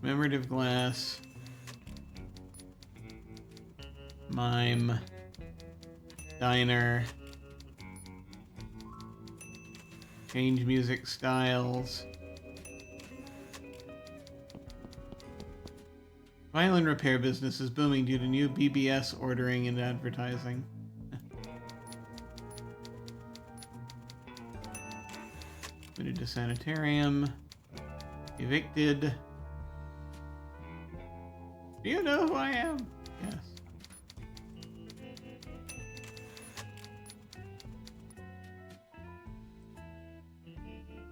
Commemorative glass. Mime. Diner. Change music styles. Violin repair business is booming due to new BBS ordering and advertising. Admitted to sanitarium. Evicted. Do you know who I am? Yes.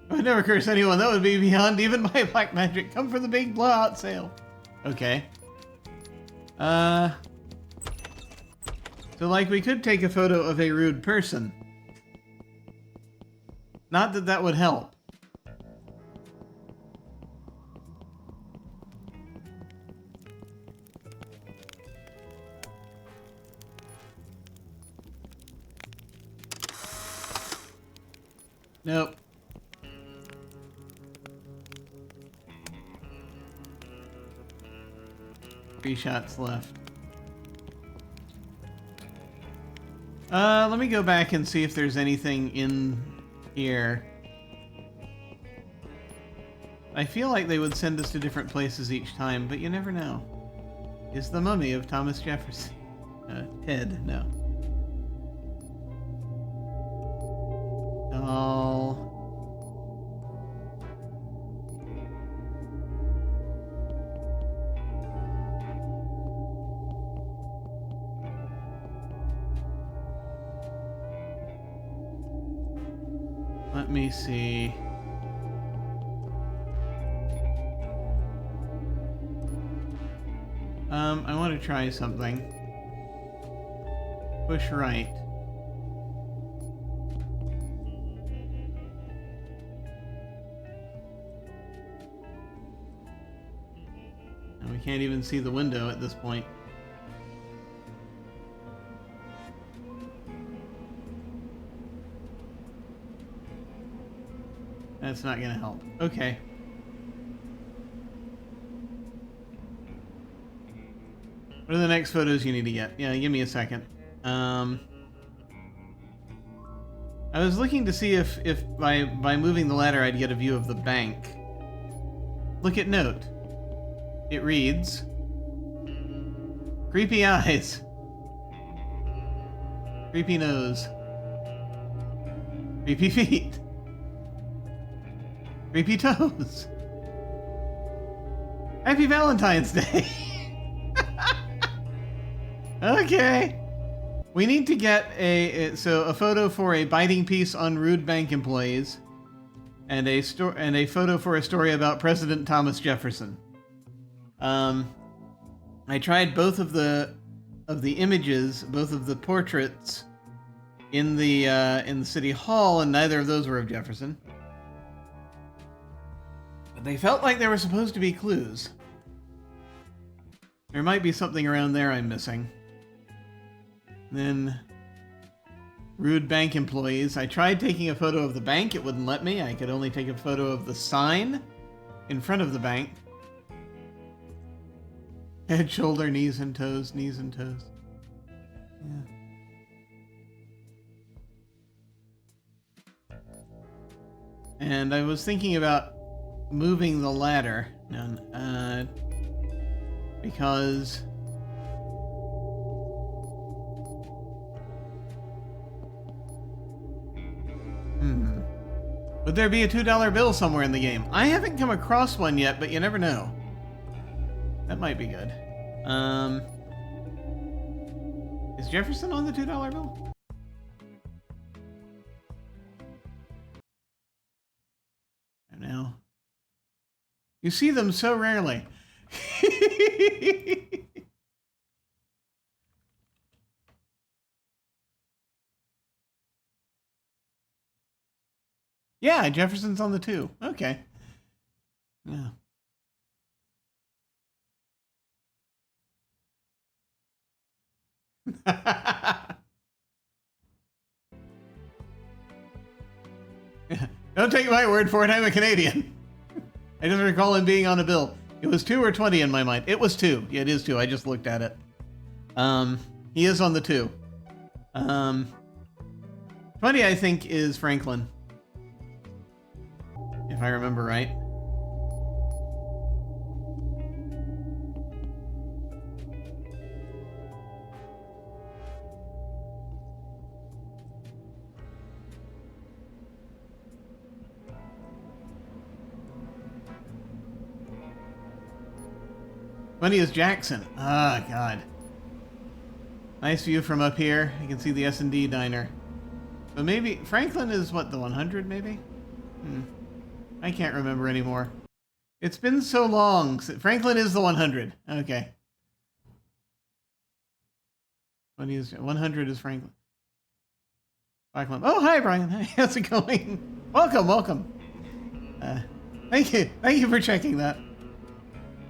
It would never curse anyone. That would be beyond even my black magic. Come for the big blowout sale. Okay. So, like, we could take a photo of a rude person. Not that that would help. Nope. 3 shots left. Let me go back and see if there's anything in here. I feel like they would send us to different places each time, but you never know. Is the mummy of Thomas Jefferson? Ted, no. Doll. Let me see. I want to try something. Push right. And we can't even see the window at this point. That's not gonna help. Okay. What are the next photos you need to get? Yeah, give me a second. I was looking to see if by moving the ladder I'd get a view of the bank. Look at note. It reads, creepy eyes. Creepy nose. Creepy feet. Creepy toes. Happy Valentine's Day. Okay. We need to get a photo for a biting piece on rude bank employees, and a photo for a story about President Thomas Jefferson. I tried both of the images, both of the portraits in the city hall, and neither of those were of Jefferson. But they felt like they were supposed to be clues. There might be something around there I'm missing. Then, rude bank employees. I tried taking a photo of the bank. It wouldn't let me. I could only take a photo of the sign in front of the bank. Head, shoulder, knees and toes, knees and toes. Yeah. And I was thinking about moving the ladder, because would there be a $2 bill somewhere in the game? I haven't come across one yet, but you never know. That might be good. Is Jefferson on the $2 bill? I don't know. You see them so rarely. Yeah, Jefferson's on the 2. Okay. Yeah. Don't take my word for it, I'm a Canadian. I just recall him being on a bill. It was 2 or 20 in my mind. It was 2. Yeah, it is 2. I just looked at it. He is on the 2. 20, I think, is Franklin. If I remember right. Funny is Jackson. Ah, God. Nice view from up here. You can see the S&D diner. But maybe Franklin is what, the 100 maybe? I can't remember anymore. It's been so long. Franklin is the 100. Okay. 100 is Franklin. Oh, hi, Brian. How's it going? Welcome, welcome. Thank you. Thank you for checking that.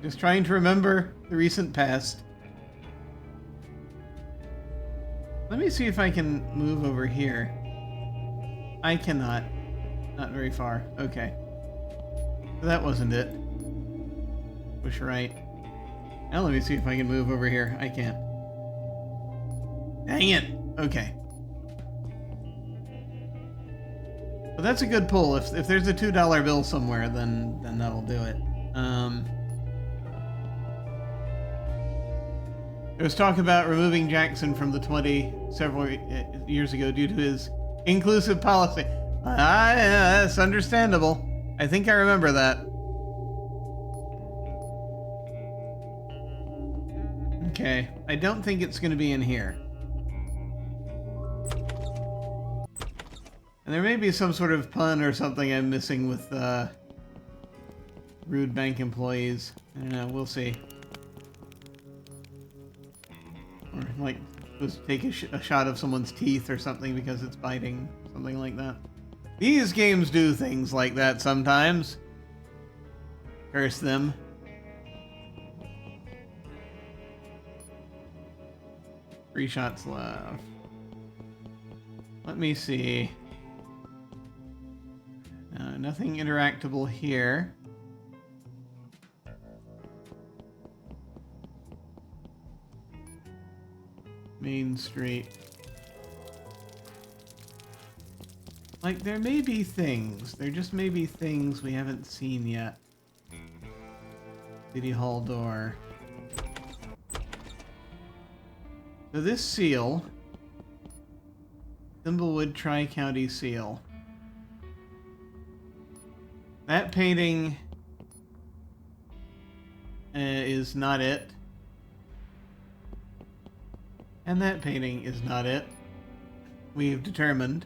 Just trying to remember the recent past. Let me see if I can move over here. I cannot. Not very far. Okay. So that wasn't it. Push right. Now let me see if I can move over here. I can't. Dang it. Okay. But that's a good pull. If there's a $2 bill somewhere, then that'll do it. There was talk about removing Jackson from the 20 several years ago due to his inclusive policy. Yeah, that's understandable. I think I remember that. Okay, I don't think it's going to be in here. And there may be some sort of pun or something I'm missing with rude bank employees. I don't know, we'll see. Or like, just take a shot of someone's teeth or something because it's biting. Something like that. These games do things like that sometimes. Curse them. Three shots left. Let me see. Nothing interactable here. Main Street. Like, there may be things. There just may be things we haven't seen yet. City Hall door. So this seal, Thimblewood Tri-County seal. That painting is not it. And that painting is not it. We've determined.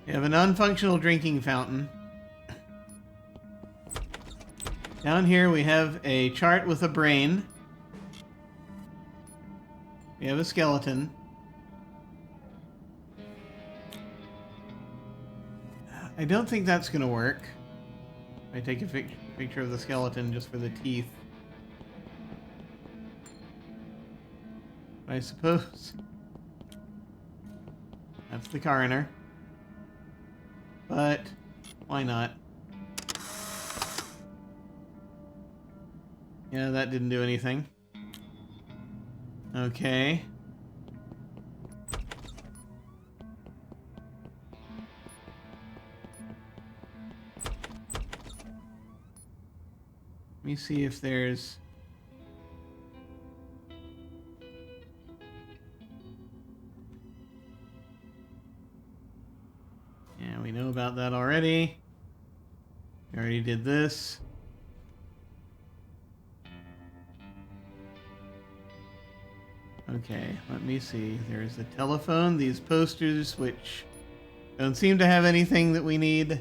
We have a non-functional drinking fountain. Down here we have a chart with a brain. We have a skeleton. I don't think that's going to work. I take a picture of the skeleton just for the teeth. I suppose that's the coroner. But why not? Yeah, that didn't do anything. Okay. Let me see if there's... Yeah, we know about that already. We already did this. Okay, let me see. There's the telephone, these posters, which don't seem to have anything that we need, as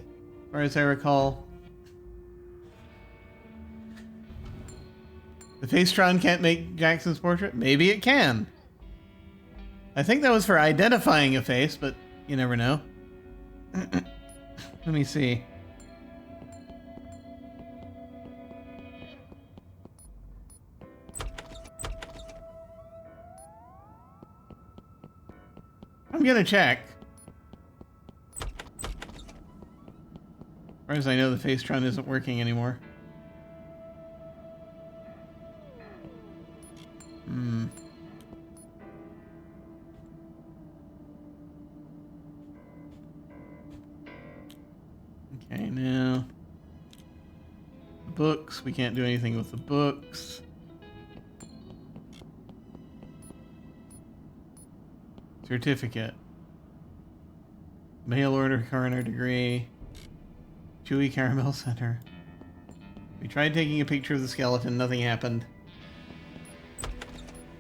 far as I recall. The Facetron can't make Jackson's portrait? Maybe it can. I think that was for identifying a face, but you never know. Let me see. I'm gonna check. As far as I know, the Facetron isn't working anymore. Okay, now... Books. We can't do anything with the books. Certificate. Mail order coroner degree. Chewy Caramel Center. We tried taking a picture of the skeleton. Nothing happened.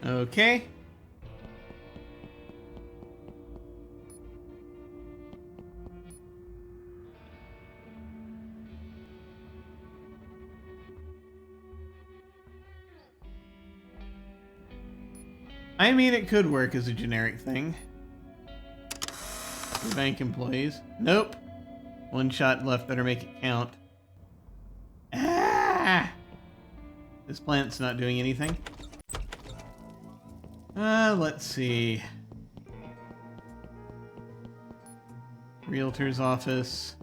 Okay. I mean, it could work as a generic thing. For bank employees. Nope. One shot left, better make it count. Ah! This plant's not doing anything. Let's see. Realtor's office.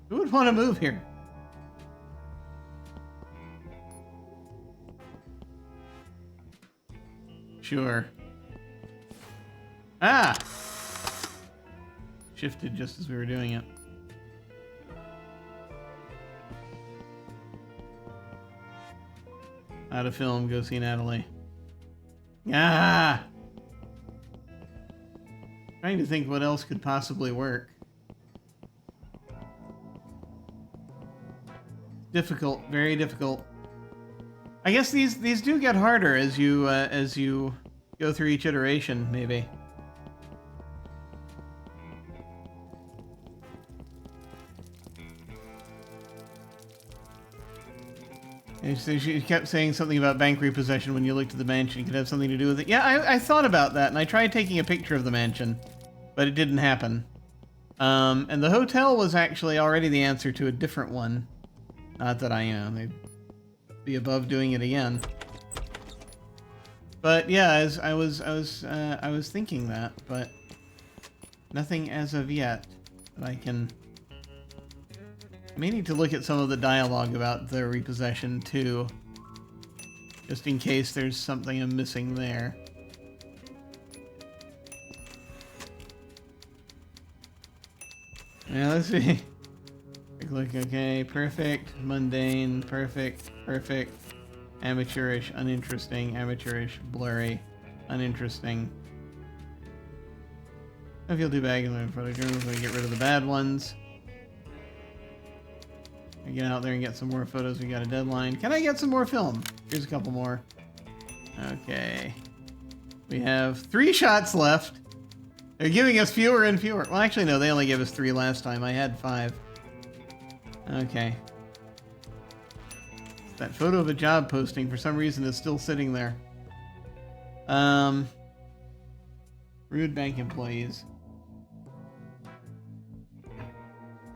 Who would want to move here? Sure. Ah! Shifted just as we were doing it. Out of film, go see Natalie. Ah! Trying to think what else could possibly work. Difficult, very difficult. I guess these do get harder as you go through each iteration, maybe. And so she kept saying something about bank repossession when you looked at the mansion. It could have something to do with it. Yeah, I thought about that, and I tried taking a picture of the mansion, but it didn't happen. And the hotel was actually already the answer to a different one. Not that they'd be above doing it again. But yeah, as I was thinking that, but nothing as of yet that I can. I may need to look at some of the dialogue about the repossession too, just in case there's something I'm missing there. Yeah, let's see. Quick look. Okay, perfect, mundane, perfect, perfect, amateurish, uninteresting, amateurish, blurry, uninteresting. I feel too bad in photo journals. I get rid of the bad ones. I get out there and get some more photos. We got a deadline. Can I get some more film? Here's a couple more. Okay. We have 3 shots left. They're giving us fewer and fewer. Well, actually, no, they only gave us 3 last time. I had 5. Okay. That photo of a job posting, for some reason, is still sitting there. Rude bank employees.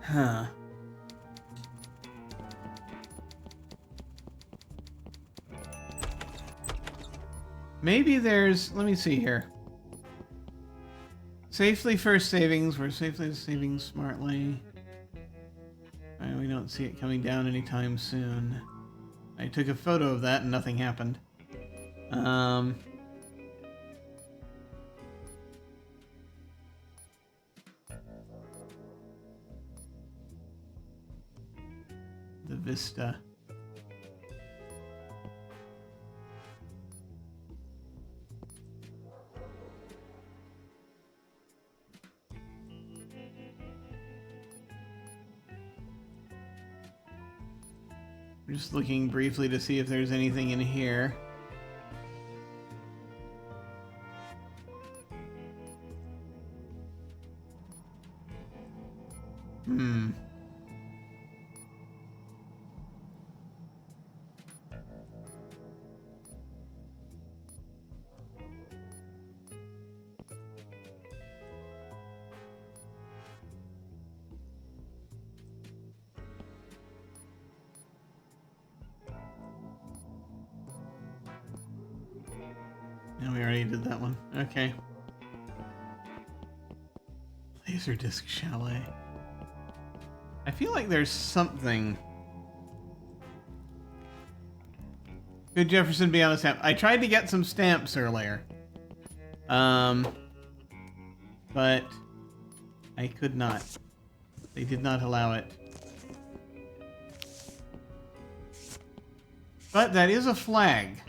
Huh. Maybe there's... Let me see here. Safely first savings. We're safely saving smartly. We don't see it coming down anytime soon. I took a photo of that and nothing happened. The Vista. Just looking briefly to see if there's anything in here. We already did that one. Okay. Laserdisc Chalet. I feel like there's something. Could Jefferson be on a stamp? I tried to get some stamps earlier. But I could not. They did not allow it. But that is a flag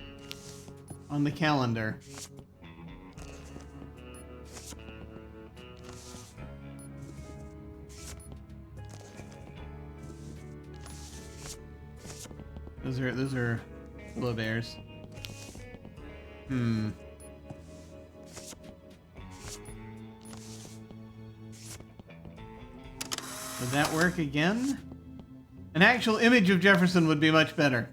on the calendar. Those are Willow Bears. Would that work again? An actual image of Jefferson would be much better.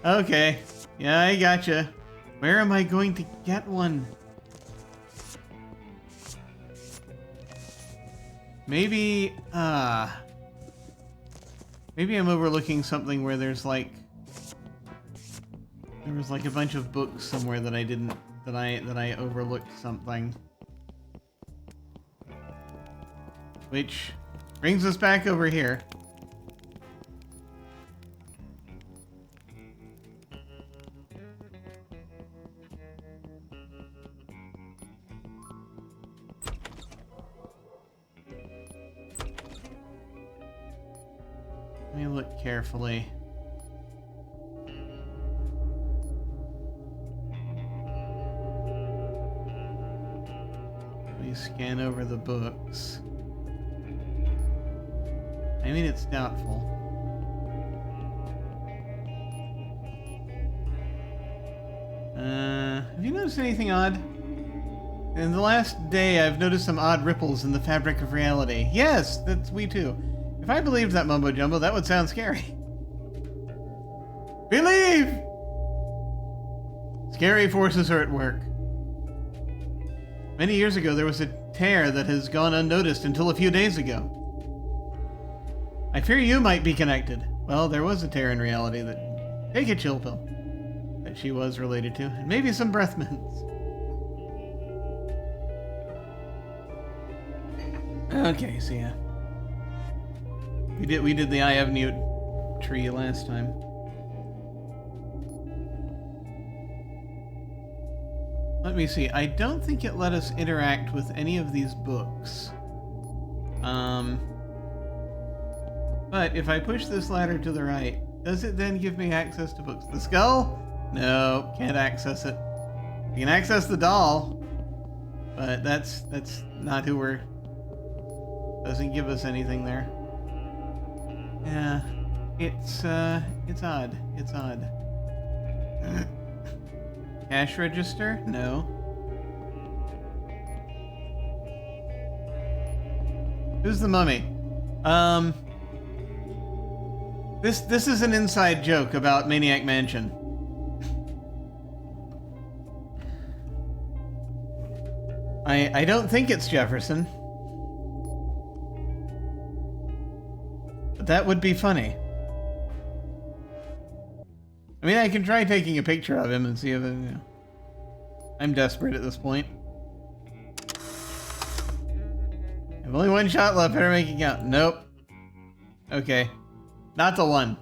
Okay. Yeah, I gotcha. Where am I going to get one? Maybe, maybe I'm overlooking something where there's like... There was like a bunch of books somewhere that I didn't... That I overlooked something. Which brings us back over here. Let me look carefully. Let me scan over the books. I mean, it's doubtful. Have you noticed anything odd? In the last day, I've noticed some odd ripples in the fabric of reality. Yes, that's we too. If I believed that mumbo jumbo, that would sound scary. Believe! Scary forces are at work. Many years ago, there was a tear that has gone unnoticed until a few days ago. I fear you might be connected. Well, there was a tear in reality that... Take a chill pill. That she was related to. And maybe some breath mints. Okay, so yeah. We did the Eye of Newt tree last time. Let me see. I don't think it let us interact with any of these books. But if I push this ladder to the right, does it then give me access to books? The skull? No, can't access it. You can access the doll, but that's not who we're... Doesn't give us anything there. Yeah, it's odd. It's odd. Cash register? No. Who's the mummy? This is an inside joke about Maniac Mansion. I don't think it's Jefferson. But that would be funny. I mean, I can try taking a picture of him and see if it, you know. I'm desperate at this point. I have only one shot left, better make it count. Nope. Okay. Not the one.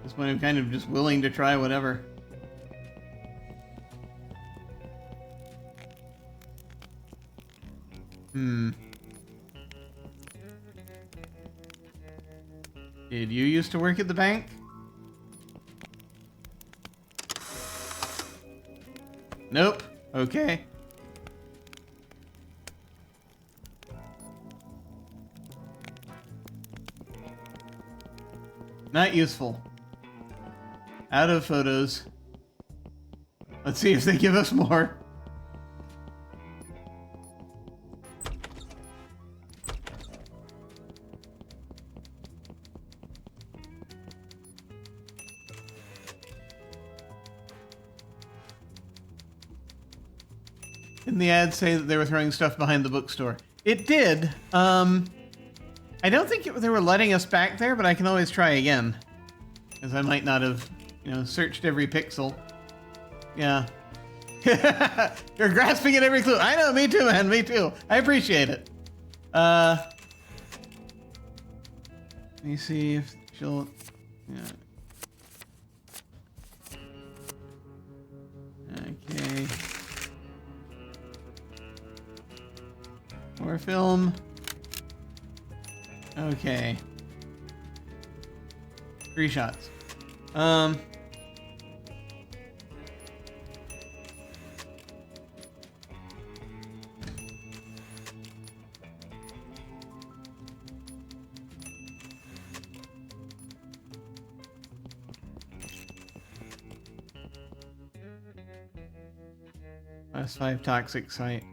This point I'm kind of just willing to try whatever. Did you used to work at the bank? Nope. Okay. Not useful. Out of photos. Let's see if they give us more. Didn't the ad say that they were throwing stuff behind the bookstore? It did. I don't think they were letting us back there, but I can always try again. Because I might not have, you know, searched every pixel. Yeah. You're grasping at every clue. I know, me too, man, me too. I appreciate it. Let me see if she'll... Yeah. Okay. More film. Okay. 3 shots. Last 5 toxic site.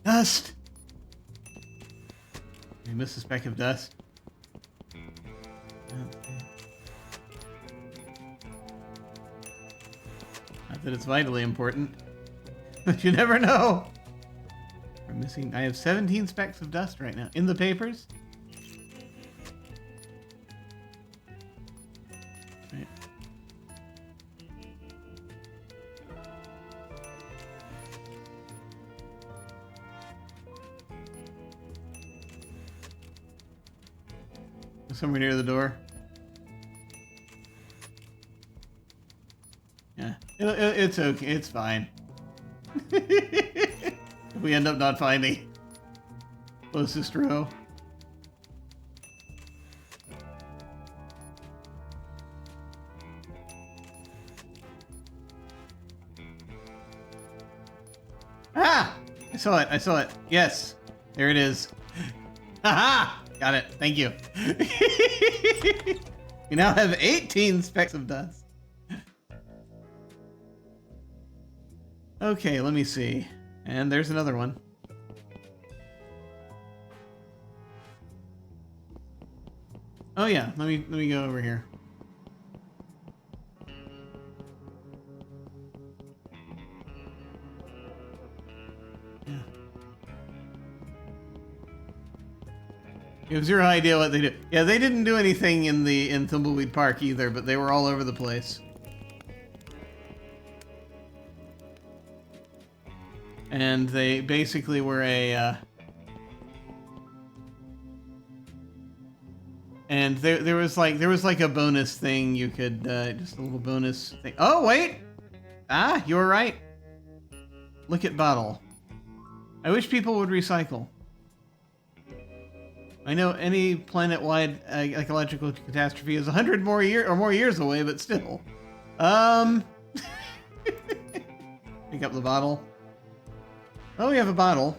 Dust! You missed a speck of dust. Not that it's vitally important, but you never know. We're missing. I have 17 specks of dust right now in the papers. Right. Somewhere near the door. Yeah, it's okay. It's fine. If we end up not finding closest row. Ah! I saw it. I saw it. Yes. There it is. Haha! Got it. Thank you. We now have 18 specks of dust. Okay, let me see. And there's another one. Oh yeah, let me go over here. Yeah. You have zero idea what they do. Yeah, they didn't do anything in Tumbleweed Park either, but they were all over the place. And they basically were a and there was like a bonus thing you could just a little bonus thing. Oh wait! Ah, you were right. Look at bottle. I wish people would recycle. I know any planet-wide ecological catastrophe is 100 more years away, but still. Pick up the bottle. Oh, we have a bottle.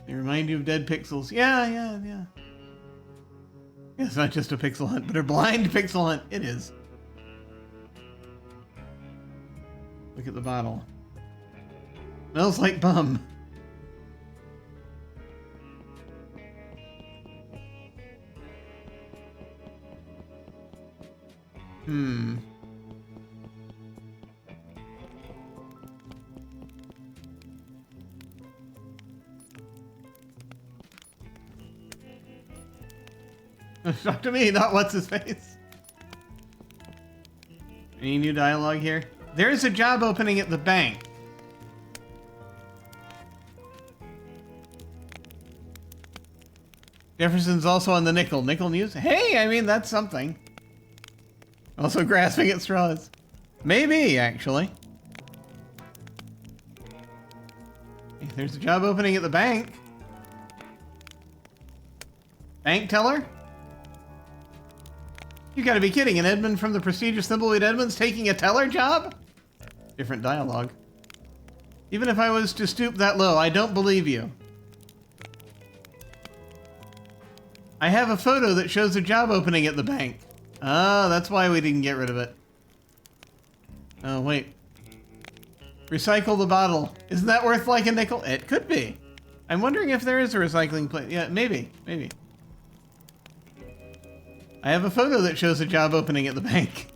They remind you of dead pixels. Yeah. It's not just a pixel hunt, but a blind pixel hunt. It is. Look at the bottle. Smells like bum. Talk to me, not what's his face. Any new dialogue here? There is a job opening at the bank. Jefferson's also on the nickel. Nickel news? Hey, I mean, that's something. Also grasping at straws. Maybe, actually. Hey, there's a job opening at the bank. Bank teller? You gotta be kidding. An Edmund from the prestigious Thimbleweed Edmunds taking a teller job? Different dialogue. Even if I was to stoop that low, I don't believe you. I have a photo that shows a job opening at the bank. Oh, that's why we didn't get rid of it. Oh, wait. Recycle the bottle. Isn't that worth like a nickel? It could be. I'm wondering if there is a recycling place. Yeah, maybe. Maybe. I have a photo that shows a job opening at the bank.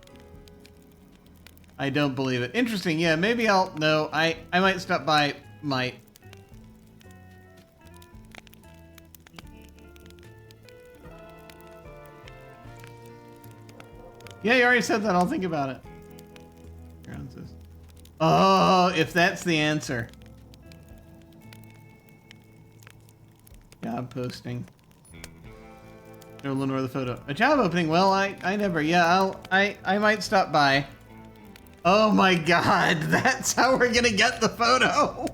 I don't believe it. Interesting. Yeah, maybe I'll... No, I might stop by. Might. Yeah, you already said that. I'll think about it. Oh, if that's the answer. Job posting. No, Lenore, the photo. A job opening? Well, I never. Yeah, I might stop by. Oh my God, that's how we're gonna get the photo.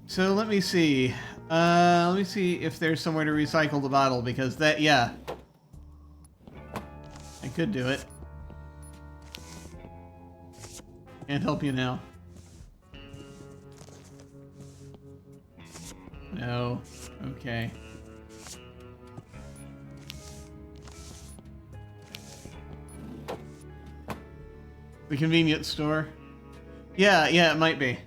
So let me see. Let me see if there's somewhere to recycle the bottle, because that, yeah. I could do it. Can't help you now. No. Okay. The convenience store? Yeah, it might be.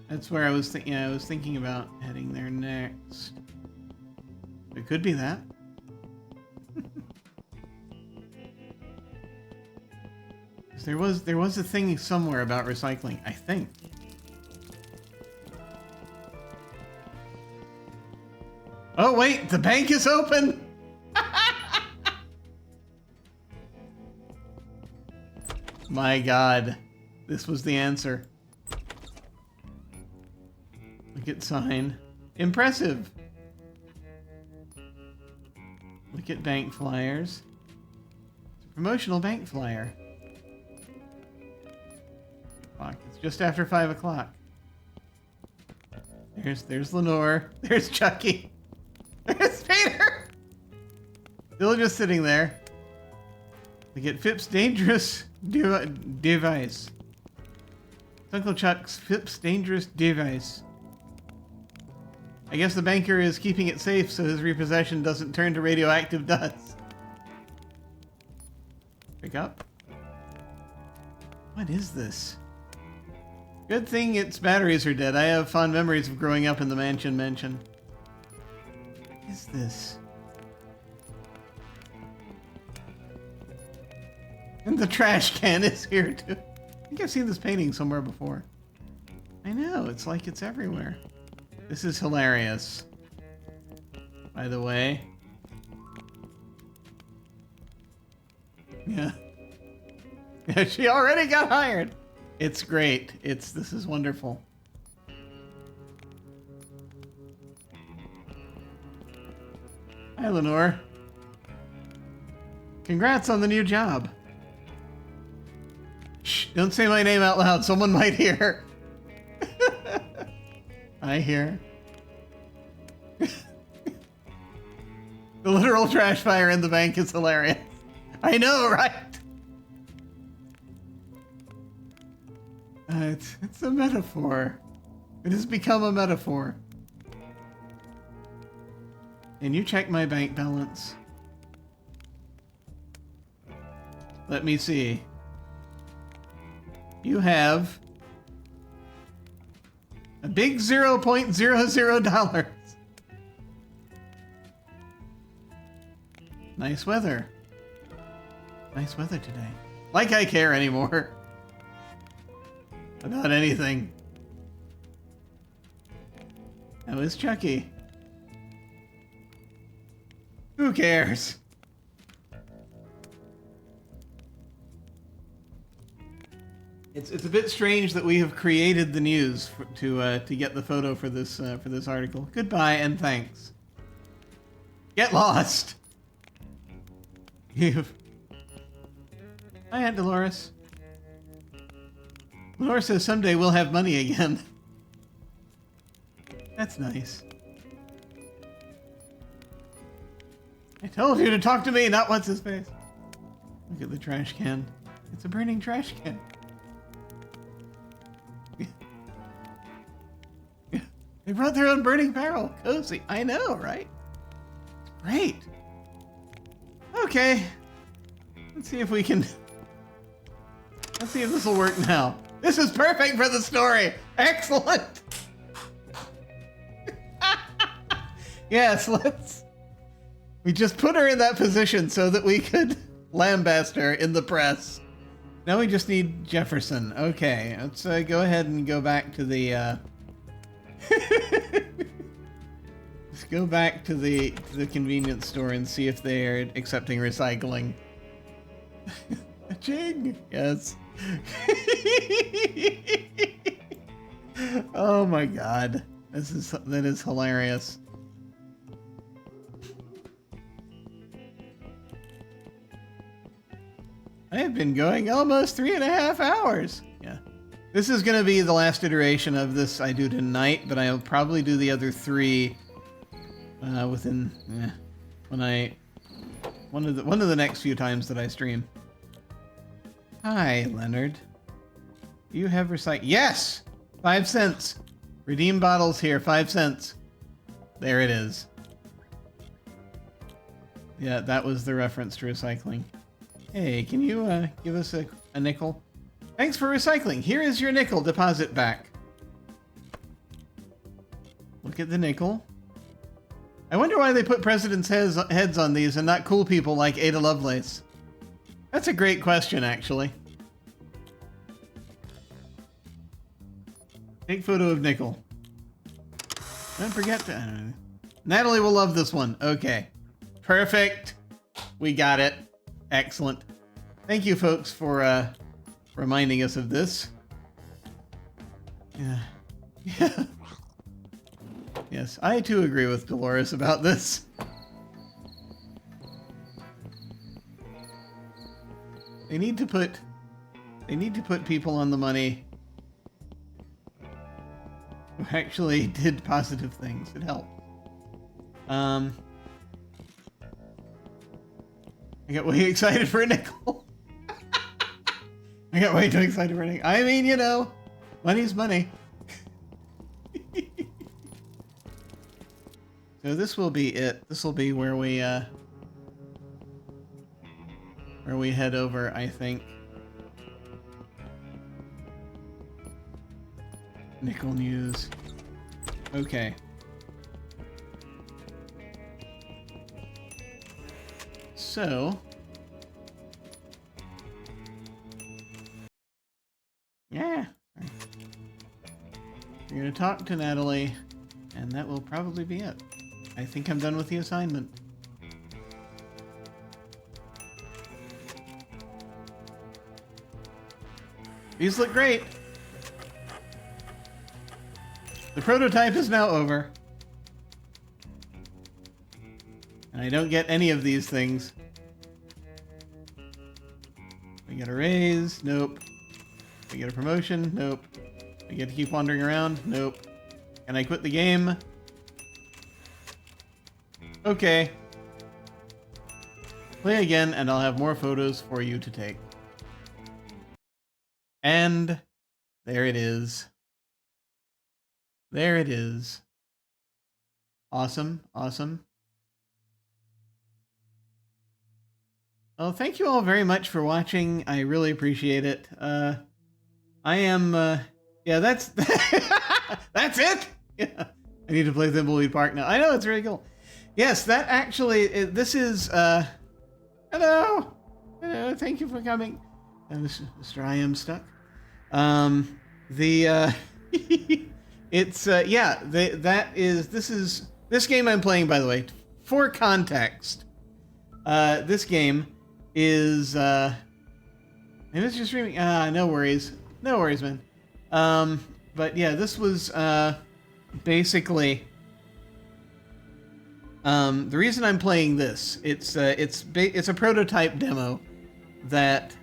That's where I was thinking about heading there next. It could be that. There was a thing somewhere about recycling, I think. Oh wait, the bank is open! My God, this was the answer. Look at sign. Impressive! Look at bank flyers. It's a promotional bank flyer. It's just after 5 o'clock. There's Lenore. There's Chucky. There's Peter! Still just sitting there. Look at Phip's dangerous device. It's Uncle Chuck's Phip's dangerous device. I guess the banker is keeping it safe so his repossession doesn't turn to radioactive dust. Pick up. What is this? Good thing its batteries are dead. I have fond memories of growing up in the mansion. What is this? And the trash can is here too. I think I've seen this painting somewhere before. I know, it's like it's everywhere. This is hilarious. By the way. Yeah. Yeah, she already got hired. It's great. This is wonderful. Hi, Lenore. Congrats on the new job. Shh, don't say my name out loud. Someone might hear. I hear. The literal trash fire in the bank is hilarious. I know, right? It's a metaphor. It has become a metaphor. Can you check my bank balance? Let me see. You have a big $0.00. Nice weather. Nice weather today. Like I care anymore. about anything. How is Chucky? Who cares? It's a bit strange that we have created the news to get the photo for this article. Goodbye and thanks. Get lost. Hi, Aunt Delores. Delores says someday we'll have money again. That's nice. I told you to talk to me, not what's his face. Look at the trash can. It's a burning trash can. They brought their own burning barrel. Cozy. I know, right? Great. Okay. Let's see if we can... Let's see if this will work now. This is perfect for the story. Excellent. Yes, let's... We just put her in that position so that we could lambaste her in the press. Now we just need Jefferson. Okay, let's go ahead and go back to the... Let's go back to the convenience store and see if they're accepting recycling. Ching! Yes. Oh my god. That is hilarious. I have been going almost 3.5 hours. Yeah. This is going to be the last iteration of this I do tonight, but I'll probably do the other 3 within one of the next few times that I stream. Hi, Leonard. Do you have recycle? Yes! 5 cents. Redeem bottles here, 5 cents. There it is. Yeah, that was the reference to recycling. Hey, can you give us a nickel? Thanks for recycling. Here is your nickel. Deposit back. Look at the nickel. I wonder why they put presidents' heads on these and not cool people like Ada Lovelace. That's a great question, actually. Take photo of nickel. Don't forget to... Natalie will love this one. Okay. Perfect. We got it. Excellent. Thank you, folks, for reminding us of this. Yeah. Yeah. Yes, I too agree with Delores about this. They need to put people on the money who actually did positive things. It helped. I got way excited for a nickel. I got way too excited for a nickel. I mean, you know, money's money. So this will be it. This will be where we head over, I think. Nickel news. Okay. So, yeah. We're gonna talk to Natalie, and that will probably be it. I think I'm done with the assignment. These look great. The prototype is now over. And I don't get any of these things. We get a raise? Nope. We get a promotion? Nope. We get to keep wandering around? Nope. Can I quit the game? Okay. Play again and I'll have more photos for you to take. And there it is. There it is. Awesome, awesome. Well, thank you all very much for watching. I really appreciate it. I am, yeah, that's, that's it. Yeah. I need to play Thimbleweed Park now. I know, it's really cool. Yes, that actually, this is, hello. Hello, thank you for coming. Mr. I Am Stuck. The it's yeah, this game I'm playing, by the way, for context. This game is maybe it's just streaming. No worries, man. But yeah, this was basically the reason I'm playing this. It's a prototype demo that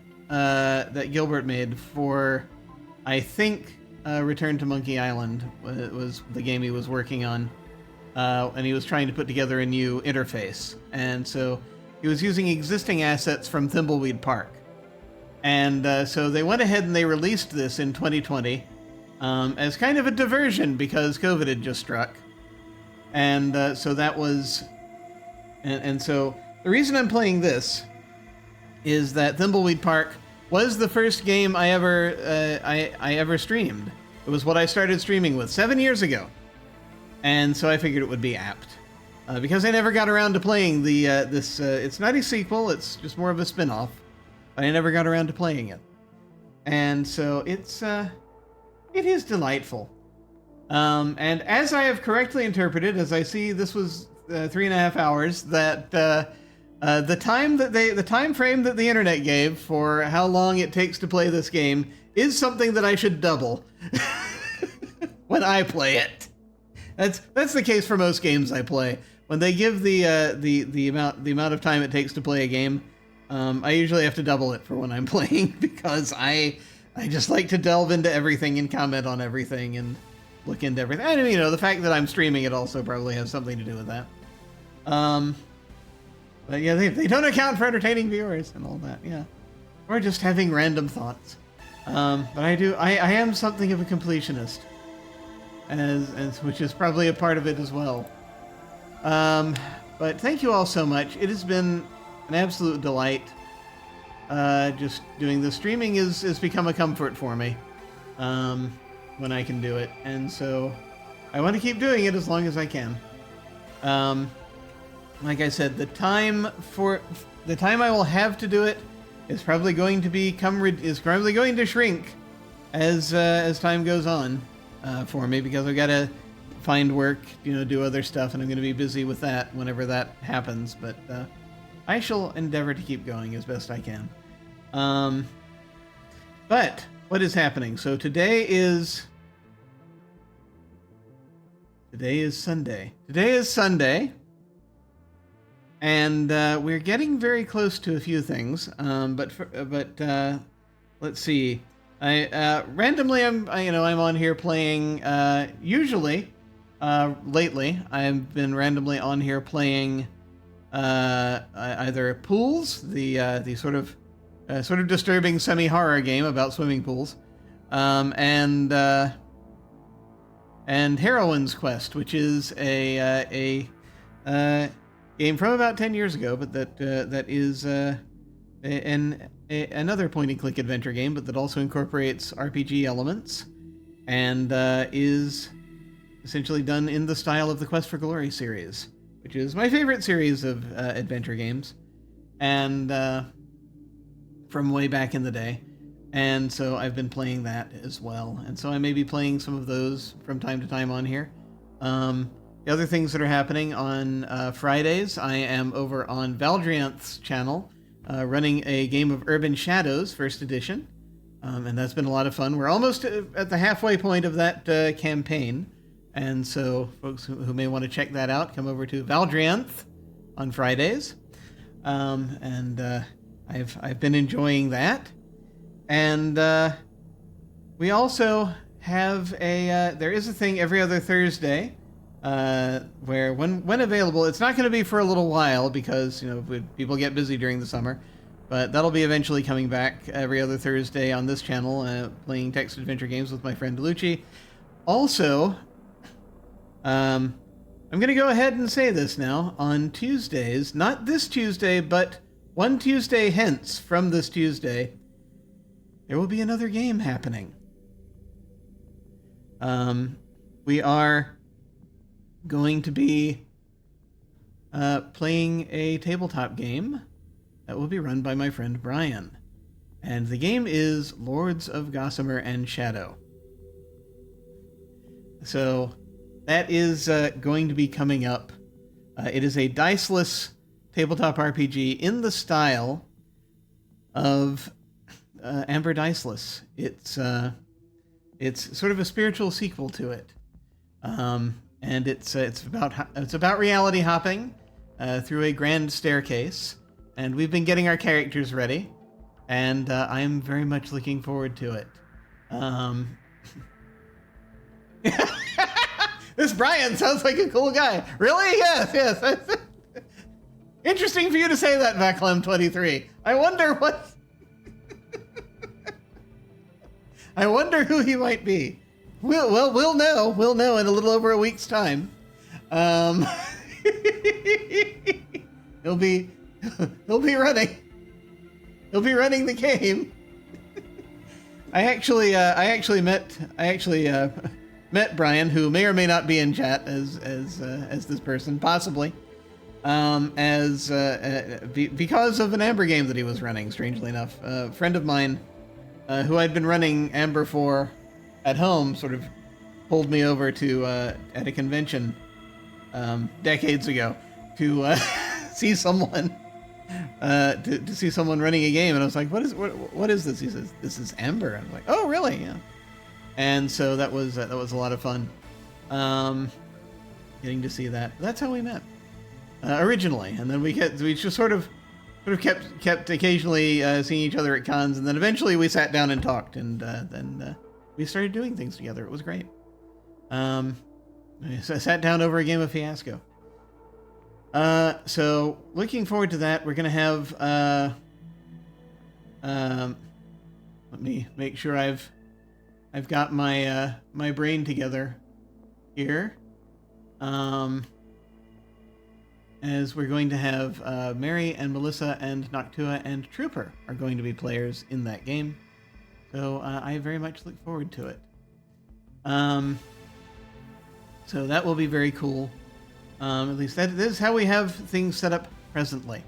Gilbert made for, I think, Return to Monkey Island was the game he was working on, and he was trying to put together a new interface, and so he was using existing assets from Thimbleweed Park, and so they went ahead and they released this in 2020 as kind of a diversion because COVID had just struck, and so that was, and so the reason I'm playing this is that Thimbleweed Park was the first game I ever streamed. It was what I started streaming with 7 years ago, and so I figured it would be apt because I never got around to playing the this. It's not a sequel; it's just more of a spin-off. But I never got around to playing it, and so it is delightful. And as I have correctly interpreted, as I see, this was 3.5 hours. That the time frame that the internet gave for how long it takes to play this game is something that I should double when I play it. That's the case for most games I play. When they give the amount of time it takes to play a game, I usually have to double it for when I'm playing because I just like to delve into everything and comment on everything and look into everything. And you know, the fact that I'm streaming it also probably has something to do with that. But yeah, they don't account for entertaining viewers and all that, yeah. Or just having random thoughts. But I am something of a completionist, as which is probably a part of it as well. But thank you all so much. It has been an absolute delight. Just doing the streaming has become a comfort for me when I can do it. And so I want to keep doing it as long as I can. Like I said, the time I will have to do it is probably going to shrink as time goes on for me, because I've got to find work, do other stuff, and I'm going to be busy with that whenever that happens. But I shall endeavor to keep going as best I can. But what is happening? So today is Sunday. Today is Sunday. And we're getting very close to a few things, but let's see. Randomly I'm on here playing. Usually, lately I've been randomly on here playing either Pools, the sort of disturbing semi-horror game about swimming pools, and Heroine's Quest, which is a game from about 10 years ago, but that is another point-and-click adventure game, but that also incorporates RPG elements, and is essentially done in the style of the Quest for Glory series, which is my favorite series of adventure games, and from way back in the day. And so I've been playing that as well, and so I may be playing some of those from time to time on here. The other things that are happening on Fridays, I am over on Valdrianth's channel, running a game of Urban Shadows, first edition, and that's been a lot of fun. We're almost at the halfway point of that campaign, and so folks who may want to check that out, come over to Valdrianth on Fridays, and I've been enjoying that, and we also have there is a thing every other Thursday. Where when available, it's not going to be for a little while because people get busy during the summer, but that'll be eventually coming back every other Thursday on this channel, playing text adventure games with my friend DeLucci. Also, I'm going to go ahead and say this now, on Tuesdays, not this Tuesday, but one Tuesday hence from this Tuesday, there will be another game happening. We are going to be playing a tabletop game that will be run by my friend Brian. And the game is Lords of Gossamer and Shadow. So that is going to be coming up. It is a diceless tabletop RPG in the style of Amber Diceless. It's sort of a spiritual sequel to it, and it's about reality hopping through a grand staircase, and we've been getting our characters ready, and I'm very much looking forward to it. This Brian sounds like a cool guy. Really? Yes. Interesting for you to say that, Vaclem23. I wonder who he might be. We'll know. We'll know in a little over a week's time. He'll be running. He'll be running the game. I actually met Brian, who may or may not be in chat as this person, possibly, because of an Amber game that he was running. Strangely enough, a friend of mine, who I'd been running Amber for at home, sort of pulled me over to at a convention decades ago to see someone. To see someone running a game, and I was like, what is this? He says, this is Amber. I was like, oh, really? Yeah. And so that was a lot of fun, getting to see that. That's how we met originally, and then we just sort of kept occasionally seeing each other at cons, and then eventually we sat down and talked, and then we started doing things together. It was great. I sat down over a game of Fiasco. So looking forward to that. We're gonna have let me make sure I've got my my brain together here. As we're going to have Mary and Melissa and Noctua and Trooper are going to be players in that game. So I very much look forward to it. So that will be very cool. At least that is how we have things set up presently.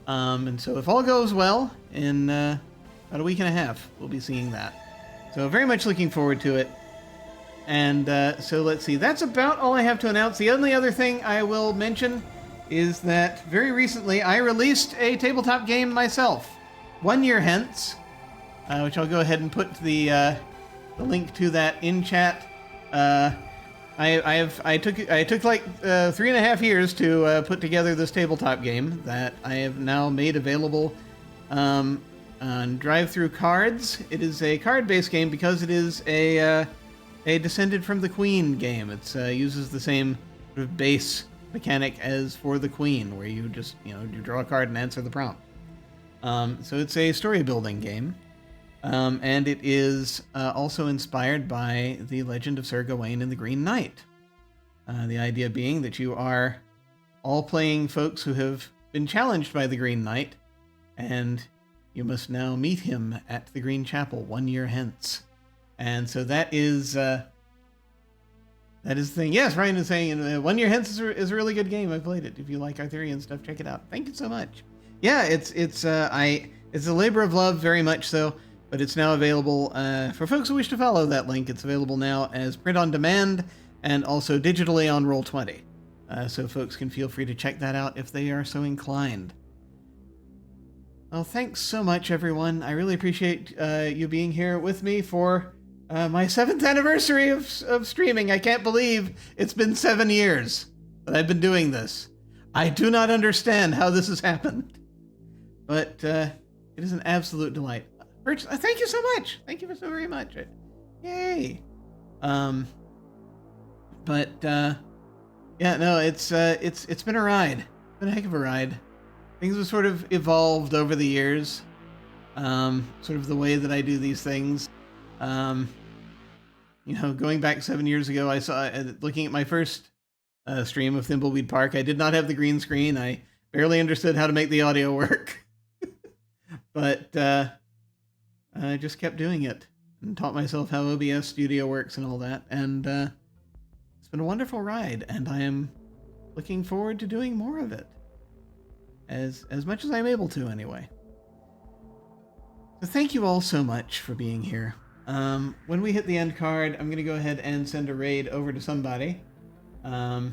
And so if all goes well, in about a week and a half, we'll be seeing that. So very much looking forward to it. And so let's see. That's about all I have to announce. The only other thing I will mention is that very recently I released a tabletop game myself, 1 year hence, which I'll go ahead and put the link to that in chat. I took like 3.5 years to put together this tabletop game that I have now made available on Drive-Thru Cards. It is a card-based game because it is a Descended from the Queen game. It uses the same sort of base mechanic as for the Queen, where you just you draw a card and answer the prompt. So it's a story-building game. And it is also inspired by the legend of Sir Gawain and the Green Knight. The idea being that you are all playing folks who have been challenged by the Green Knight, and you must now meet him at the Green Chapel 1 year hence. And so that is the thing. Yes, Ryan is saying 1 year hence is a really good game. I played it. If you like Arthurian stuff, check it out. Thank you so much. Yeah, it's a labor of love, very much so. But it's now available for folks who wish to follow that link. It's available now as print on demand and also digitally on Roll20. So folks can feel free to check that out if they are so inclined. Well, thanks so much, everyone. I really appreciate you being here with me for my 7th anniversary of streaming. I can't believe it's been 7 years that I've been doing this. I do not understand how this has happened. But it is an absolute delight. Thank you so much. Thank you so very much. Yay. Yeah, no, it's been a ride. It's been a heck of a ride. Things have sort of evolved over the years. Sort of the way that I do these things. Going back 7 years ago, I saw, looking at my first stream of Thimbleweed Park, I did not have the green screen. I barely understood how to make the audio work. But I just kept doing it and taught myself how OBS Studio works and all that. And it's been a wonderful ride, and I am looking forward to doing more of it. As much as I'm able to, anyway. So thank you all so much for being here. When we hit the end card, I'm going to go ahead and send a raid over to somebody. There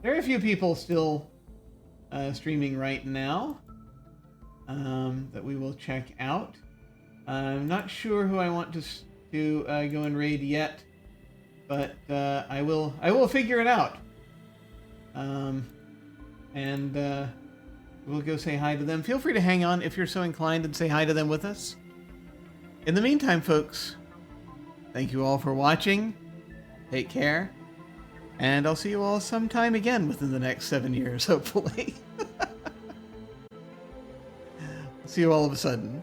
are a few people still streaming right now that we will check out. I'm not sure who I want to go and raid yet, but I will figure it out. And we'll go say hi to them. Feel free to hang on if you're so inclined and say hi to them with us. In the meantime, folks, thank you all for watching. Take care. And I'll see you all sometime again within the next 7 years, hopefully. See you all of a sudden.